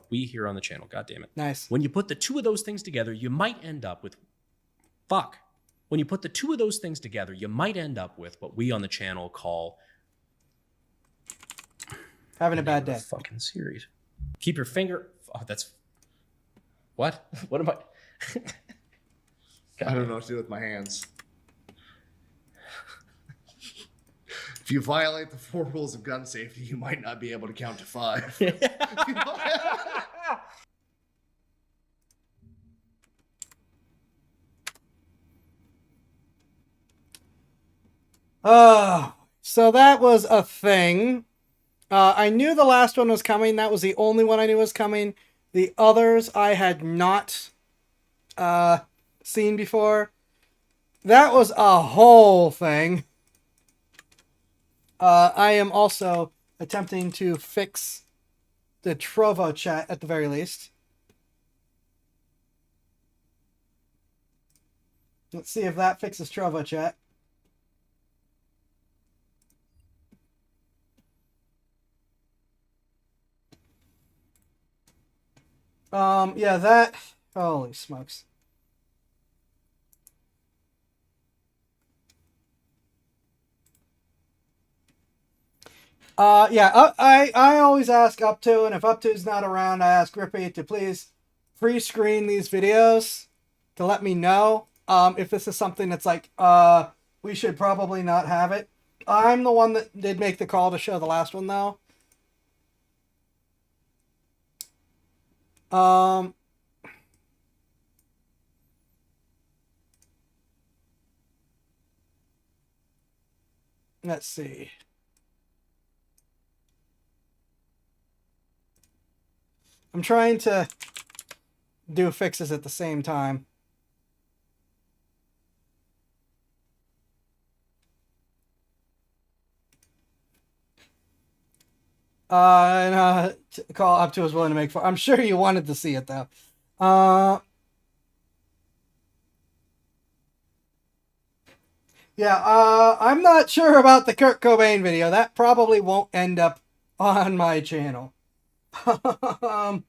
we here on the channel. God damn it. Nice. When you put the two of those things together, you might end up with When you put the two of those things together, you might end up with what we on the channel call having a bad day. Fucking series. Keep your finger. Oh, that's what? What am I? I don't know what to do with my hands. If you violate the 4 rules of gun safety, you might not be able to count to 5. So that was a thing. I knew the last one was coming. That was the only one I knew was coming. The others I had not seen before. That was a whole thing. I am also attempting to fix the Trovo chat at the very least. Let's see if that fixes Trovo chat. Yeah, that... Holy smokes. Yeah, I always ask Up To, and if Up To's not around, I ask Grippy to please pre-screen these videos to let me know if this is something that's like, we should probably not have it. I'm the one that did make the call to show the last one, though. Let's see. I'm trying to do fixes at the same time. Call Up To was willing to make fun. I'm sure you wanted to see it though. Yeah, I'm not sure about the Kurt Cobain video. That probably won't end up on my channel. I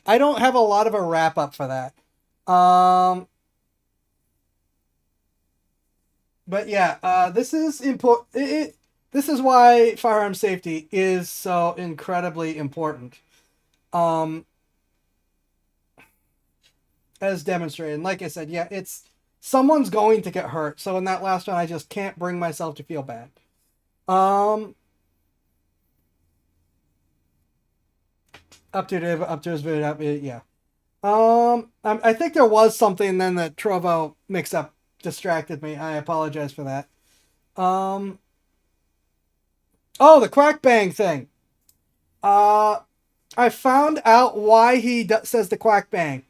don't have a lot of a wrap up for that. But yeah, this is important. This is why firearm safety is so incredibly important. As demonstrated. And like I said, yeah, someone's going to get hurt. So in that last one, I just can't bring myself to feel bad. Up to his video, yeah. I think there was something then that Trovo mixed up, distracted me. I apologize for that. Oh, the Quack Bang thing. I found out why he says the Quack Bang.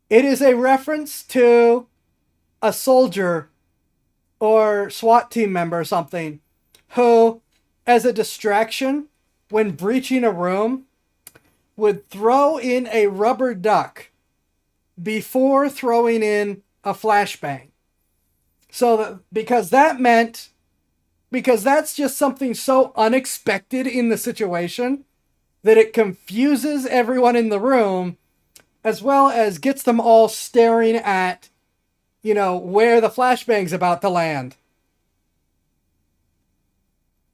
It is a reference to a soldier or SWAT team member or something who, as a distraction, when breaching a room, would throw in a rubber duck before throwing in a flashbang. So because that's just something so unexpected in the situation that it confuses everyone in the room, as well as gets them all staring at, where the flashbang's about to land.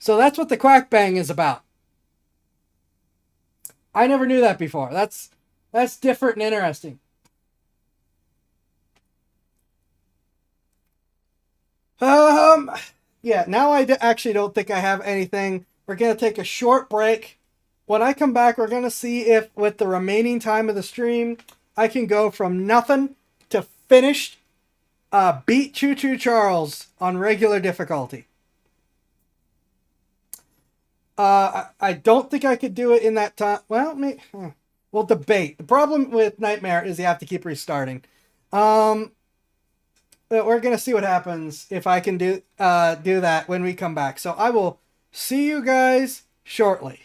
So that's what the Quack Bang is about. I never knew that before. That's different and interesting. Yeah, now actually don't think I have anything. We're going to take a short break. When I come back, we're going to see if, with the remaining time of the stream, I can go from nothing to finished, beat Choo Choo Charles on regular difficulty. I don't think I could do it in that time. Well, we'll debate. The problem with Nightmare is you have to keep restarting. But we're gonna see what happens if I can do that when we come back. So I will see you guys shortly.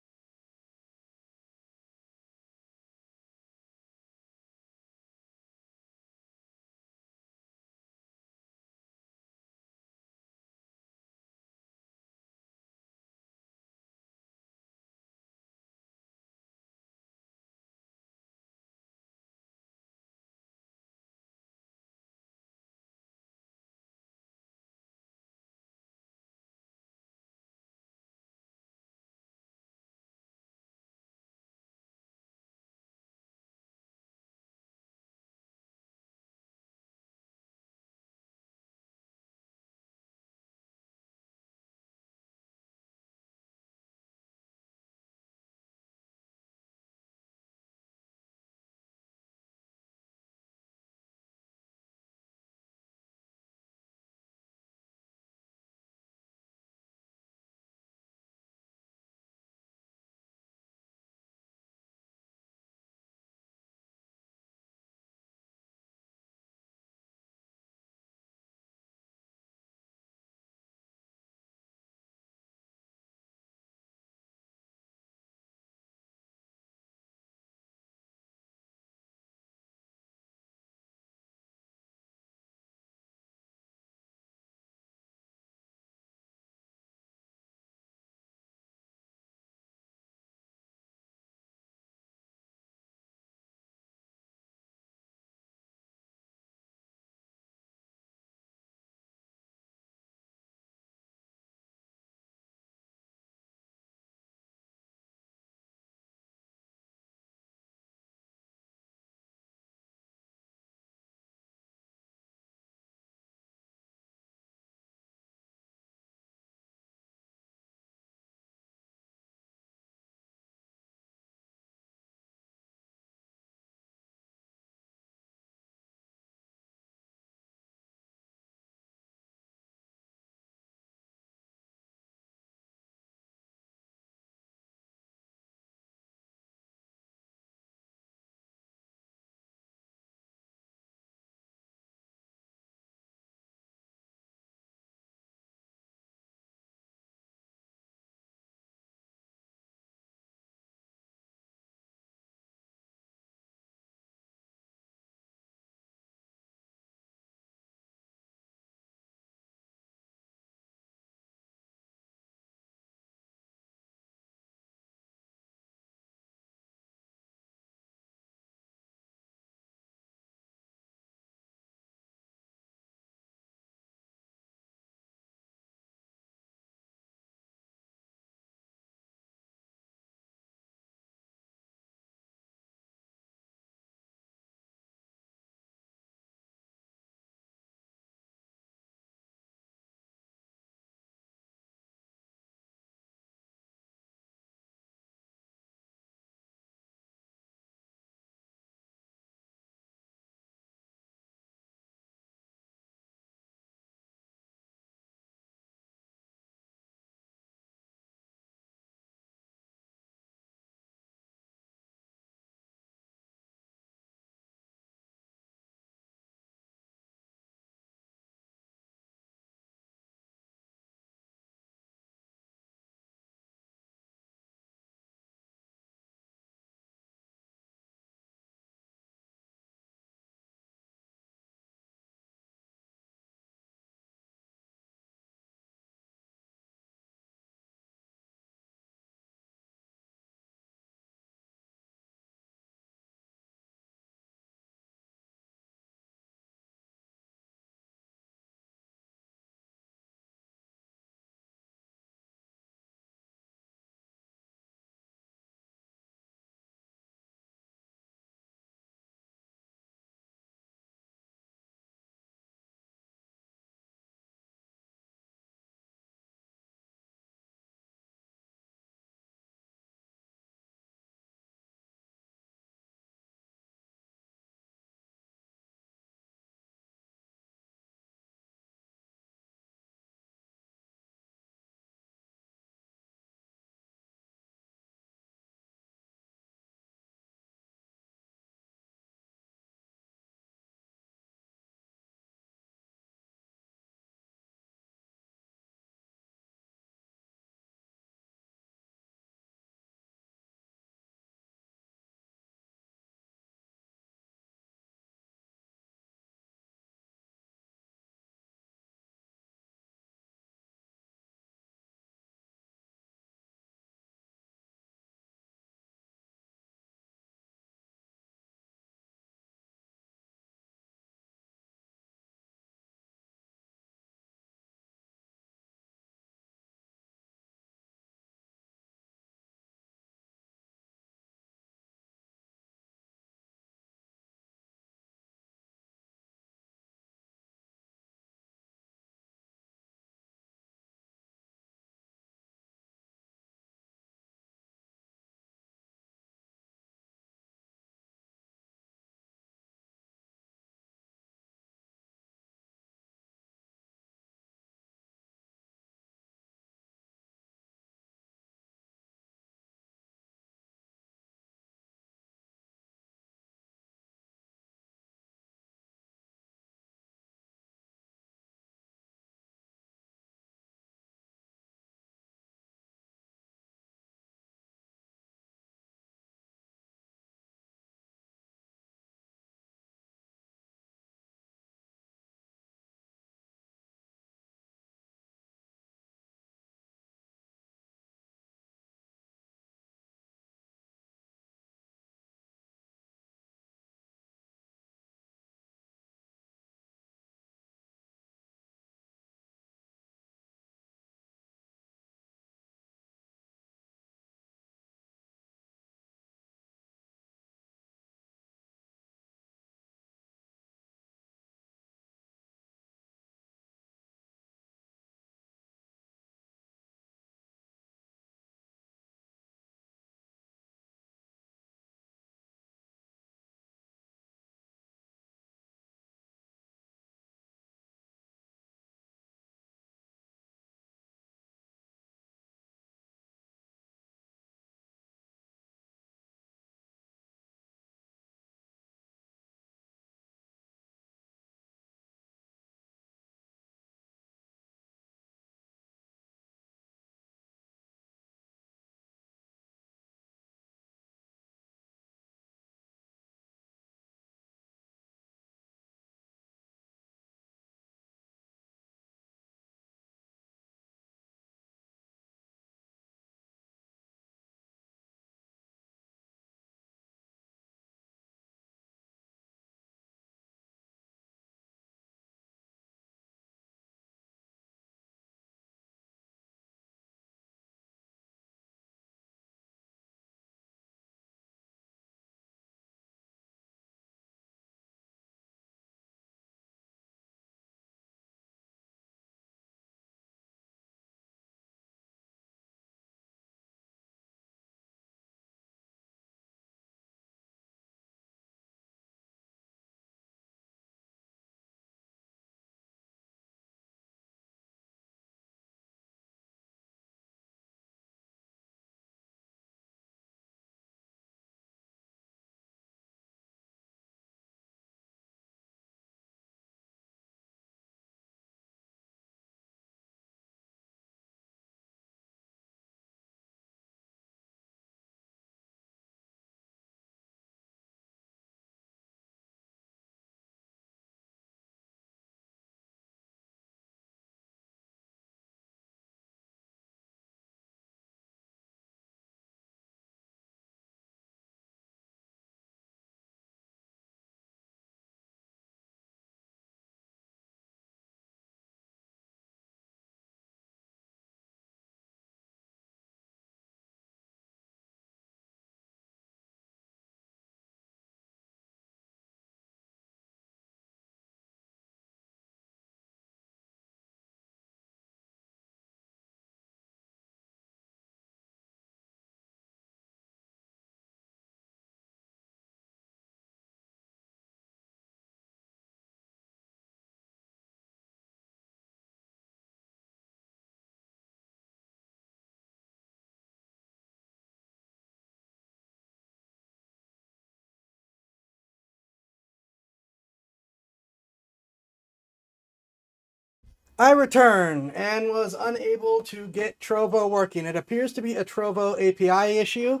I return and was unable to get Trovo working. It appears to be a Trovo API issue.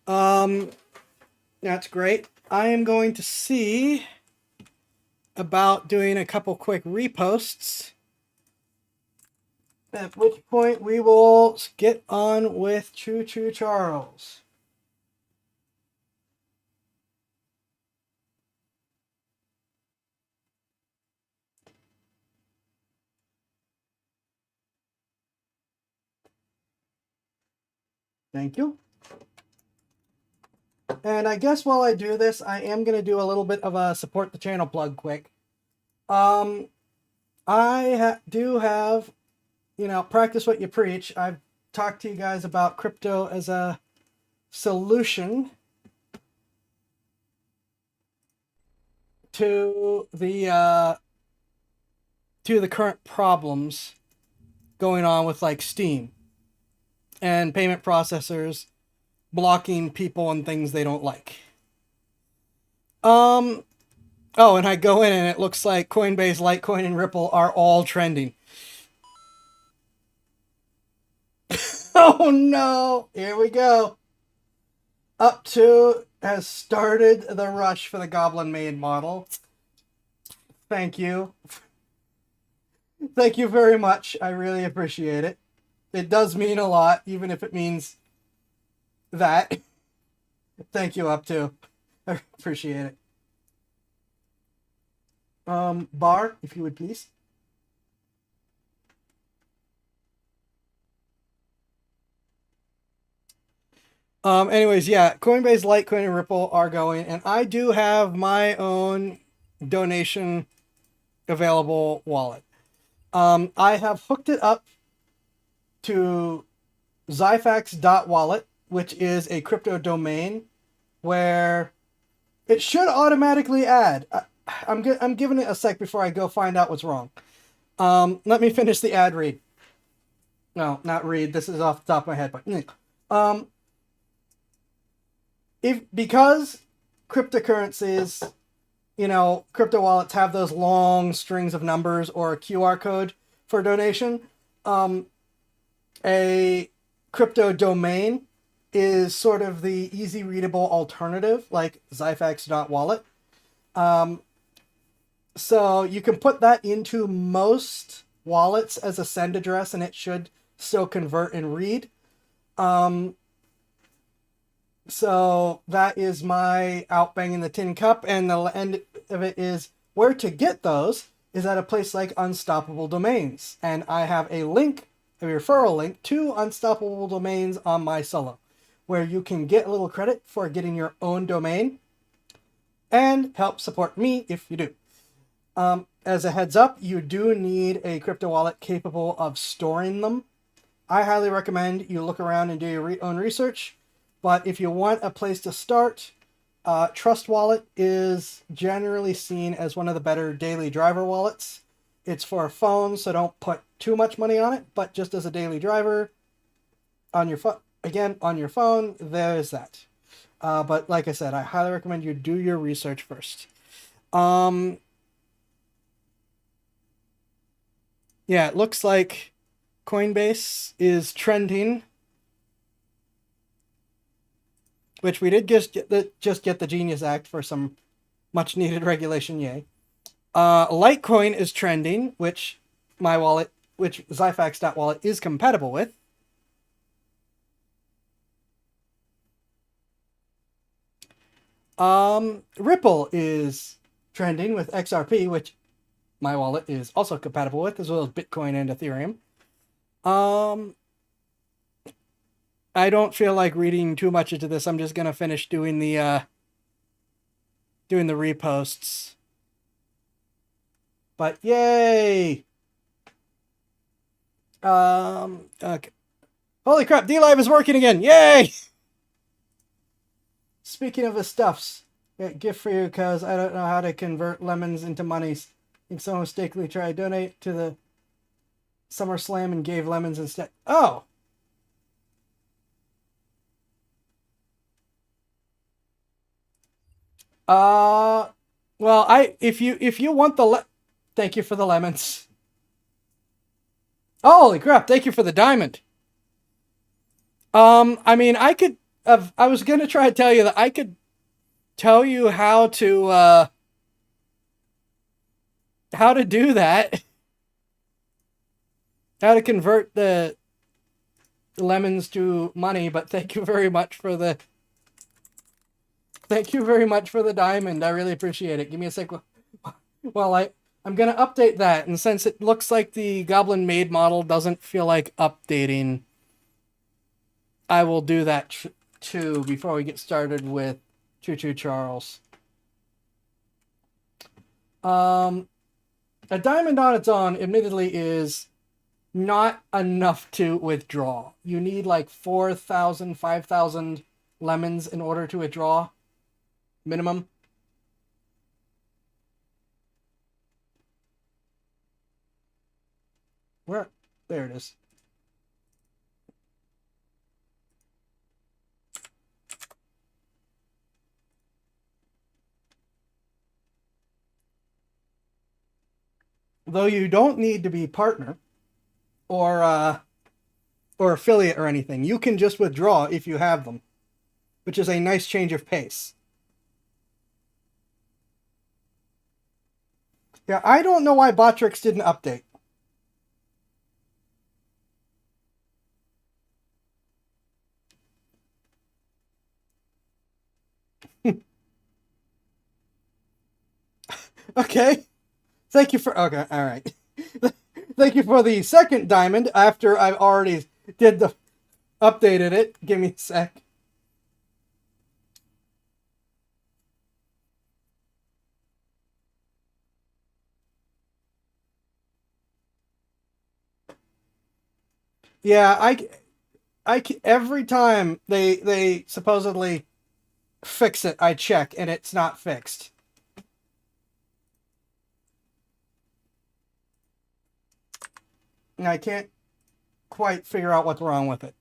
That's great. I am going to see about doing a couple quick reposts. At which point we will get on with Choo Choo Charles. Thank you. And I guess while I do this, I am going to do a little bit of a support the channel plug quick. I do have, practice what you preach. I've talked to you guys about crypto as a solution to the current problems going on with like Steam and payment processors blocking people and things they don't like. Oh, and I go in and it looks like Coinbase, Litecoin, and Ripple are all trending. Oh no! Here we go. Up2 has started the rush for the Goblin Maid model. Thank you. Thank you very much. I really appreciate it. It does mean a lot, even if it means that. Thank you, Up2. I appreciate it. Bar, if you would please. Anyways, yeah, Coinbase, Litecoin, and Ripple are going, and I do have my own donation available wallet. I have hooked it up to Zyfax.wallet, which is a crypto domain where it should automatically add. I'm giving it a sec before I go find out what's wrong. Let me finish the ad read. No, not read. This is off the top of my head, but because cryptocurrencies, crypto wallets have those long strings of numbers or a QR code for donation, a crypto domain is sort of the easy readable alternative, like Zyfax.wallet. So you can put that into most wallets as a send address, and it should still convert and read. So that is my out banging the tin cup, and the end of it is where to get those is at a place like Unstoppable Domains, and I have a referral link to Unstoppable Domains on my solo, where you can get a little credit for getting your own domain and help support me if you do. As a heads up, you do need a crypto wallet capable of storing them. I highly recommend you look around and do your own research. But if you want a place to start, Trust Wallet is generally seen as one of the better daily driver wallets. It's for a phone, so don't put too much money on it, but just as a daily driver on your phone, there's that. But like I said, I highly recommend you do your research first. Yeah, it looks like Coinbase is trending, which we did just get the Genius Act for some much needed regulation, yay. Litecoin is trending, which Zyfax.wallet is compatible with. Ripple is trending with XRP, which my wallet is also compatible with, as well as Bitcoin and Ethereum. I don't feel like reading too much into this. I'm just gonna finish doing the reposts. But yay! Okay. Holy crap! DLive is working again! Yay! Speaking of the stuffs, gift for you because I don't know how to convert lemons into monies. I think someone mistakenly tried to donate to the SummerSlam and gave lemons instead. Oh! Well, if you want thank you for the lemons. Holy crap, thank you for the diamond. I mean, I was going to try to tell you that I could tell you how to do that. How to convert the lemons to money, but thank you very much for the diamond. I really appreciate it. Give me a sec. Well, I'm going to update that, and since it looks like the Goblin Maid model doesn't feel like updating, I will do that too before we get started with Choo Choo Charles. A diamond on its own, admittedly, is not enough to withdraw. You need like 4,000, 5,000 lemons in order to withdraw. Minimum. Where? There it is. Though you don't need to be partner or affiliate or anything. You can just withdraw if you have them, which is a nice change of pace. Yeah, I don't know why Botrix didn't update. Okay. Thank you for... Okay, alright. Thank you for the second diamond after I've already updated it. Give me a sec. Yeah, every time they supposedly fix it, I check and it's not fixed. And I can't quite figure out what's wrong with it.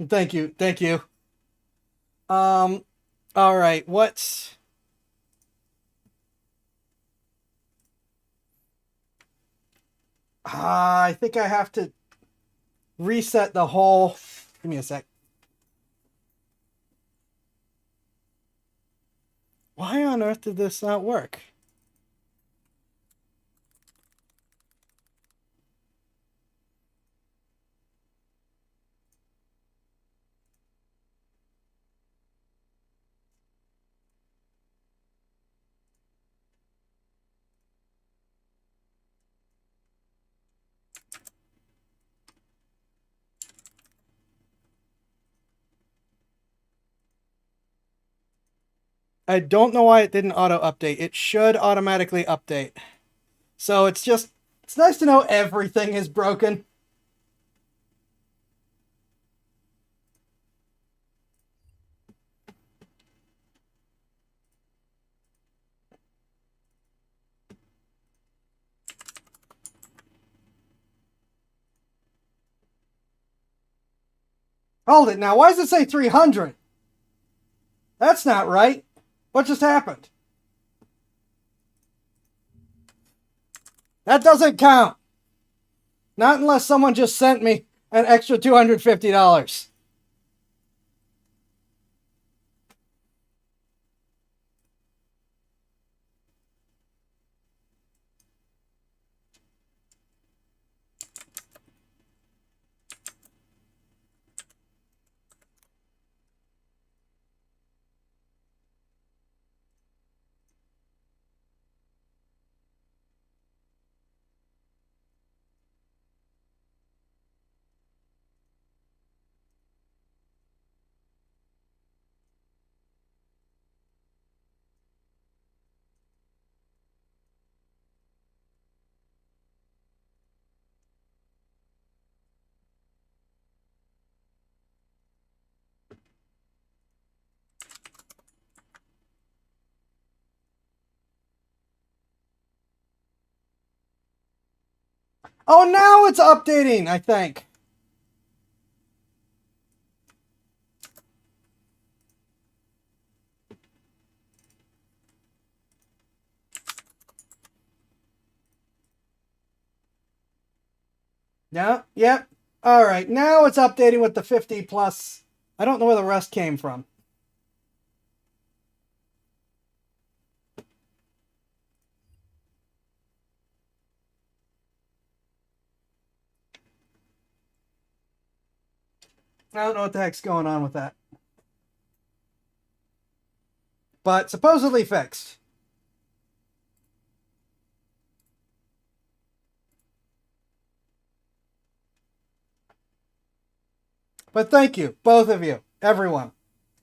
Thank you. Thank you. All right. What's... I think I have to reset the whole... Give me a sec. Why on earth did this not work? I don't know why it didn't auto-update. It should automatically update. So it's nice to know everything is broken. Hold it now. Why does it say 300? That's not right. What just happened? That doesn't count. Not unless someone just sent me an extra $250. Oh, now it's updating, I think. Yeah, yep. All right, now it's updating with the 50 plus. I don't know where the rest came from. I don't know what the heck's going on with that. But supposedly fixed. But thank you, both of you, everyone.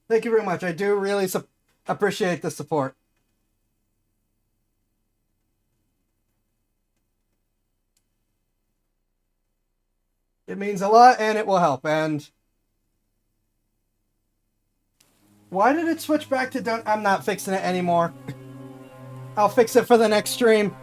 Thank you very much. I do really appreciate the support. It means a lot, and it will help. And why did it switch back to don't? I'm not fixing it anymore. I'll fix it for the next stream.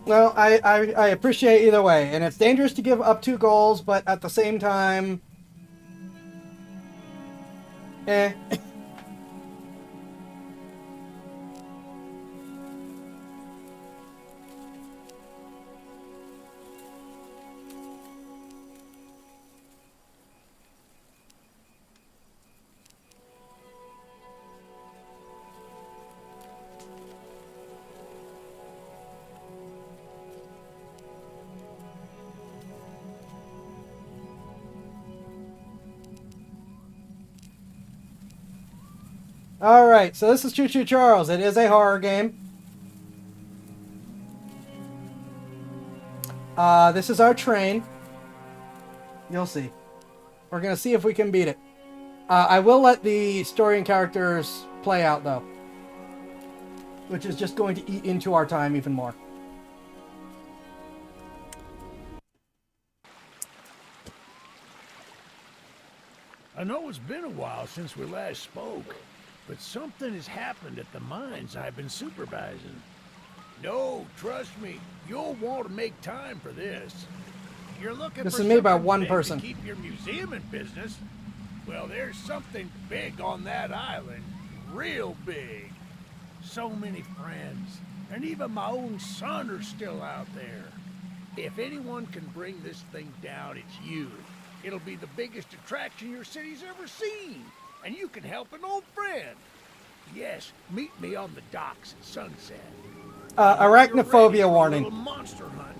Well, I appreciate either way, and it's dangerous to give up 2 goals, but at the same time, eh. Alright, so this is Choo Choo Charles. It is a horror game. This is our train. You'll see. We're gonna see if we can beat it. I will let the story and characters play out, though. Which is just going to eat into our time even more. I know it's been a while since we last spoke, but something has happened at the mines I've been supervising. No, trust me, you'll want to make time for this. You're looking This for is made by something one big person. to keep your museum in business. Well, there's something big on that island, real big. So many friends, and even my own son are still out there. If anyone can bring this thing down, it's you. It'll be the biggest attraction your city's ever seen, and you can help an old friend. Yes, meet me on the docks at sunset. Arachnophobia warning. A little monster hunt.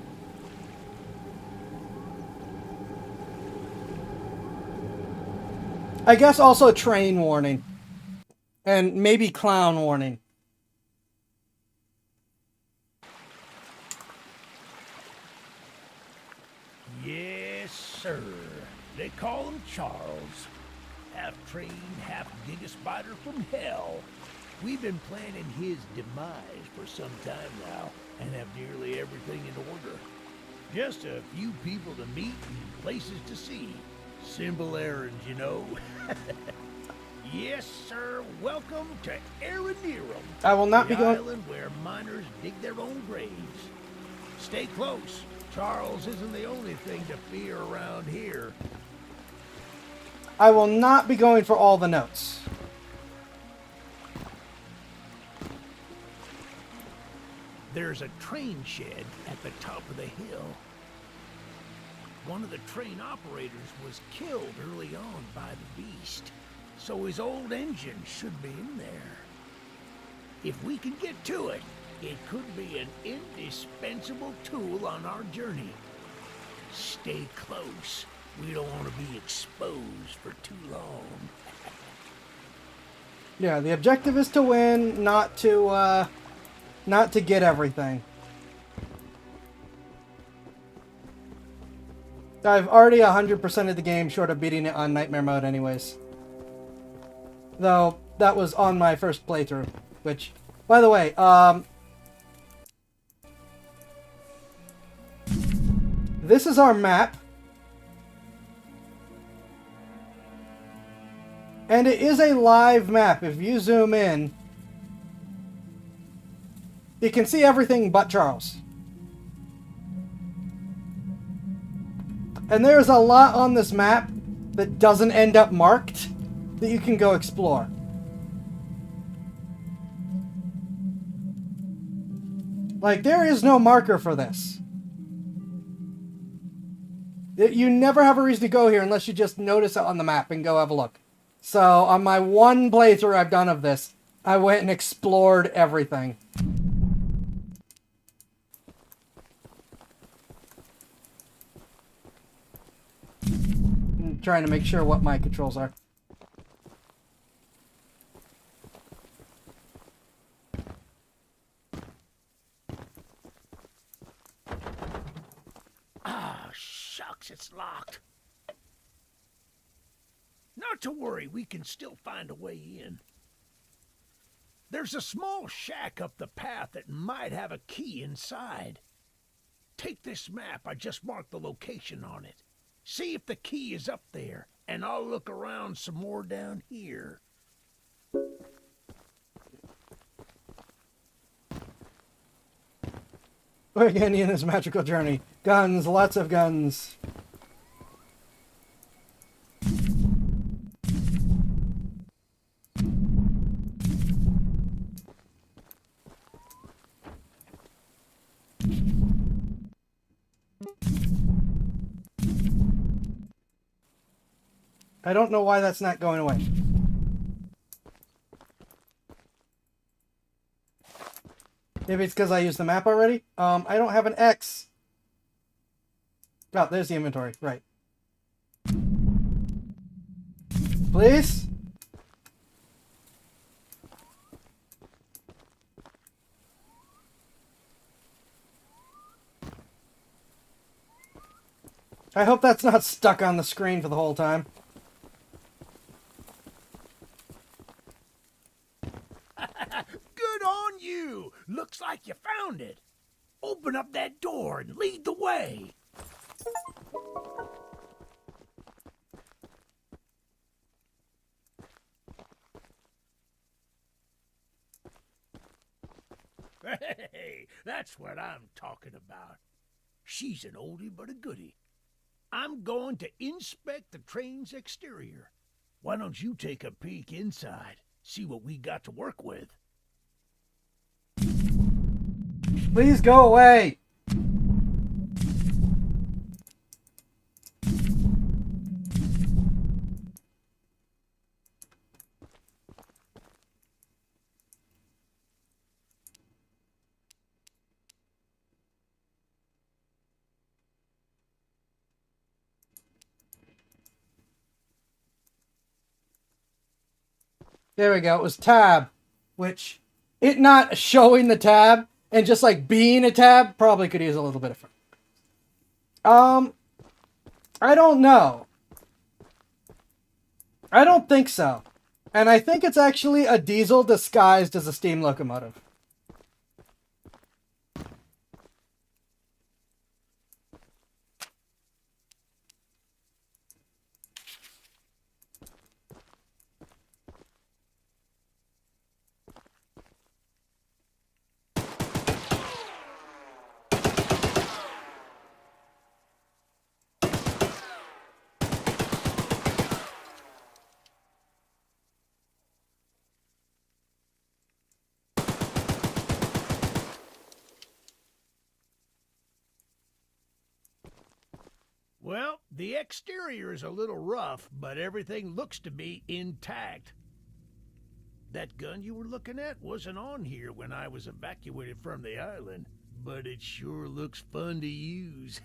I guess also train warning. And maybe clown warning. Yes, sir. They call him Charles. Half trained, half dig a spider from hell. We've been planning his demise for some time now, and have nearly everything in order. Just a few people to meet and places to see. Simple errands, you know. Yes, sir. Welcome to Aranerum. I will not the be going... island where miners dig their own graves. Stay close. Charles isn't the only thing to fear around here. I will not be going for all the notes. There's a train shed at the top of the hill. One of the train operators was killed early on by the beast, so his old engine should be in there. If we can get to it, it could be an indispensable tool on our journey. Stay close. We don't want to be exposed for too long. Yeah, the objective is to win, not to get everything. I've already 100% of the game short of beating it on Nightmare mode anyways. Though, that was on my first playthrough. Which, by the way, this is our map. And it is a live map. If you zoom in, you can see everything but Charles. And there's a lot on this map that doesn't end up marked that you can go explore. Like, there is no marker for this. You never have a reason to go here unless you just notice it on the map and go have a look. So, on my one playthrough I've done of this, I went and explored everything. I'm trying to make sure what my controls are. Ah, shucks, it's locked. Not to worry, we can still find a way in. There's a small shack up the path that might have a key inside. Take this map, I just marked the location on it. See if the key is up there, and I'll look around some more down here. We're in this magical journey. Guns, lots of guns. I don't know why that's not going away. Maybe it's because I used the map already? I don't have an X. Oh, there's the inventory. Right. Please? I hope that's not stuck on the screen for the whole time. Good on you! Looks like you found it. Open up that door and lead the way. Hey, that's what I'm talking about. She's an oldie but a goodie. I'm going to inspect the train's exterior. Why don't you take a peek inside? See what we got to work with. Please go away! There we go. It was tab, which it not showing the tab and just like being a tab probably could use a little bit of fun. I don't know. I don't think so. And I think it's actually a diesel disguised as a steam locomotive. Well, the exterior is a little rough, but everything looks to be intact. That gun you were looking at wasn't on here when I was evacuated from the island, but it sure looks fun to use.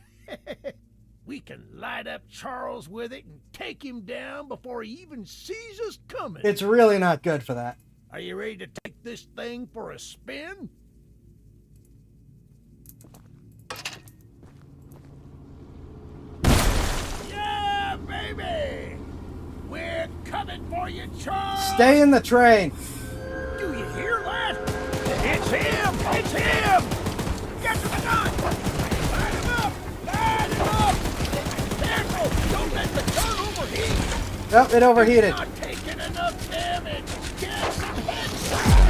We can light up Charles with it and take him down before he even sees us coming. It's really not good for that. Are you ready to take this thing for a spin? baby! We're coming for you, Charles! Stay in the train. Do you hear that? It's him! It's him! Get to the gun! Light him up! Light him up! Careful! Don't let the gun overheat! Yep, it overheated. Not taking enough damage! Get some headshot!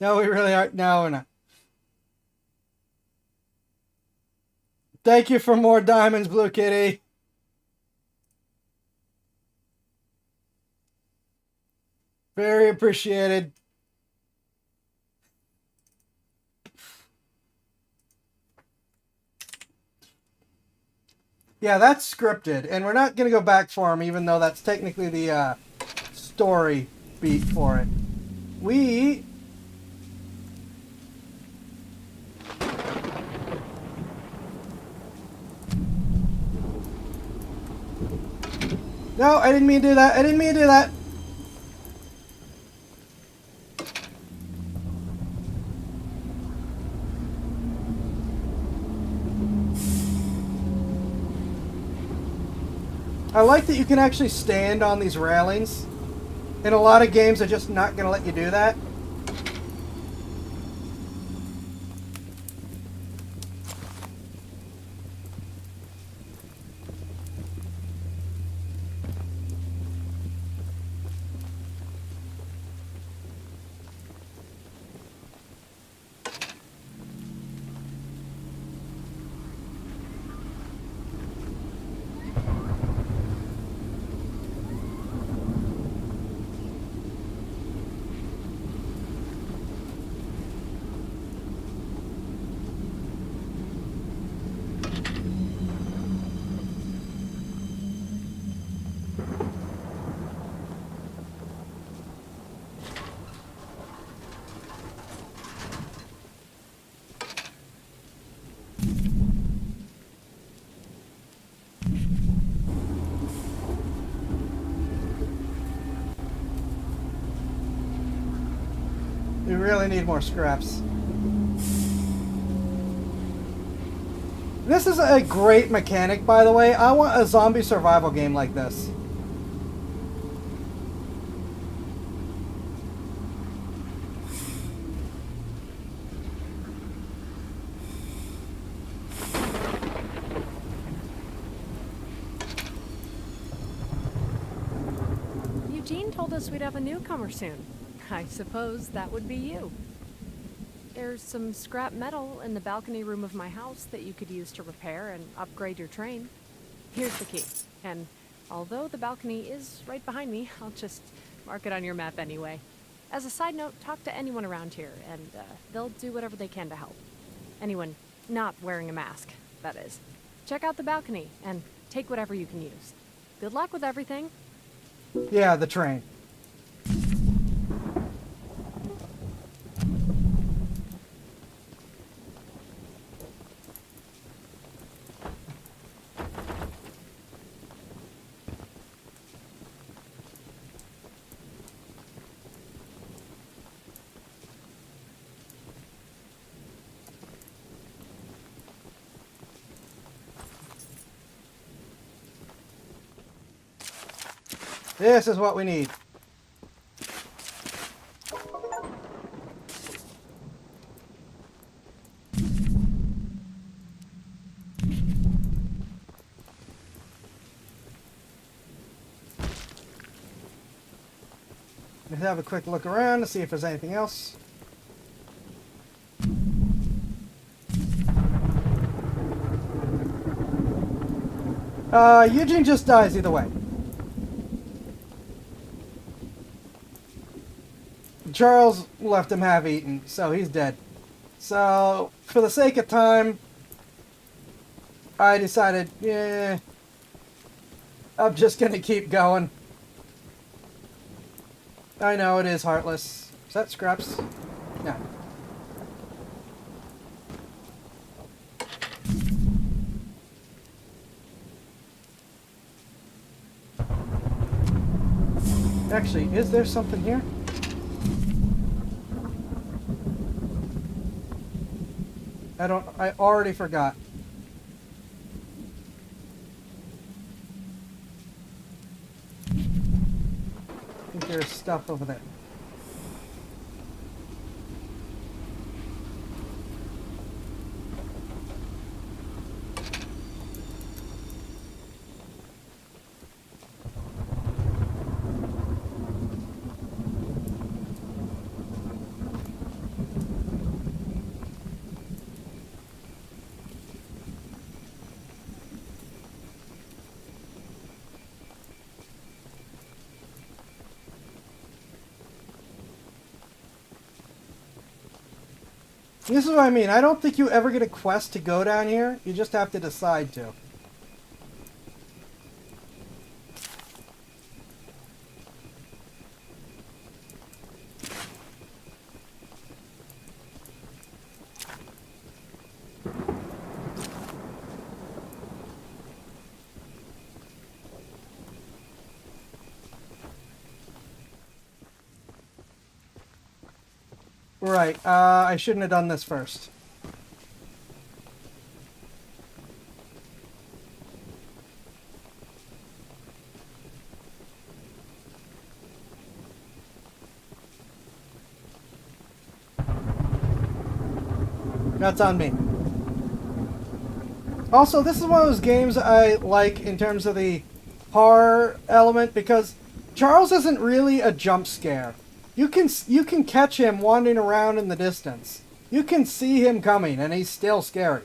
No, we really aren't. No, we're not. Thank you for more diamonds, Blue Kitty. Very appreciated. Yeah, that's scripted, and we're not going to go back for him, even though that's technically the story beat for it. We... No, I didn't mean to do that. I didn't mean to do that. I like that you can actually stand on these railings. In a lot of games, they're just not going to let you do that. We really need more scraps. This is a great mechanic, by the way. I want a zombie survival game like this. Eugene told us we'd have a newcomer soon. I suppose that would be you. There's some scrap metal in the balcony room of my house that you could use to repair and upgrade your train. Here's the key. And although the balcony is right behind me, I'll just mark it on your map anyway. As a side note, talk to anyone around here, and they'll do whatever they can to help. Anyone not wearing a mask, that is. Check out the balcony, and take whatever you can use. Good luck with everything. Yeah, the train. This is what we need. Let's have a quick look around to see if there's anything else. Eugene just dies either way. Charles left him half-eaten, so he's dead. So, for the sake of time, I decided, yeah, I'm just gonna keep going. I know it is heartless. Is that scraps? No. Actually, is there something here? I already forgot. I think there's stuff over there. This is what I mean. I don't think you ever get a quest to go down here. You just have to decide to. Right, I shouldn't have done this first. That's on me. Also, this is one of those games I like in terms of the horror element because Charles isn't really a jump scare. You can catch him wandering around in the distance. You can see him coming, and he's still scary.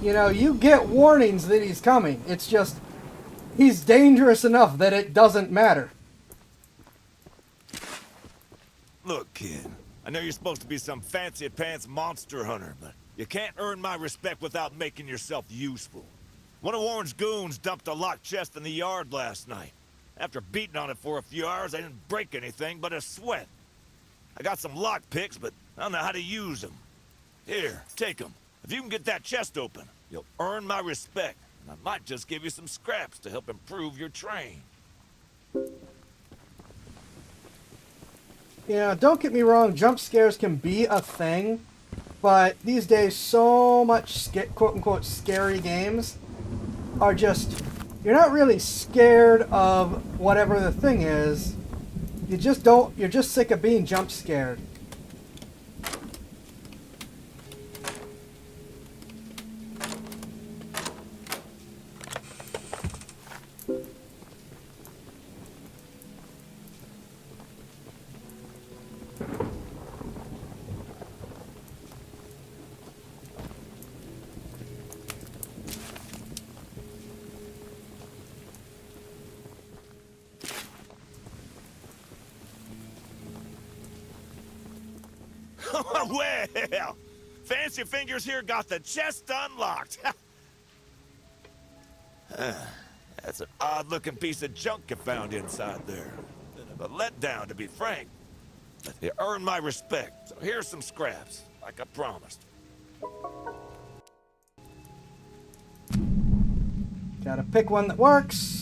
You know, you get warnings that he's coming. It's just, he's dangerous enough that it doesn't matter. Look, kid, I know you're supposed to be some fancy-pants monster hunter, but you can't earn my respect without making yourself useful. One of Warren's goons dumped a locked chest in the yard last night. After beating on it for a few hours, I didn't break anything but a sweat. I got some lock picks, but I don't know how to use them. Here, take them. If you can get that chest open, you'll earn my respect. And I might just give you some scraps to help improve your train. Yeah, don't get me wrong, jump scares can be a thing, but these days so much quote-unquote scary games are just, you're not really scared of whatever the thing is, you're just sick of being jump scared. Well, Fancy Fingers here got the chest unlocked. That's an odd-looking piece of junk you found inside there. Bit of a letdown, to be frank. But you earned my respect, so here's some scraps, like I promised. Gotta pick one that works.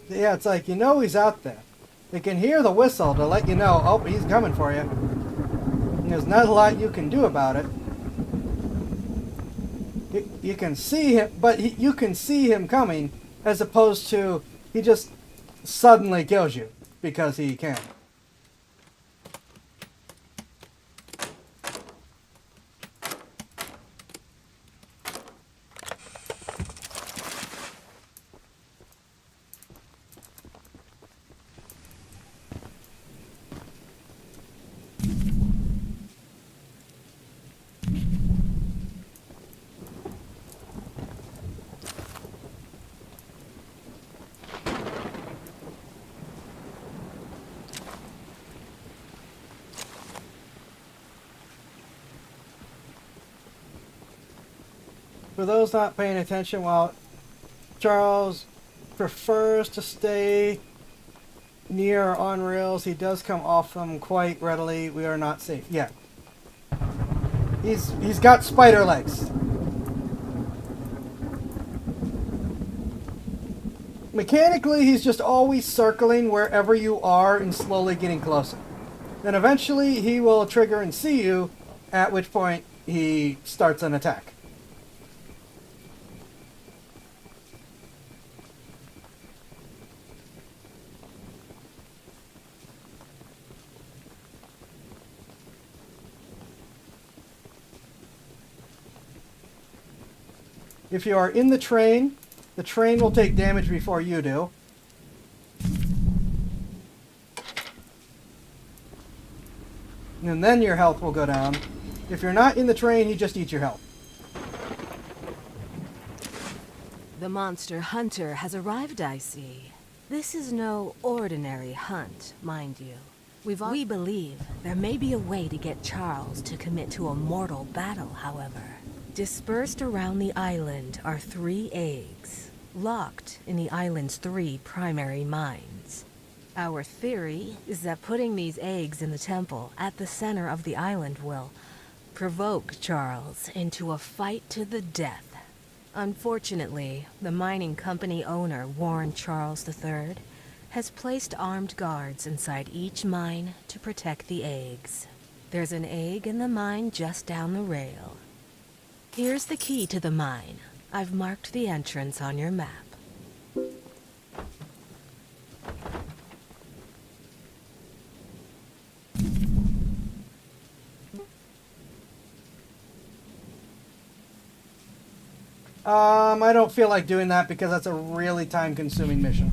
Yeah, it's like, you know he's out there. You can hear the whistle to let you know, oh, he's coming for you. And there's not a lot you can do about it. You can see him, but you can see him coming, as opposed to he just suddenly kills you because he can. For those not paying attention, while Charles prefers to stay near or on rails, he does come off them quite readily. We are not safe. Yeah. He's got spider legs. Mechanically, he's just always circling wherever you are and slowly getting closer. Then eventually he will trigger and see you, at which point he starts an attack. If you are in the train will take damage before you do. And then your health will go down. If you're not in the train, he just eats your health. The monster hunter has arrived, I see. This is no ordinary hunt, mind you. We believe there may be a way to get Charles to commit to a mortal battle, however. Dispersed around the island are 3 eggs, locked in the island's 3 primary mines. Our theory is that putting these eggs in the temple at the center of the island will provoke Charles into a fight to the death. Unfortunately, the mining company owner, Warren Charles III, has placed armed guards inside each mine to protect the eggs. There's an egg in the mine just down the rail. Here's the key to the mine. I've marked the entrance on your map. I don't feel like doing that because that's a really time-consuming mission.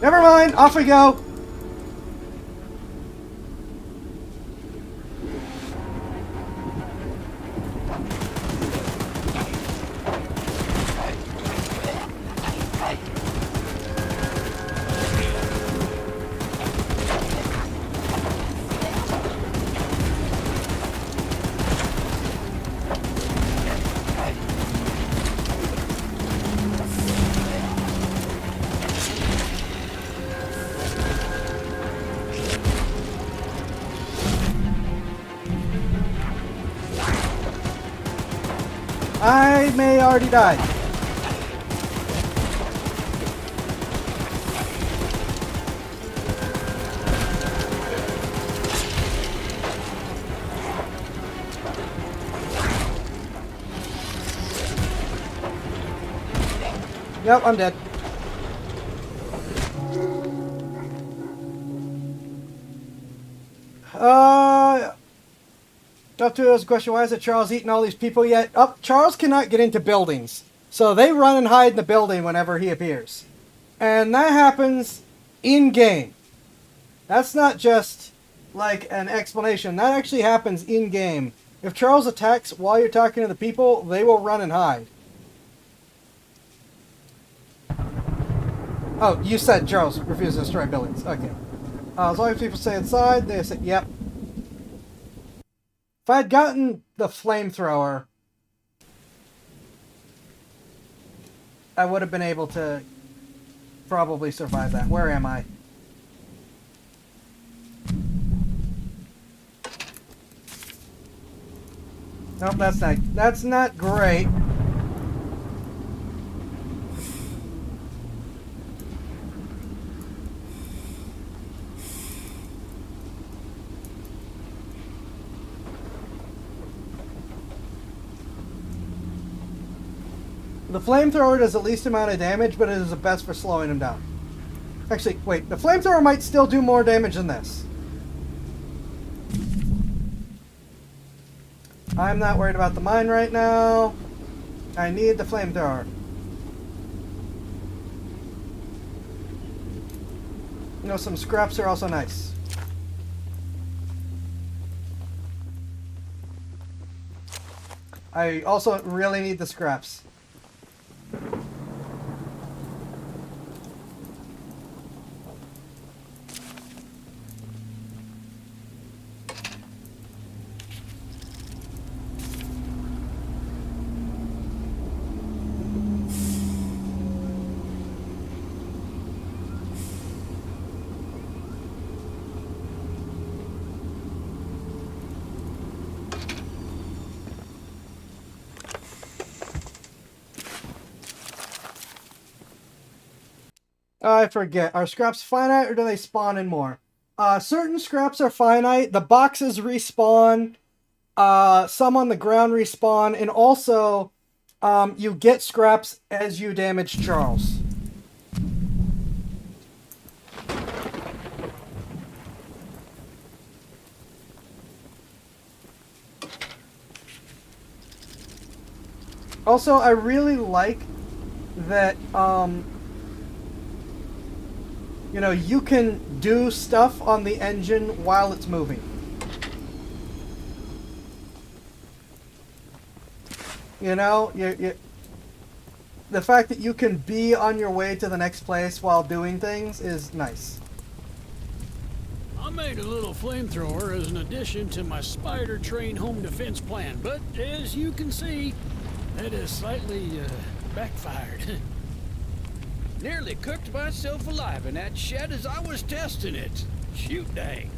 Never mind, off we go. I may already die. Yep, I'm dead. Doctor has a question, why isn't Charles eating all these people yet? Oh, Charles cannot get into buildings. So they run and hide in the building whenever he appears. And that happens in-game. That's not just like an explanation. That actually happens in-game. If Charles attacks while you're talking to the people, they will run and hide. Oh, you said Charles refuses to destroy buildings. Okay. As long as people stay inside, they say, yep. If I'd gotten the flamethrower, I would have been able to probably survive that. Where am I? Nope, that's not great. The flamethrower does the least amount of damage, but it is the best for slowing him down. Actually, wait, the flamethrower might still do more damage than this. I'm not worried about the mine right now. I need the flamethrower. You know, some scraps are also nice. I also really need the scraps. I forget. Are scraps finite or do they spawn in more? Certain scraps are finite. The boxes respawn. Some on the ground respawn. And also, you get scraps as you damage Charles. Also, I really like that, you know, you can do stuff on the engine while it's moving. You know, the fact that you can be on your way to the next place while doing things is nice. I made a little flamethrower as an addition to my spider train home defense plan, but as you can see, that has slightly backfired. Nearly cooked myself alive in that shed as I was testing it. Shoot dang.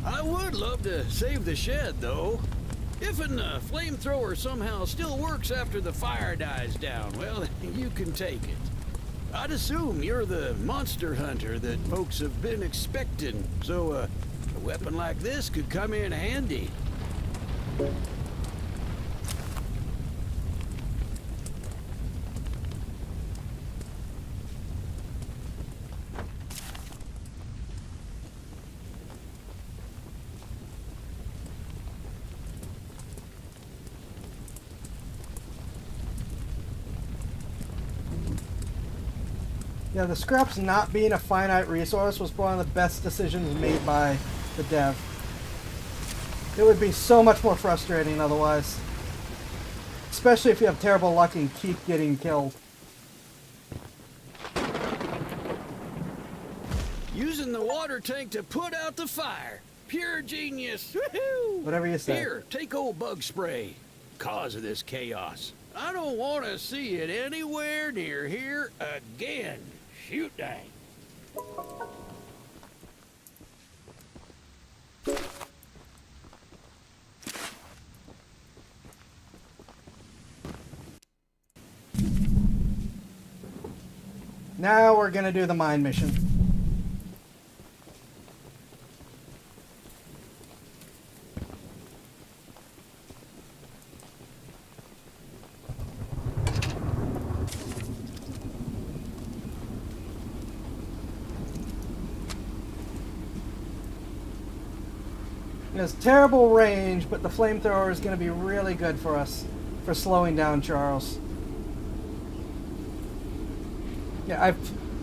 I would love to save the shed, though. If a flamethrower somehow still works after the fire dies down, well, you can take it. I'd assume you're the monster hunter that folks have been expecting, so a weapon like this could come in handy. Yeah, the scraps not being a finite resource was one of the best decisions made by the dev. It would be so much more frustrating otherwise. Especially if you have terrible luck and keep getting killed. Using the water tank to put out the fire. Pure genius. Woohoo! Whatever you say. Here, take old bug spray. Cause of this chaos. I don't want to see it anywhere near here again. Shoot dang. Now we're gonna do the mine mission. It has terrible range, but the flamethrower is going to be really good for us for slowing down Charles. Yeah,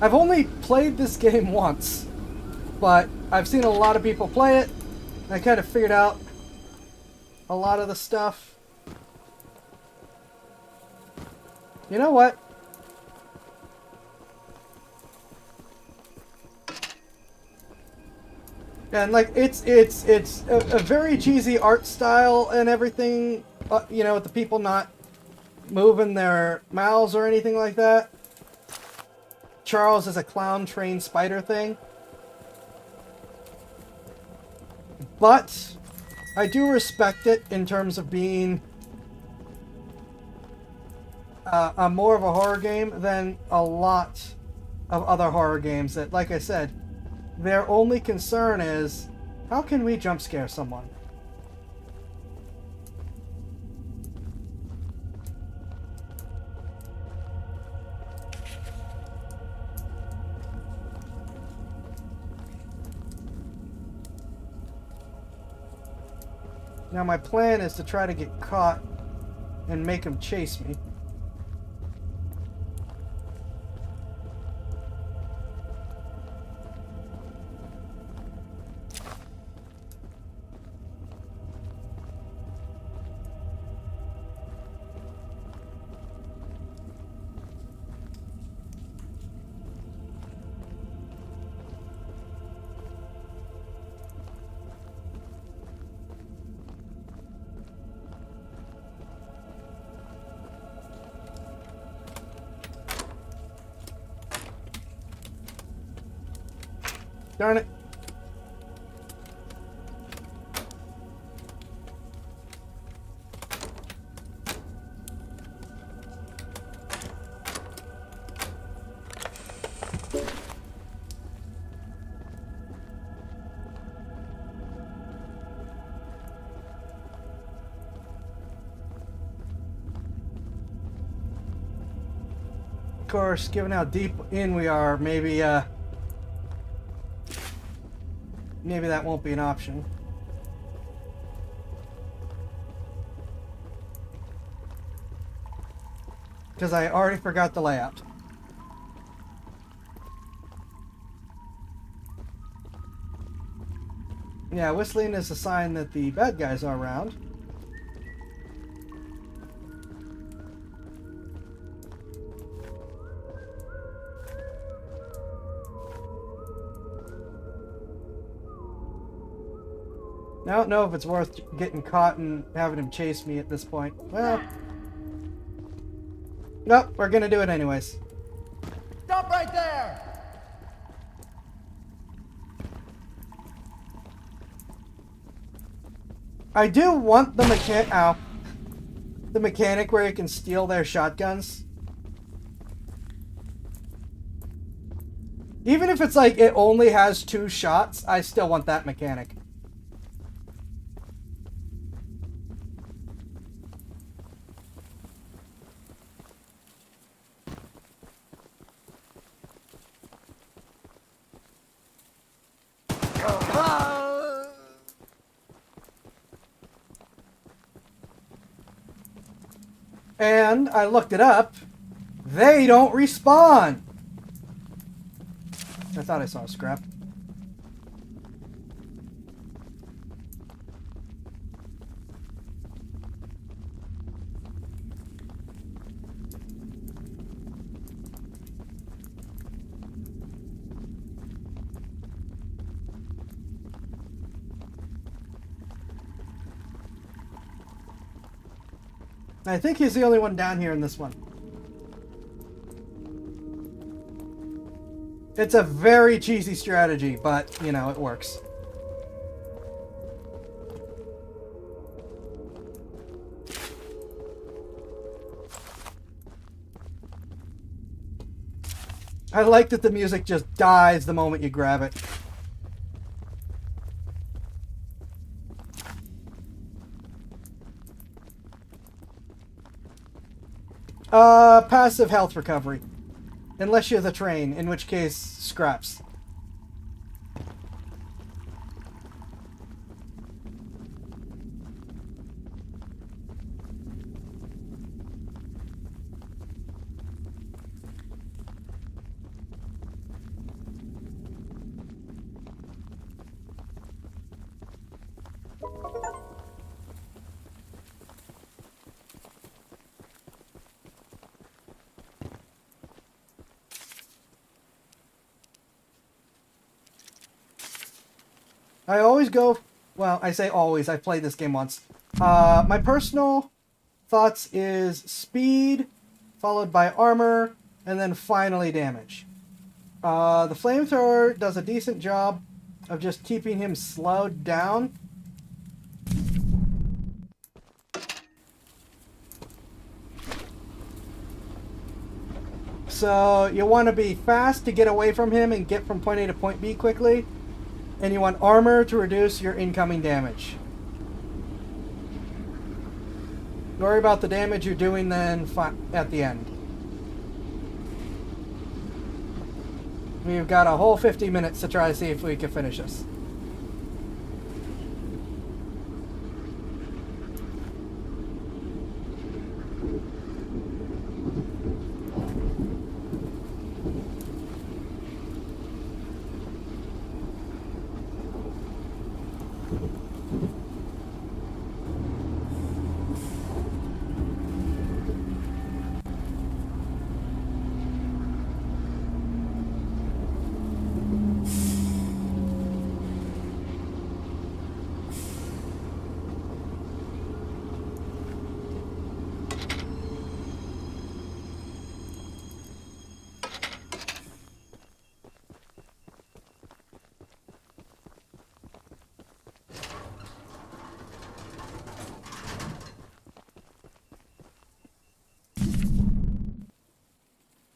I've only played this game once, but I've seen a lot of people play it. And I kind of figured out a lot of the stuff. You know what? And like it's a very cheesy art style and everything, you know, with the people not moving their mouths or anything like that. Charles is a clown train spider thing. But I do respect it in terms of being a more of a horror game than a lot of other horror games that, like I said, their only concern is, how can we jump scare someone? Now my plan is to try to get caught and make him chase me. Darn it. Of course, given how deep in we are, maybe that won't be an option. Because I already forgot the layout. Yeah, whistling is a sign that the bad guys are around. I don't know if it's worth getting caught and having him chase me at this point. Well, nope, we're gonna do it anyways. Stop right there! I do want the mechanic where you can steal their shotguns. Even if it's like it only has 2 shots, I still want that mechanic. And I looked it up. They don't respawn. I thought I saw a scrap. I think he's the only one down here in this one. It's a very cheesy strategy, but, you know, it works. I like that the music just dies the moment you grab it. Passive health recovery. Unless you're the train, in which case, scraps. I always go, well, I say always, I've played this game once. My personal thoughts is speed, followed by armor, and then finally damage. The flamethrower does a decent job of just keeping him slowed down. So you want to be fast to get away from him and get from point A to point B quickly. And you want armor to reduce your incoming damage. Worry about the damage you're doing then at the end. We've got a whole 50 minutes to try to see if we can finish this.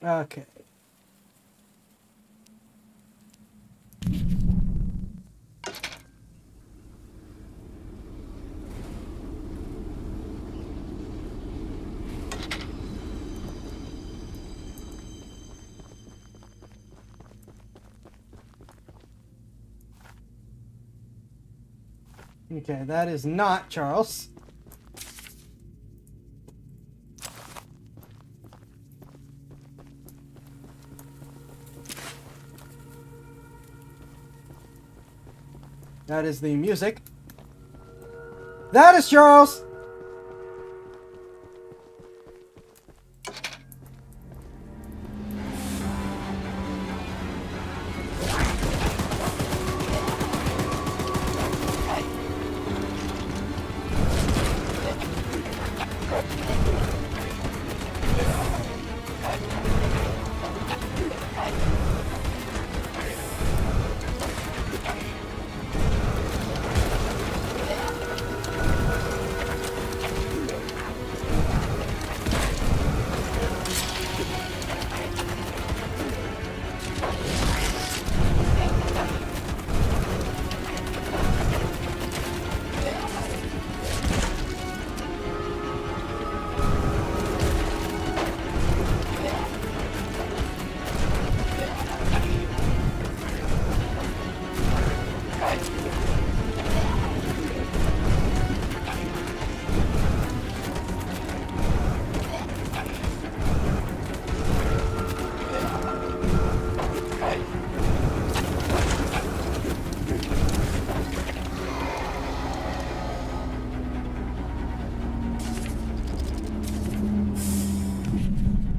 Okay. Okay, that is not Charles. That is the music. That is Charles!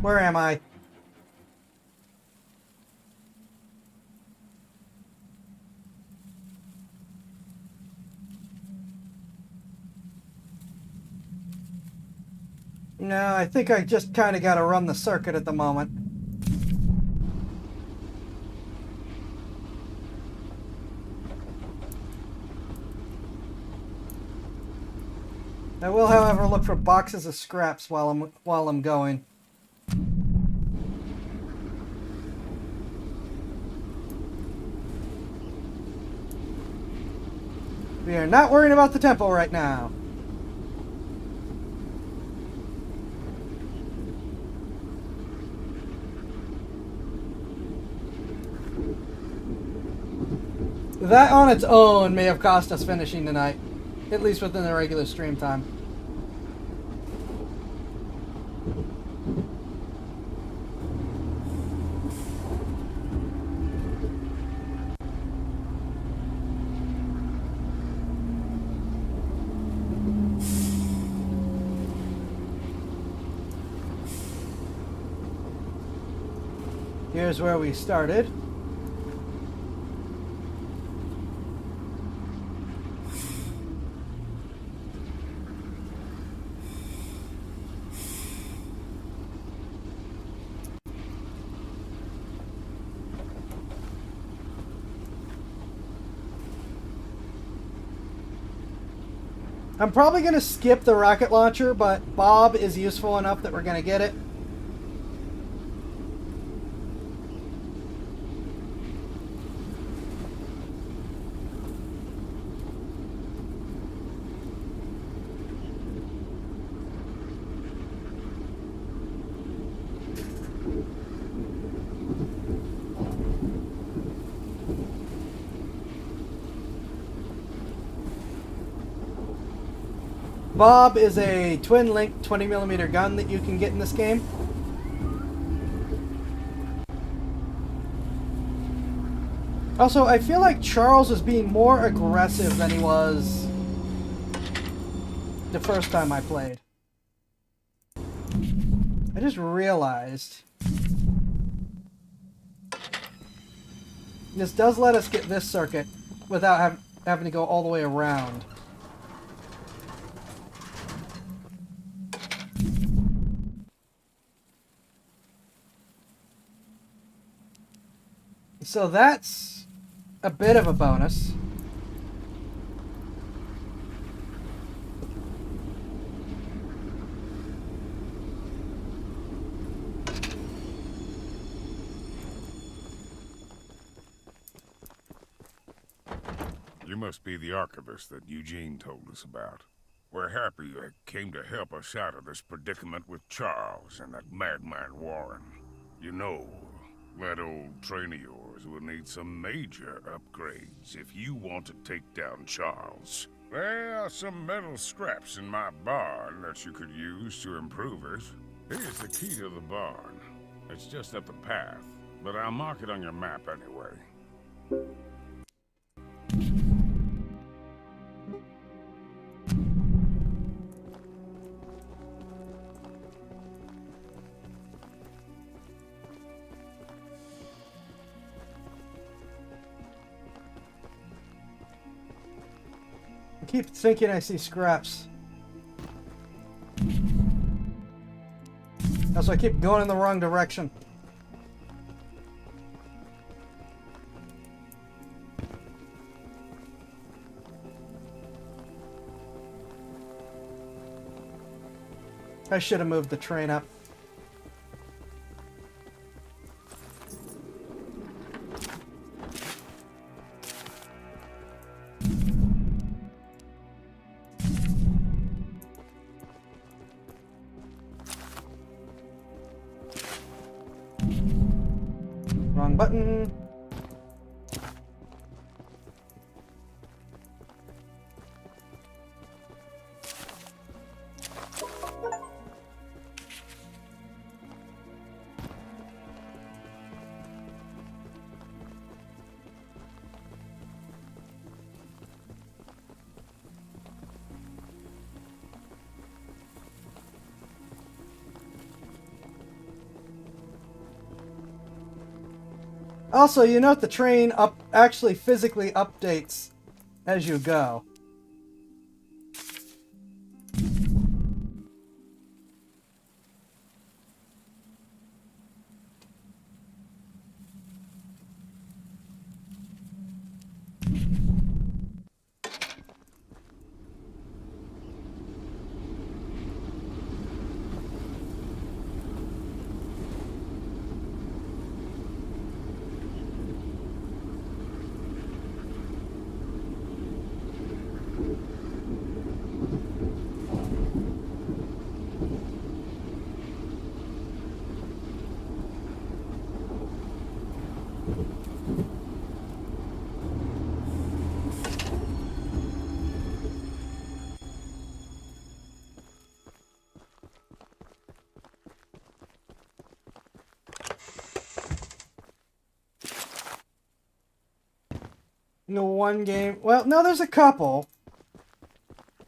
Where am I? No, I think I just kind of got to run the circuit at the moment. I will, however, look for boxes of scraps while I'm going. We are not worrying about the temple right now. That on its own may have cost us finishing tonight, at least within the regular stream time. Here's where we started. I'm probably going to skip the rocket launcher, but Bob is useful enough that we're going to get it. Bob is a twin-link 20mm gun that you can get in this game. Also, I feel like Charles is being more aggressive than he was the first time I played. I just realized this does let us get this circuit without having to go all the way around. So that's a bit of a bonus. You must be the archivist that Eugene told us about. We're happy you came to help us out of this predicament with Charles and that madman Warren. You know, that old train of yours will need some major upgrades if you want to take down Charles. There are some metal scraps in my barn that you could use to improve it. Here's the key to the barn. It's just up the path, but I'll mark it on your map anyway. I keep thinking I see scraps. That's why I keep going in the wrong direction. I should have moved the train up. Wrong button. Also, you note the train actually physically updates as you go. In the one game, well, no, there's a couple.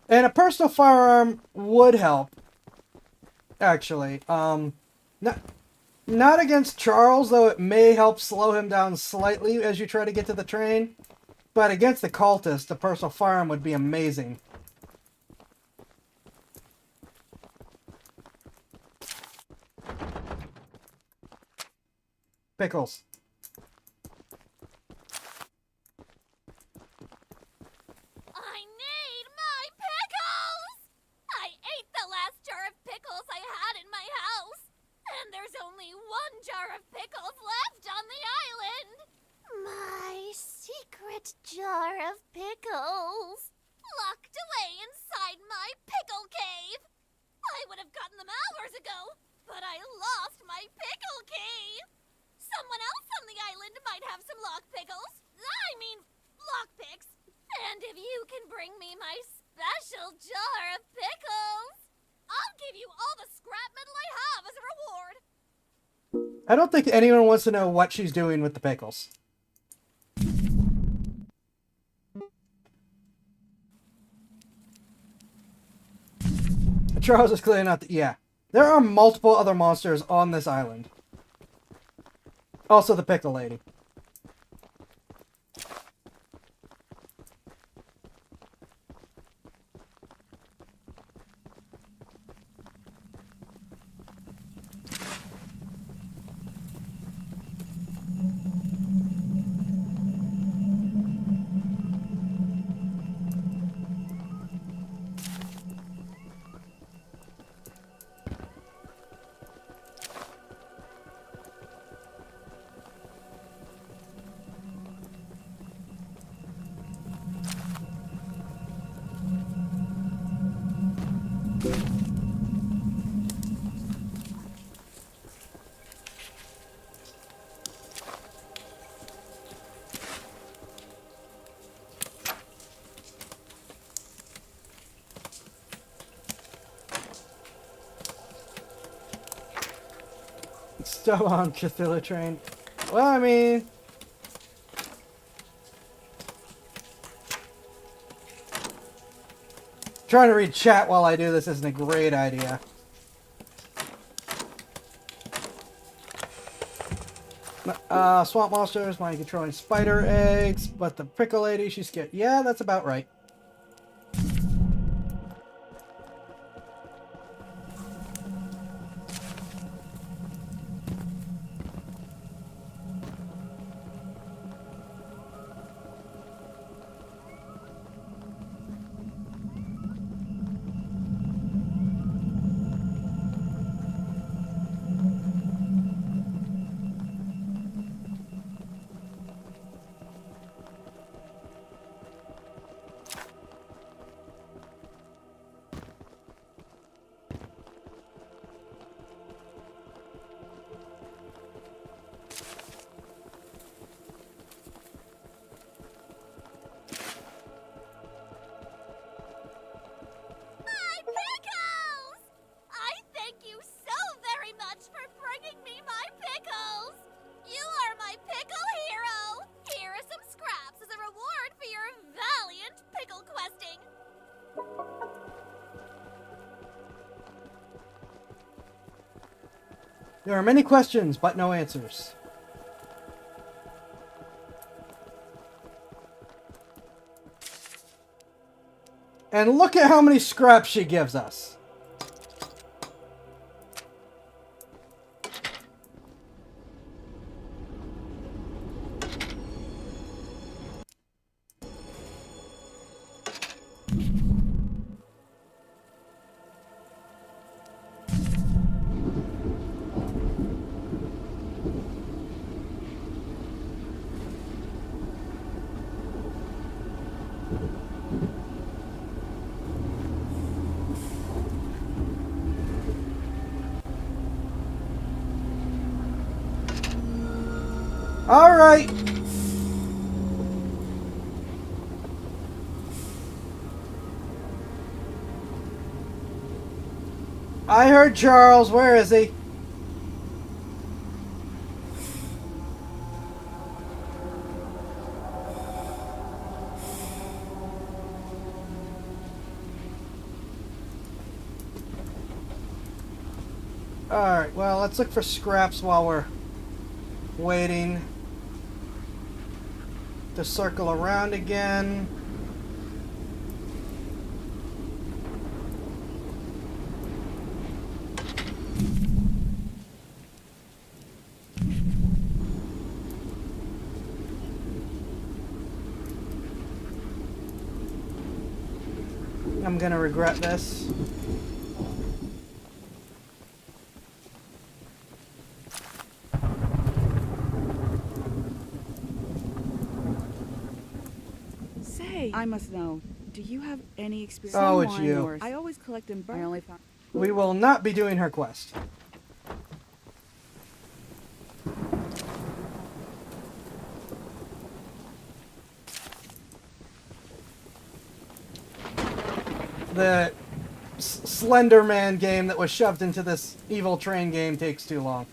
And a personal firearm would help, actually. Not against Charles, though it may help slow him down slightly as you try to get to the train. But against the cultist, a personal firearm would be amazing. Pickles. I need my pickles! I ate the last jar of pickles I had in my house, and there's only one jar of pickles left on the island. My secret jar of pickles, locked away inside my pickle cave. I would have gotten them hours ago, but I lost my pickle key. Someone else on the island might have some lock pickles. I mean, lockpicks. And if you can bring me my special jar of pickles, I'll give you all the scrap metal I have as a reward. I don't think anyone wants to know what she's doing with the pickles. Charles is clearly not yeah. There are multiple other monsters on this island. Also the pickle lady. Still on Cthulhu train. Well, I mean... Trying to read chat while I do this isn't a great idea. Swamp monsters, mind controlling spider eggs, but the prickle lady, she's scared. Yeah, that's about right. There are many questions, but no answers. And look at how many scraps she gives us. All right. I heard Charles. Where is he? Alright, well, let's look for scraps while we're waiting to circle around again. I'm gonna regret this. Say, I must know. Do you have any experience? Oh, it's you. I always collect in I only found. We will not be doing her quest. The Slender Man game that was shoved into this evil train game takes too long.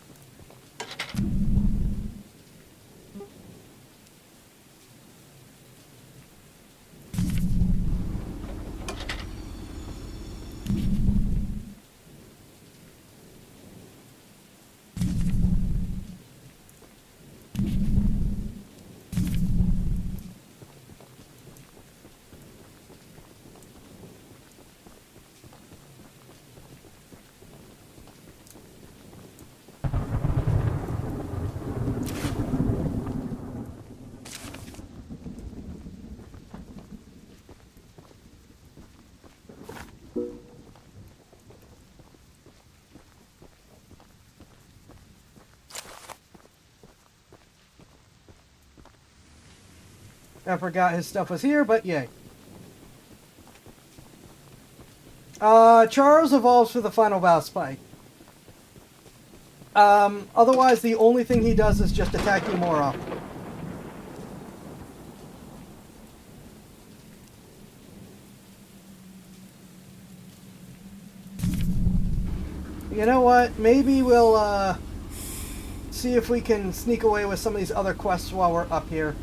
I forgot his stuff was here, but yay. Charles evolves for the final boss fight. Otherwise, the only thing he does is just attack you more often. You know what? Maybe we'll, see if we can sneak away with some of these other quests while we're up here.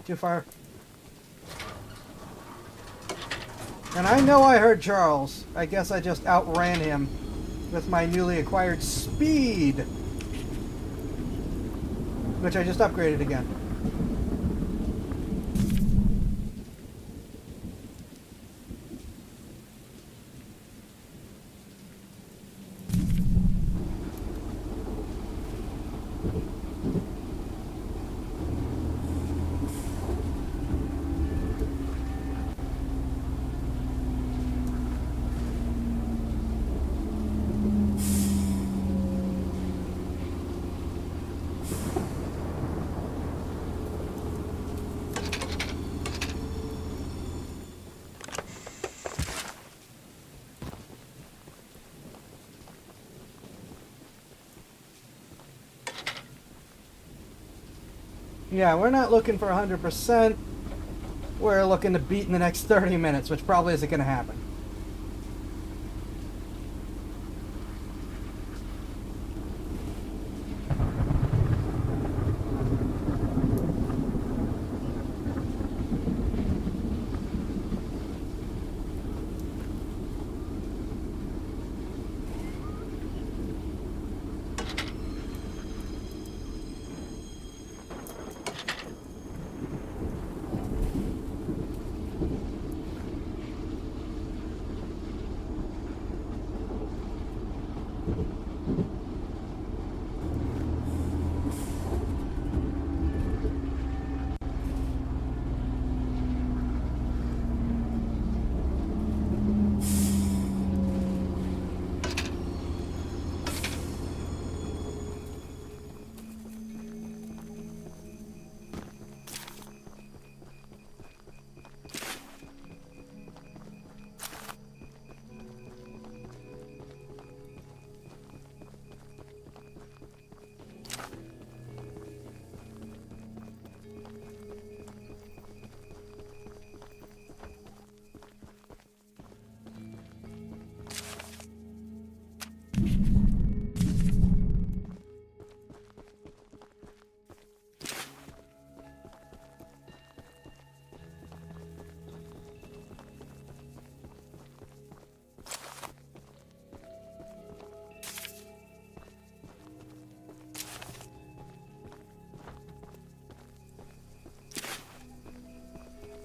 Too far. And I know I heard Charles. I guess I just outran him with my newly acquired speed, which I just upgraded again. Yeah, we're not looking for 100%. We're looking to beat in the next 30 minutes, which probably isn't going to happen.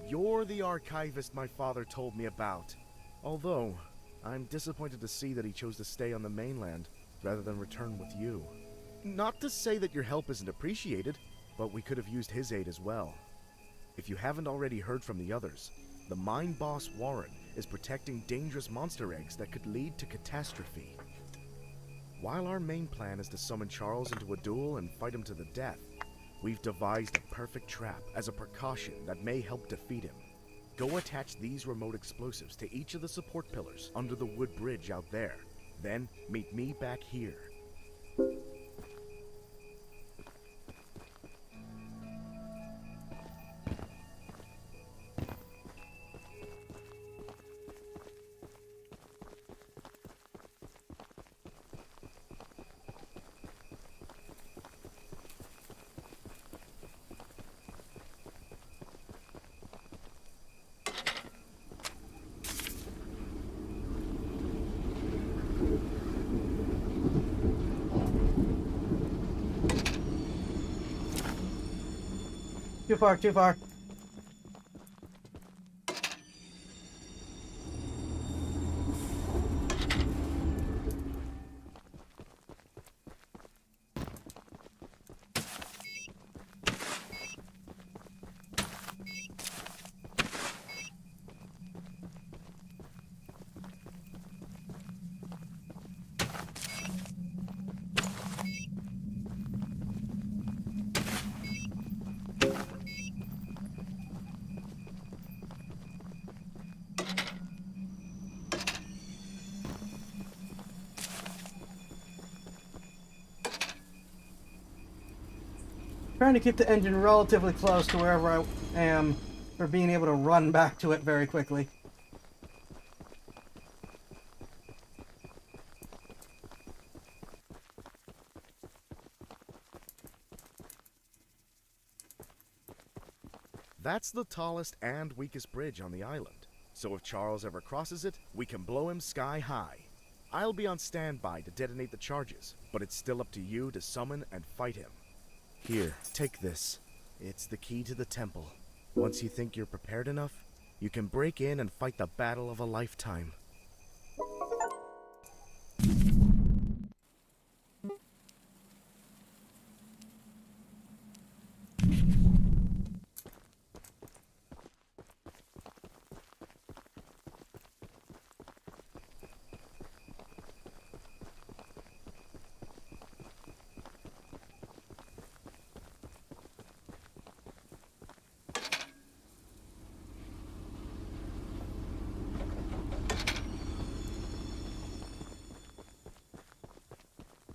You're the archivist my father told me about. Although, I'm disappointed to see that he chose to stay on the mainland rather than return with you. Not to say that your help isn't appreciated, but we could have used his aid as well. If you haven't already heard from the others, the mine boss Warren is protecting dangerous monster eggs that could lead to catastrophe. While our main plan is to summon Charles into a duel and fight him to the death, we've devised a perfect trap as a precaution that may help defeat him. Go attach these remote explosives to each of the support pillars under the wood bridge out there. Then meet me back here. Too far, too far. Trying to keep the engine relatively close to wherever I am for being able to run back to it very quickly. That's the tallest and weakest bridge on the island. So if Charles ever crosses it, we can blow him sky high. I'll be on standby to detonate the charges, but it's still up to you to summon and fight him. Here, take this. It's the key to the temple. Once you think you're prepared enough, you can break in and fight the battle of a lifetime.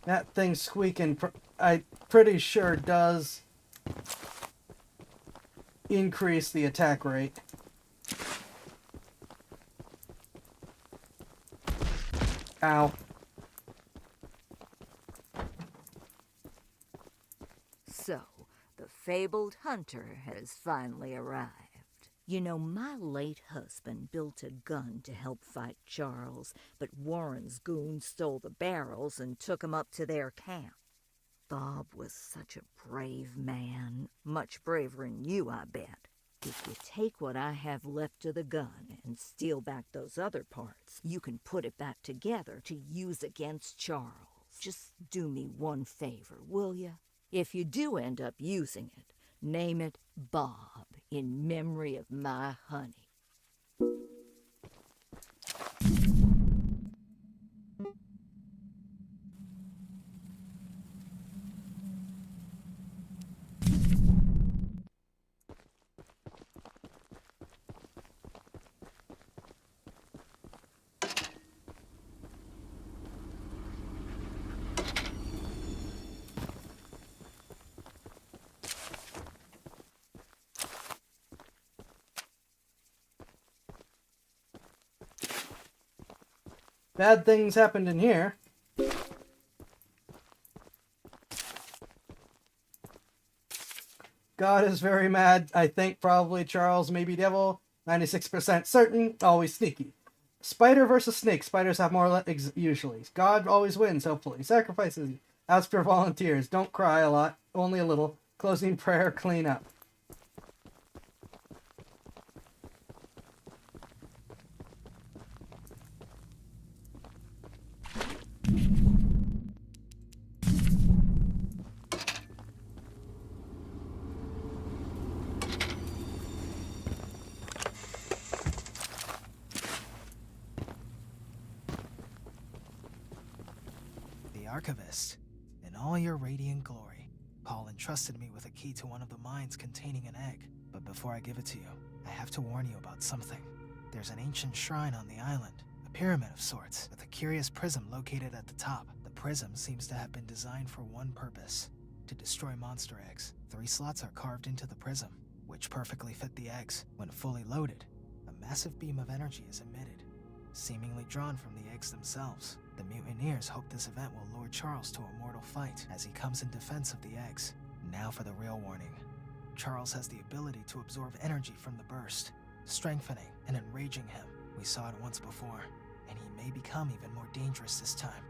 That thing squeaking, I'm pretty sure does increase the attack rate. Ow. So, the fabled hunter has finally arrived. You know, my late husband built a gun to help fight Charles, but Warren's goons stole the barrels and took 'em up to their camp. Bob was such a brave man, much braver than you, I bet. If you take what I have left of the gun and steal back those other parts, you can put it back together to use against Charles. Just do me one favor, will you? If you do end up using it, name it Bob, in memory of my honey. Bad things happened in here. God is very mad. I think probably Charles, maybe devil. 96% certain. Always sneaky. Spider versus snake. Spiders have more legs usually. God always wins, hopefully. Sacrifices. Ask for volunteers. Don't cry a lot. Only a little. Closing prayer. Clean up. Archivist, in all your radiant glory, Paul entrusted me with a key to one of the mines containing an egg. But before I give it to you, I have to warn you about something. There's an ancient shrine on the island, a pyramid of sorts, with a curious prism located at the top. The prism seems to have been designed for one purpose: to destroy monster eggs. 3 slots are carved into the prism, which perfectly fit the eggs. When fully loaded, a massive beam of energy is emitted, seemingly drawn from the eggs themselves. The mutineers hope this event will lure Charles to a mortal fight as he comes in defense of the eggs. Now for the real warning. Charles has the ability to absorb energy from the burst, strengthening and enraging him. We saw it once before, and he may become even more dangerous this time.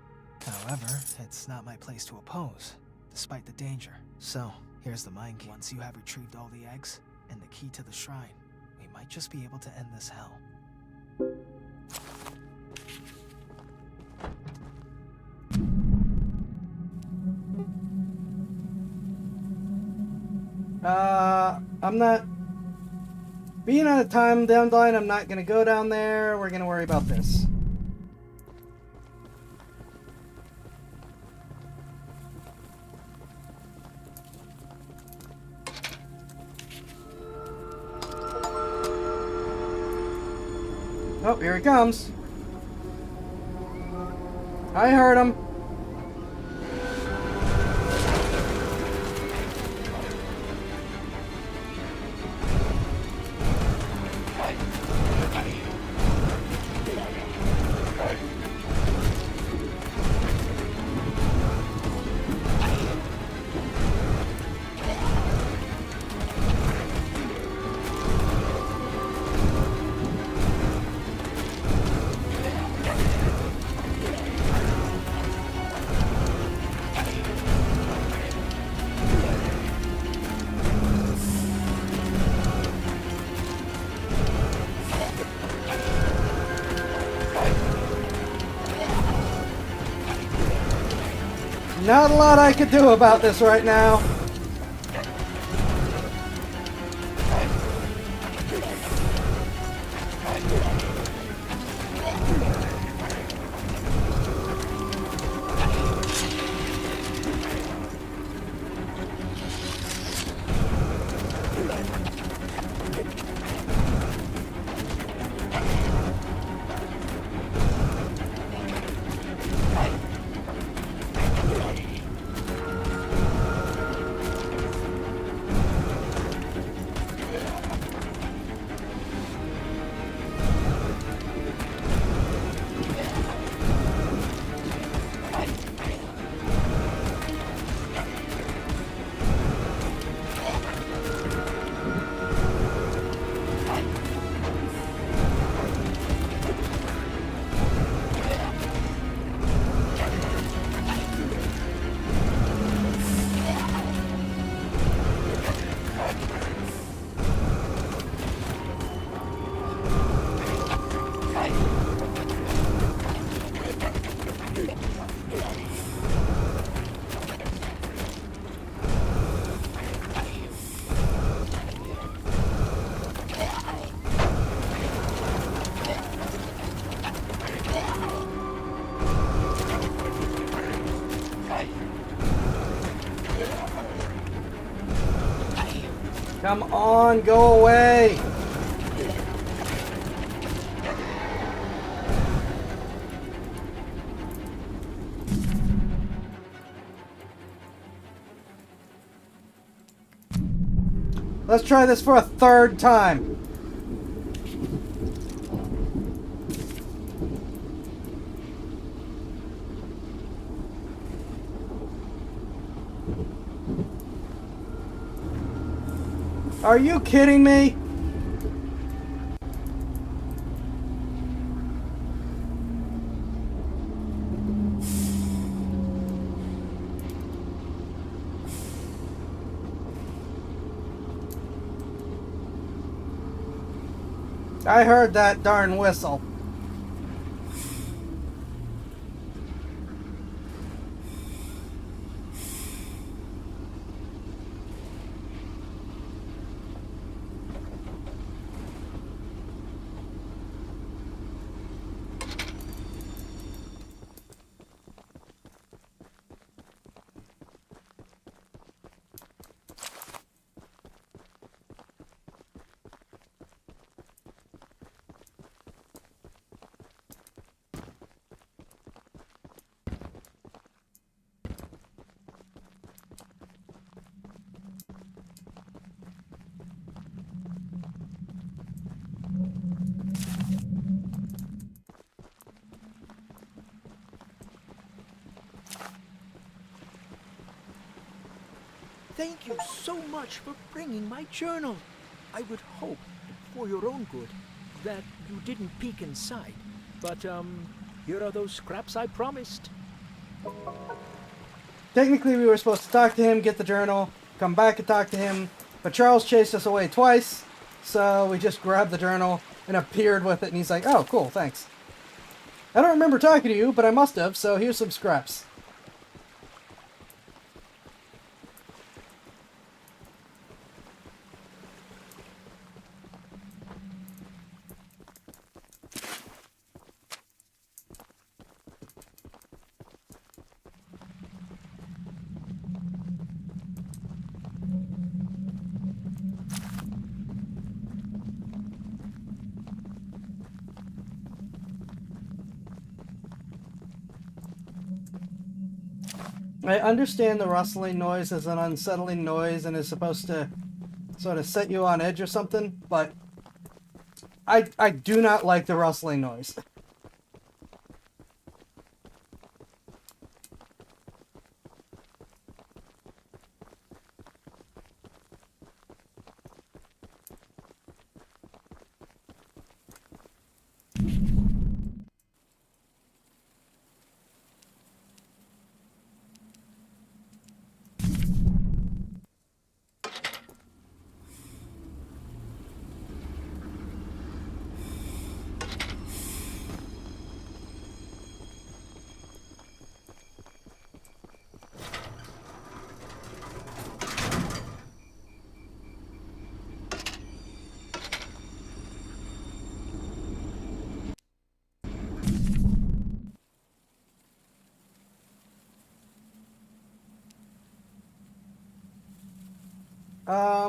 However, it's not my place to oppose, despite the danger. So, here's the mine key. Once you have retrieved all the eggs and the key to the shrine, we might just be able to end this hell. I'm not... Being on a time deadline, I'm not gonna go down there. We're gonna worry about this. Oh, here he comes. I heard him. Not a lot I could do about this right now. Come on, go away! Let's try this for a third time. Are you kidding me? I heard that darn whistle. Thank you so much for bringing my journal. I would hope, for your own good, that you didn't peek inside. But, here are those scraps I promised. Technically, we were supposed to talk to him, get the journal, come back and talk to him, but Charles chased us away twice, so we just grabbed the journal and appeared with it, and he's like, oh, cool, thanks. I don't remember talking to you, but I must have, so here's some scraps. I understand the rustling noise is an unsettling noise and is supposed to sort of set you on edge or something, but I do not like the rustling noise. I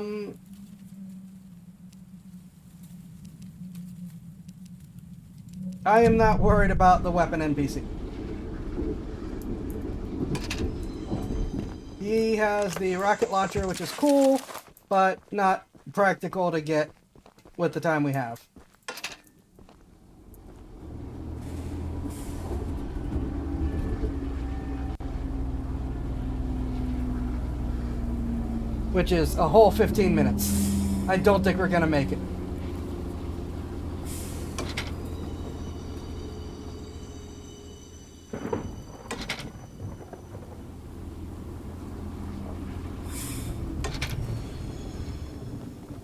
am not worried about the weapon NPC. He has the rocket launcher, which is cool, but not practical to get with the time we have. Which is a whole 15 minutes. I don't think we're gonna make it.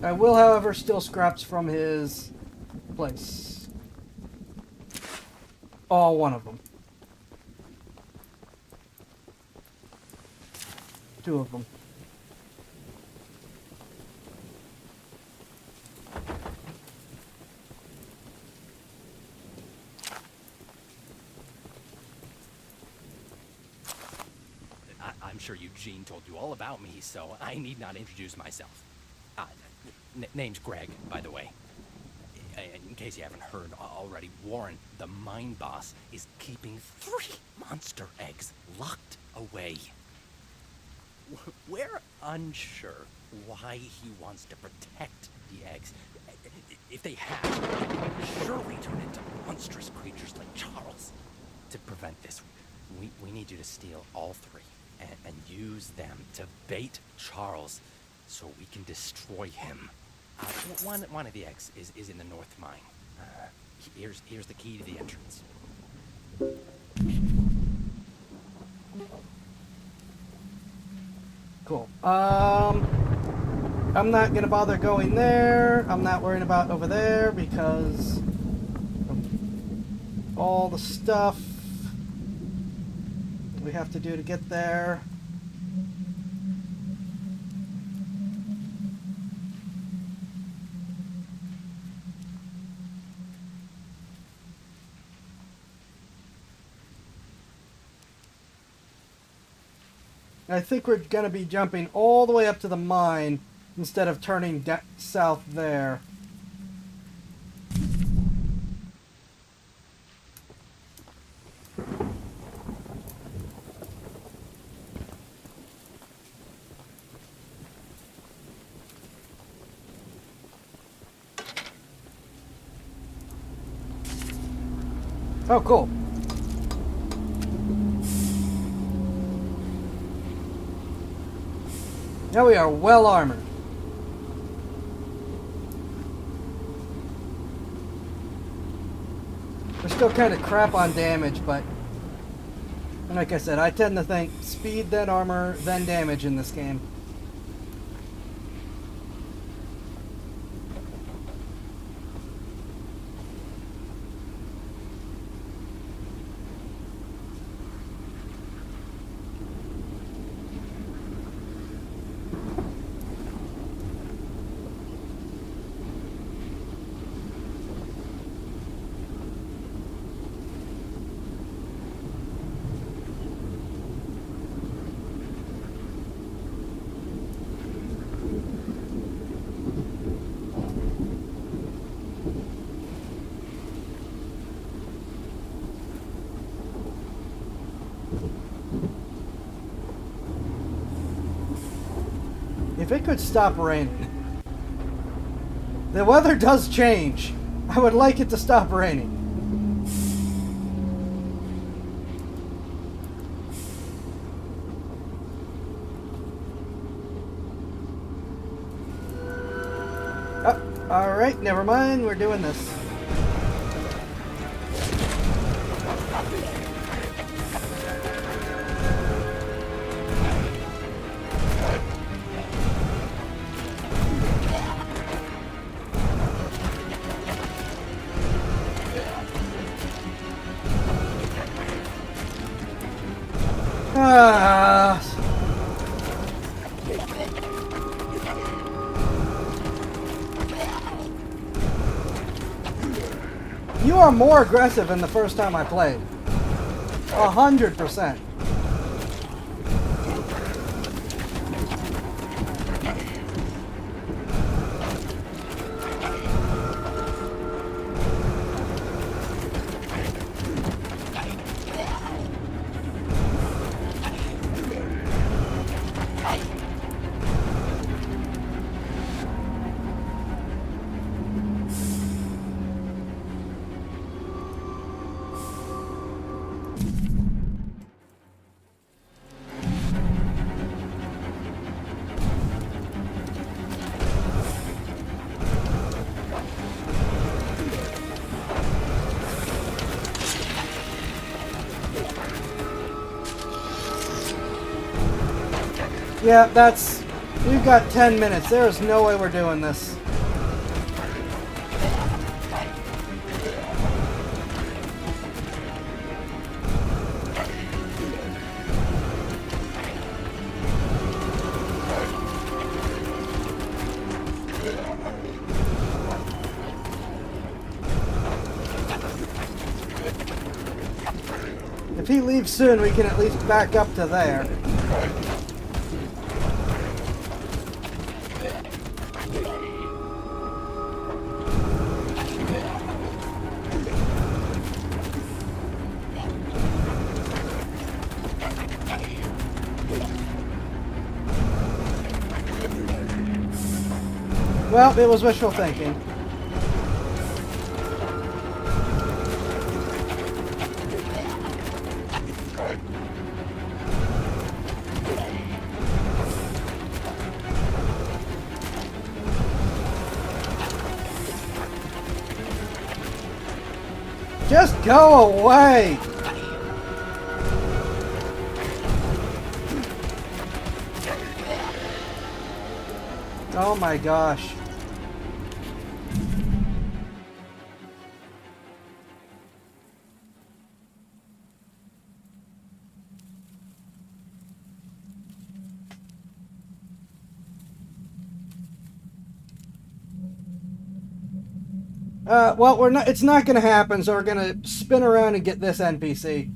I will, however, steal scraps from his place. All one of them. 2 of them. I'm sure Eugene told you all about me, so I need not introduce myself. Name's Greg, by the way. In case you haven't heard already, Warren, the mine boss, is keeping 3 monster eggs locked away. We're unsure why he wants to protect the eggs. If they hatch, they will surely turn into monstrous creatures like Charles. To prevent this, we need you to steal all 3 and use them to bait Charles so we can destroy him. One of the eggs is in the north mine. Here's the key to the entrance. Cool. I'm not gonna bother going there. I'm not worrying about over there because of all the stuff we have to do to get there. I think we're going to be jumping all the way up to the mine instead of turning south there. Oh, cool. Now we are well armored. We're still kind of crap on damage, but like I said, I tend to think speed, then armor, then damage in this game. If it could stop raining. The weather does change. I would like it to stop raining. Oh, alright, never mind. We're doing this. You are more aggressive than the first time I played. 100%. Yeah, that's... We've got 10 minutes. There is no way we're doing this. If he leaves soon, we can at least back up to there. Well, it was wishful thinking. Just go away! Oh my gosh. Well, we're not. It's not going to happen. So we're going to spin around and get this NPC.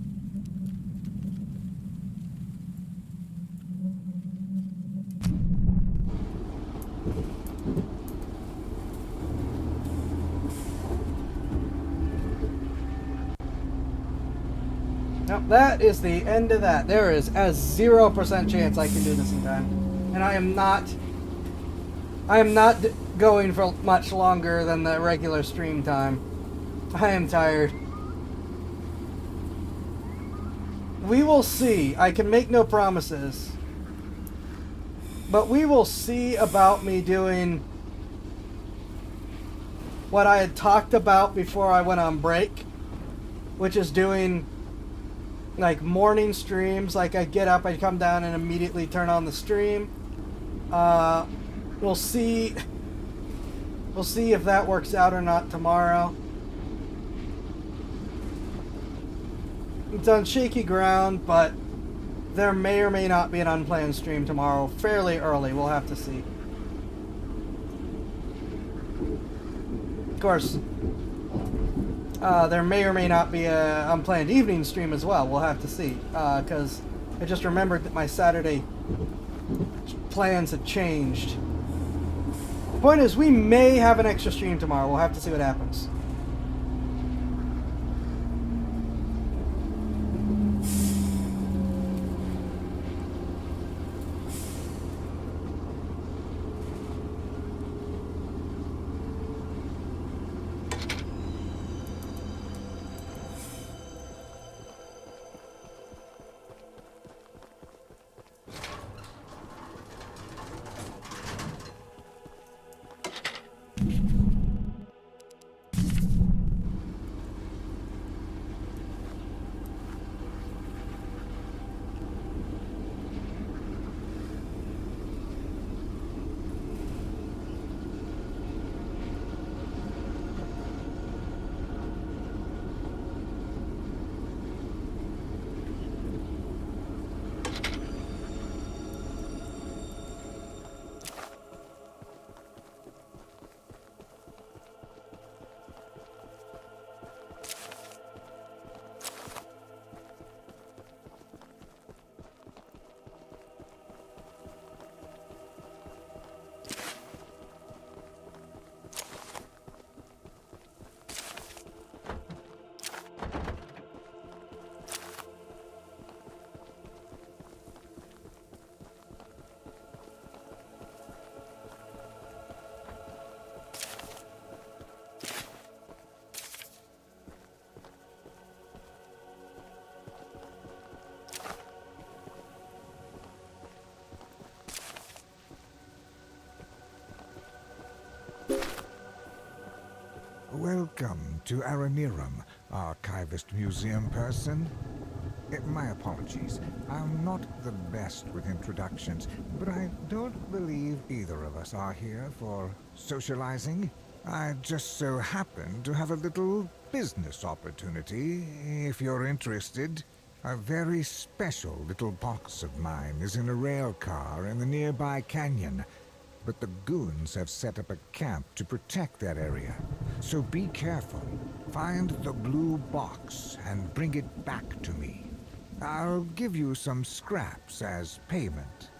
Nope, that is the end of that. There is a 0% chance I can do this in time, and I am not. Going for much longer than the regular stream time. I am tired. We will see. I can make no promises. But we will see about me doing what I had talked about before I went on break, which is doing like morning streams. Like I get up, I come down and immediately turn on the stream. We'll see. We'll see if that works out or not tomorrow. It's on shaky ground, but there may or may not be an unplanned stream tomorrow. Fairly early, we'll have to see. Of course, there may or may not be an unplanned evening stream as well. We'll have to see. Because I just remembered that my Saturday plans had changed. Point is, we may have an extra stream tomorrow. We'll have to see what happens. Welcome to Aranirum, Archivist Museum person. My apologies. I'm not the best with introductions, but I don't believe either of us are here for socializing. I just so happen to have a little business opportunity, if you're interested. A very special little box of mine is in a rail car in the nearby canyon, but the goons have set up a camp to protect that area. So be careful. Find the blue box and bring it back to me. I'll give you some scraps as payment.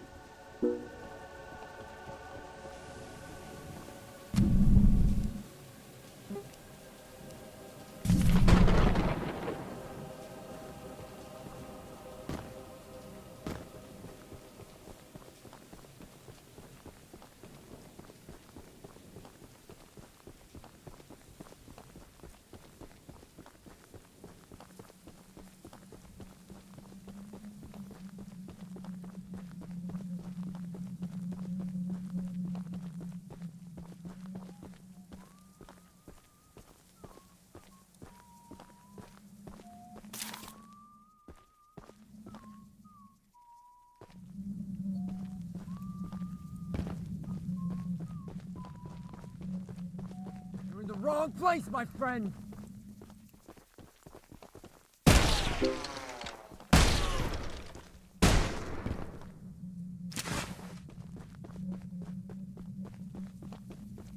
You're in the wrong place, my friend!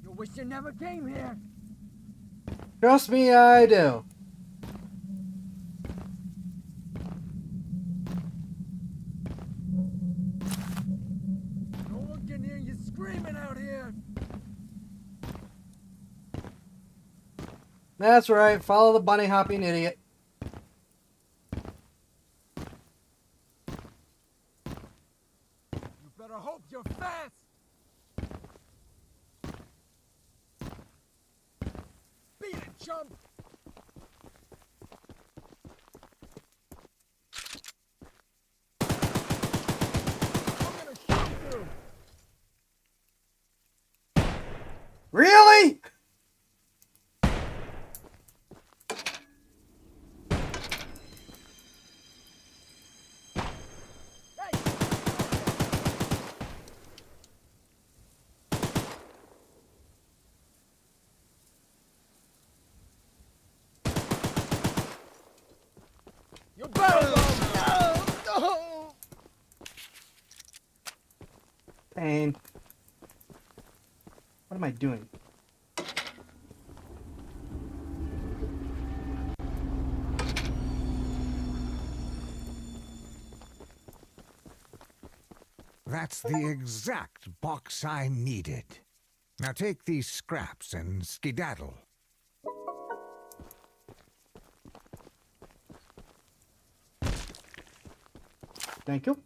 You wish you never came here! Trust me, I do. No one can hear you screaming out here! That's right, follow the bunny hopping idiot. You better hope you're fast! Beat it, chump! I'm gonna shoot you! Really? You better go! Pain. What am I doing? That's the exact box I needed. Now take these scraps and skedaddle. Thank you.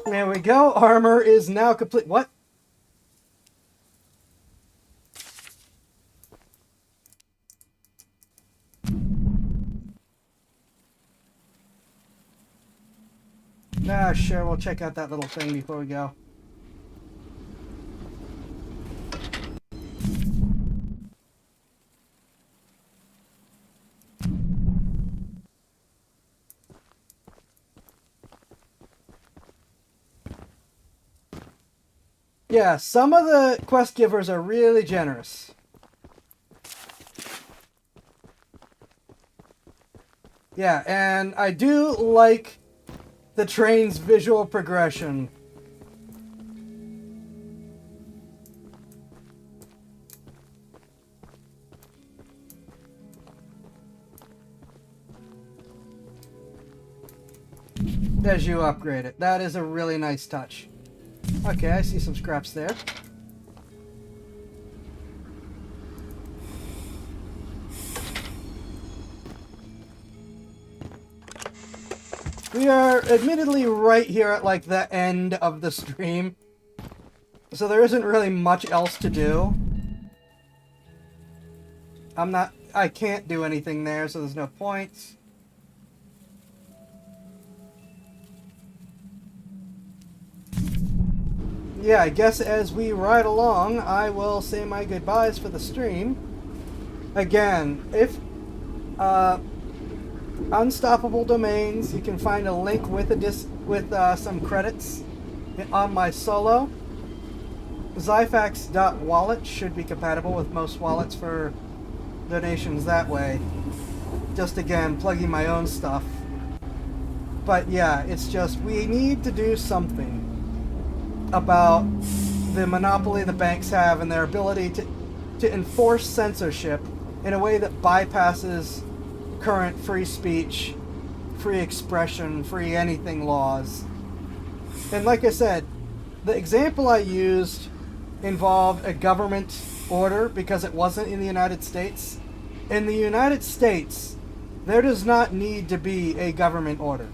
There we go. Armor is now complete. What? Ah, sure. We'll check out that little thing before we go. Yeah, some of the quest givers are really generous. Yeah, and I do like the train's visual progression. As you upgrade it. That is a really nice touch. Okay, I see some scraps there. We are admittedly right here at like the end of the stream, so there isn't really much else to do. I can't do anything there, so there's no points. yeah, I guess as we ride along, I will say my goodbyes for the stream. Again, if Unstoppable Domains, you can find a link with some credits on my solo. Zyfax.wallet should be compatible with most wallets for donations that way. Just again, plugging my own stuff. But yeah, it's just, we need to do something about the monopoly the banks have and their ability to enforce censorship in a way that bypasses current free speech, free expression, free anything laws. And like I said, the example I used involved a government order because it wasn't in the United States. In the United States, there does not need to be a government order.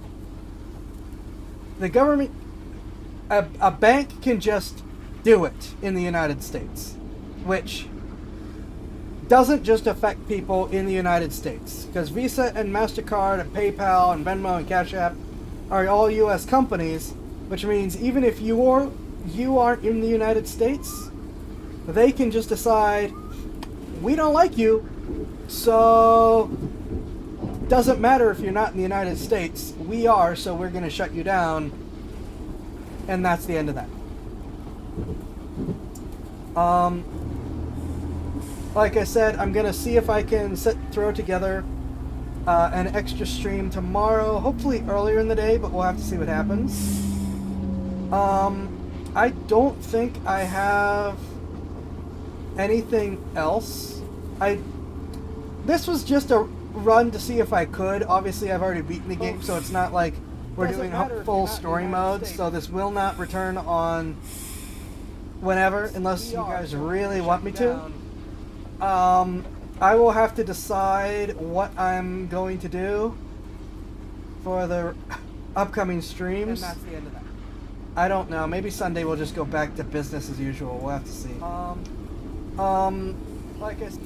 The government, a bank can just do it in the United States, which doesn't just affect people in the United States, because Visa and MasterCard and PayPal and Venmo and Cash App are all U.S. companies, which means even if you aren't in the United States, they can just decide, we don't like you, so doesn't matter if you're not in the United States, we are, so we're going to shut you down, and that's the end of that. Like I said, I'm going to see if I can throw together an extra stream tomorrow, hopefully earlier in the day, but we'll have to see what happens. I don't think I have anything else. This was just a run to see if I could. Obviously, I've already beaten the game, so it's not like we're doing full story mode, so this will not return on whenever, unless you guys really want me to. I will have to decide what I'm going to do for the upcoming streams. And that's the end of that. I don't know. Maybe Sunday we'll just go back to business as usual. We'll have to see. Like I said,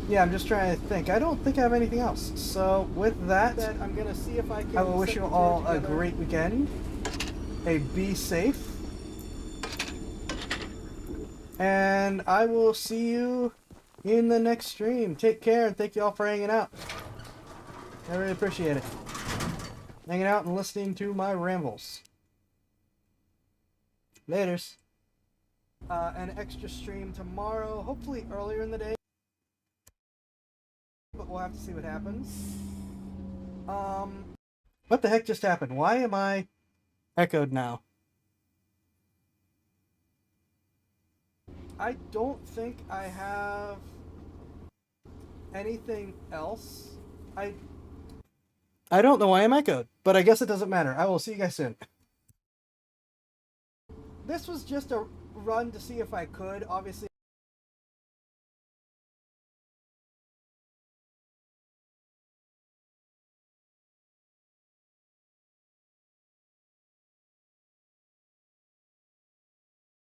yeah, I'm just trying to think. I don't think I have anything else. So with that, I'm gonna see if I can. I will wish you all a great weekend. Be safe. And I will see you in the next stream. Take care, and thank you all for hanging out. I really appreciate it. Hanging out and listening to my rambles. Laters. An extra stream tomorrow, hopefully earlier in the day. But we'll have to see what happens. What the heck just happened? Why am I echoed now? I don't think I have anything else. I don't know why I'm echoed, but I guess it doesn't matter. I will see you guys soon. This was just a run to see if I could, obviously.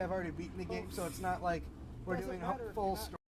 I've already beaten the game, so it's not like we're doing a full story.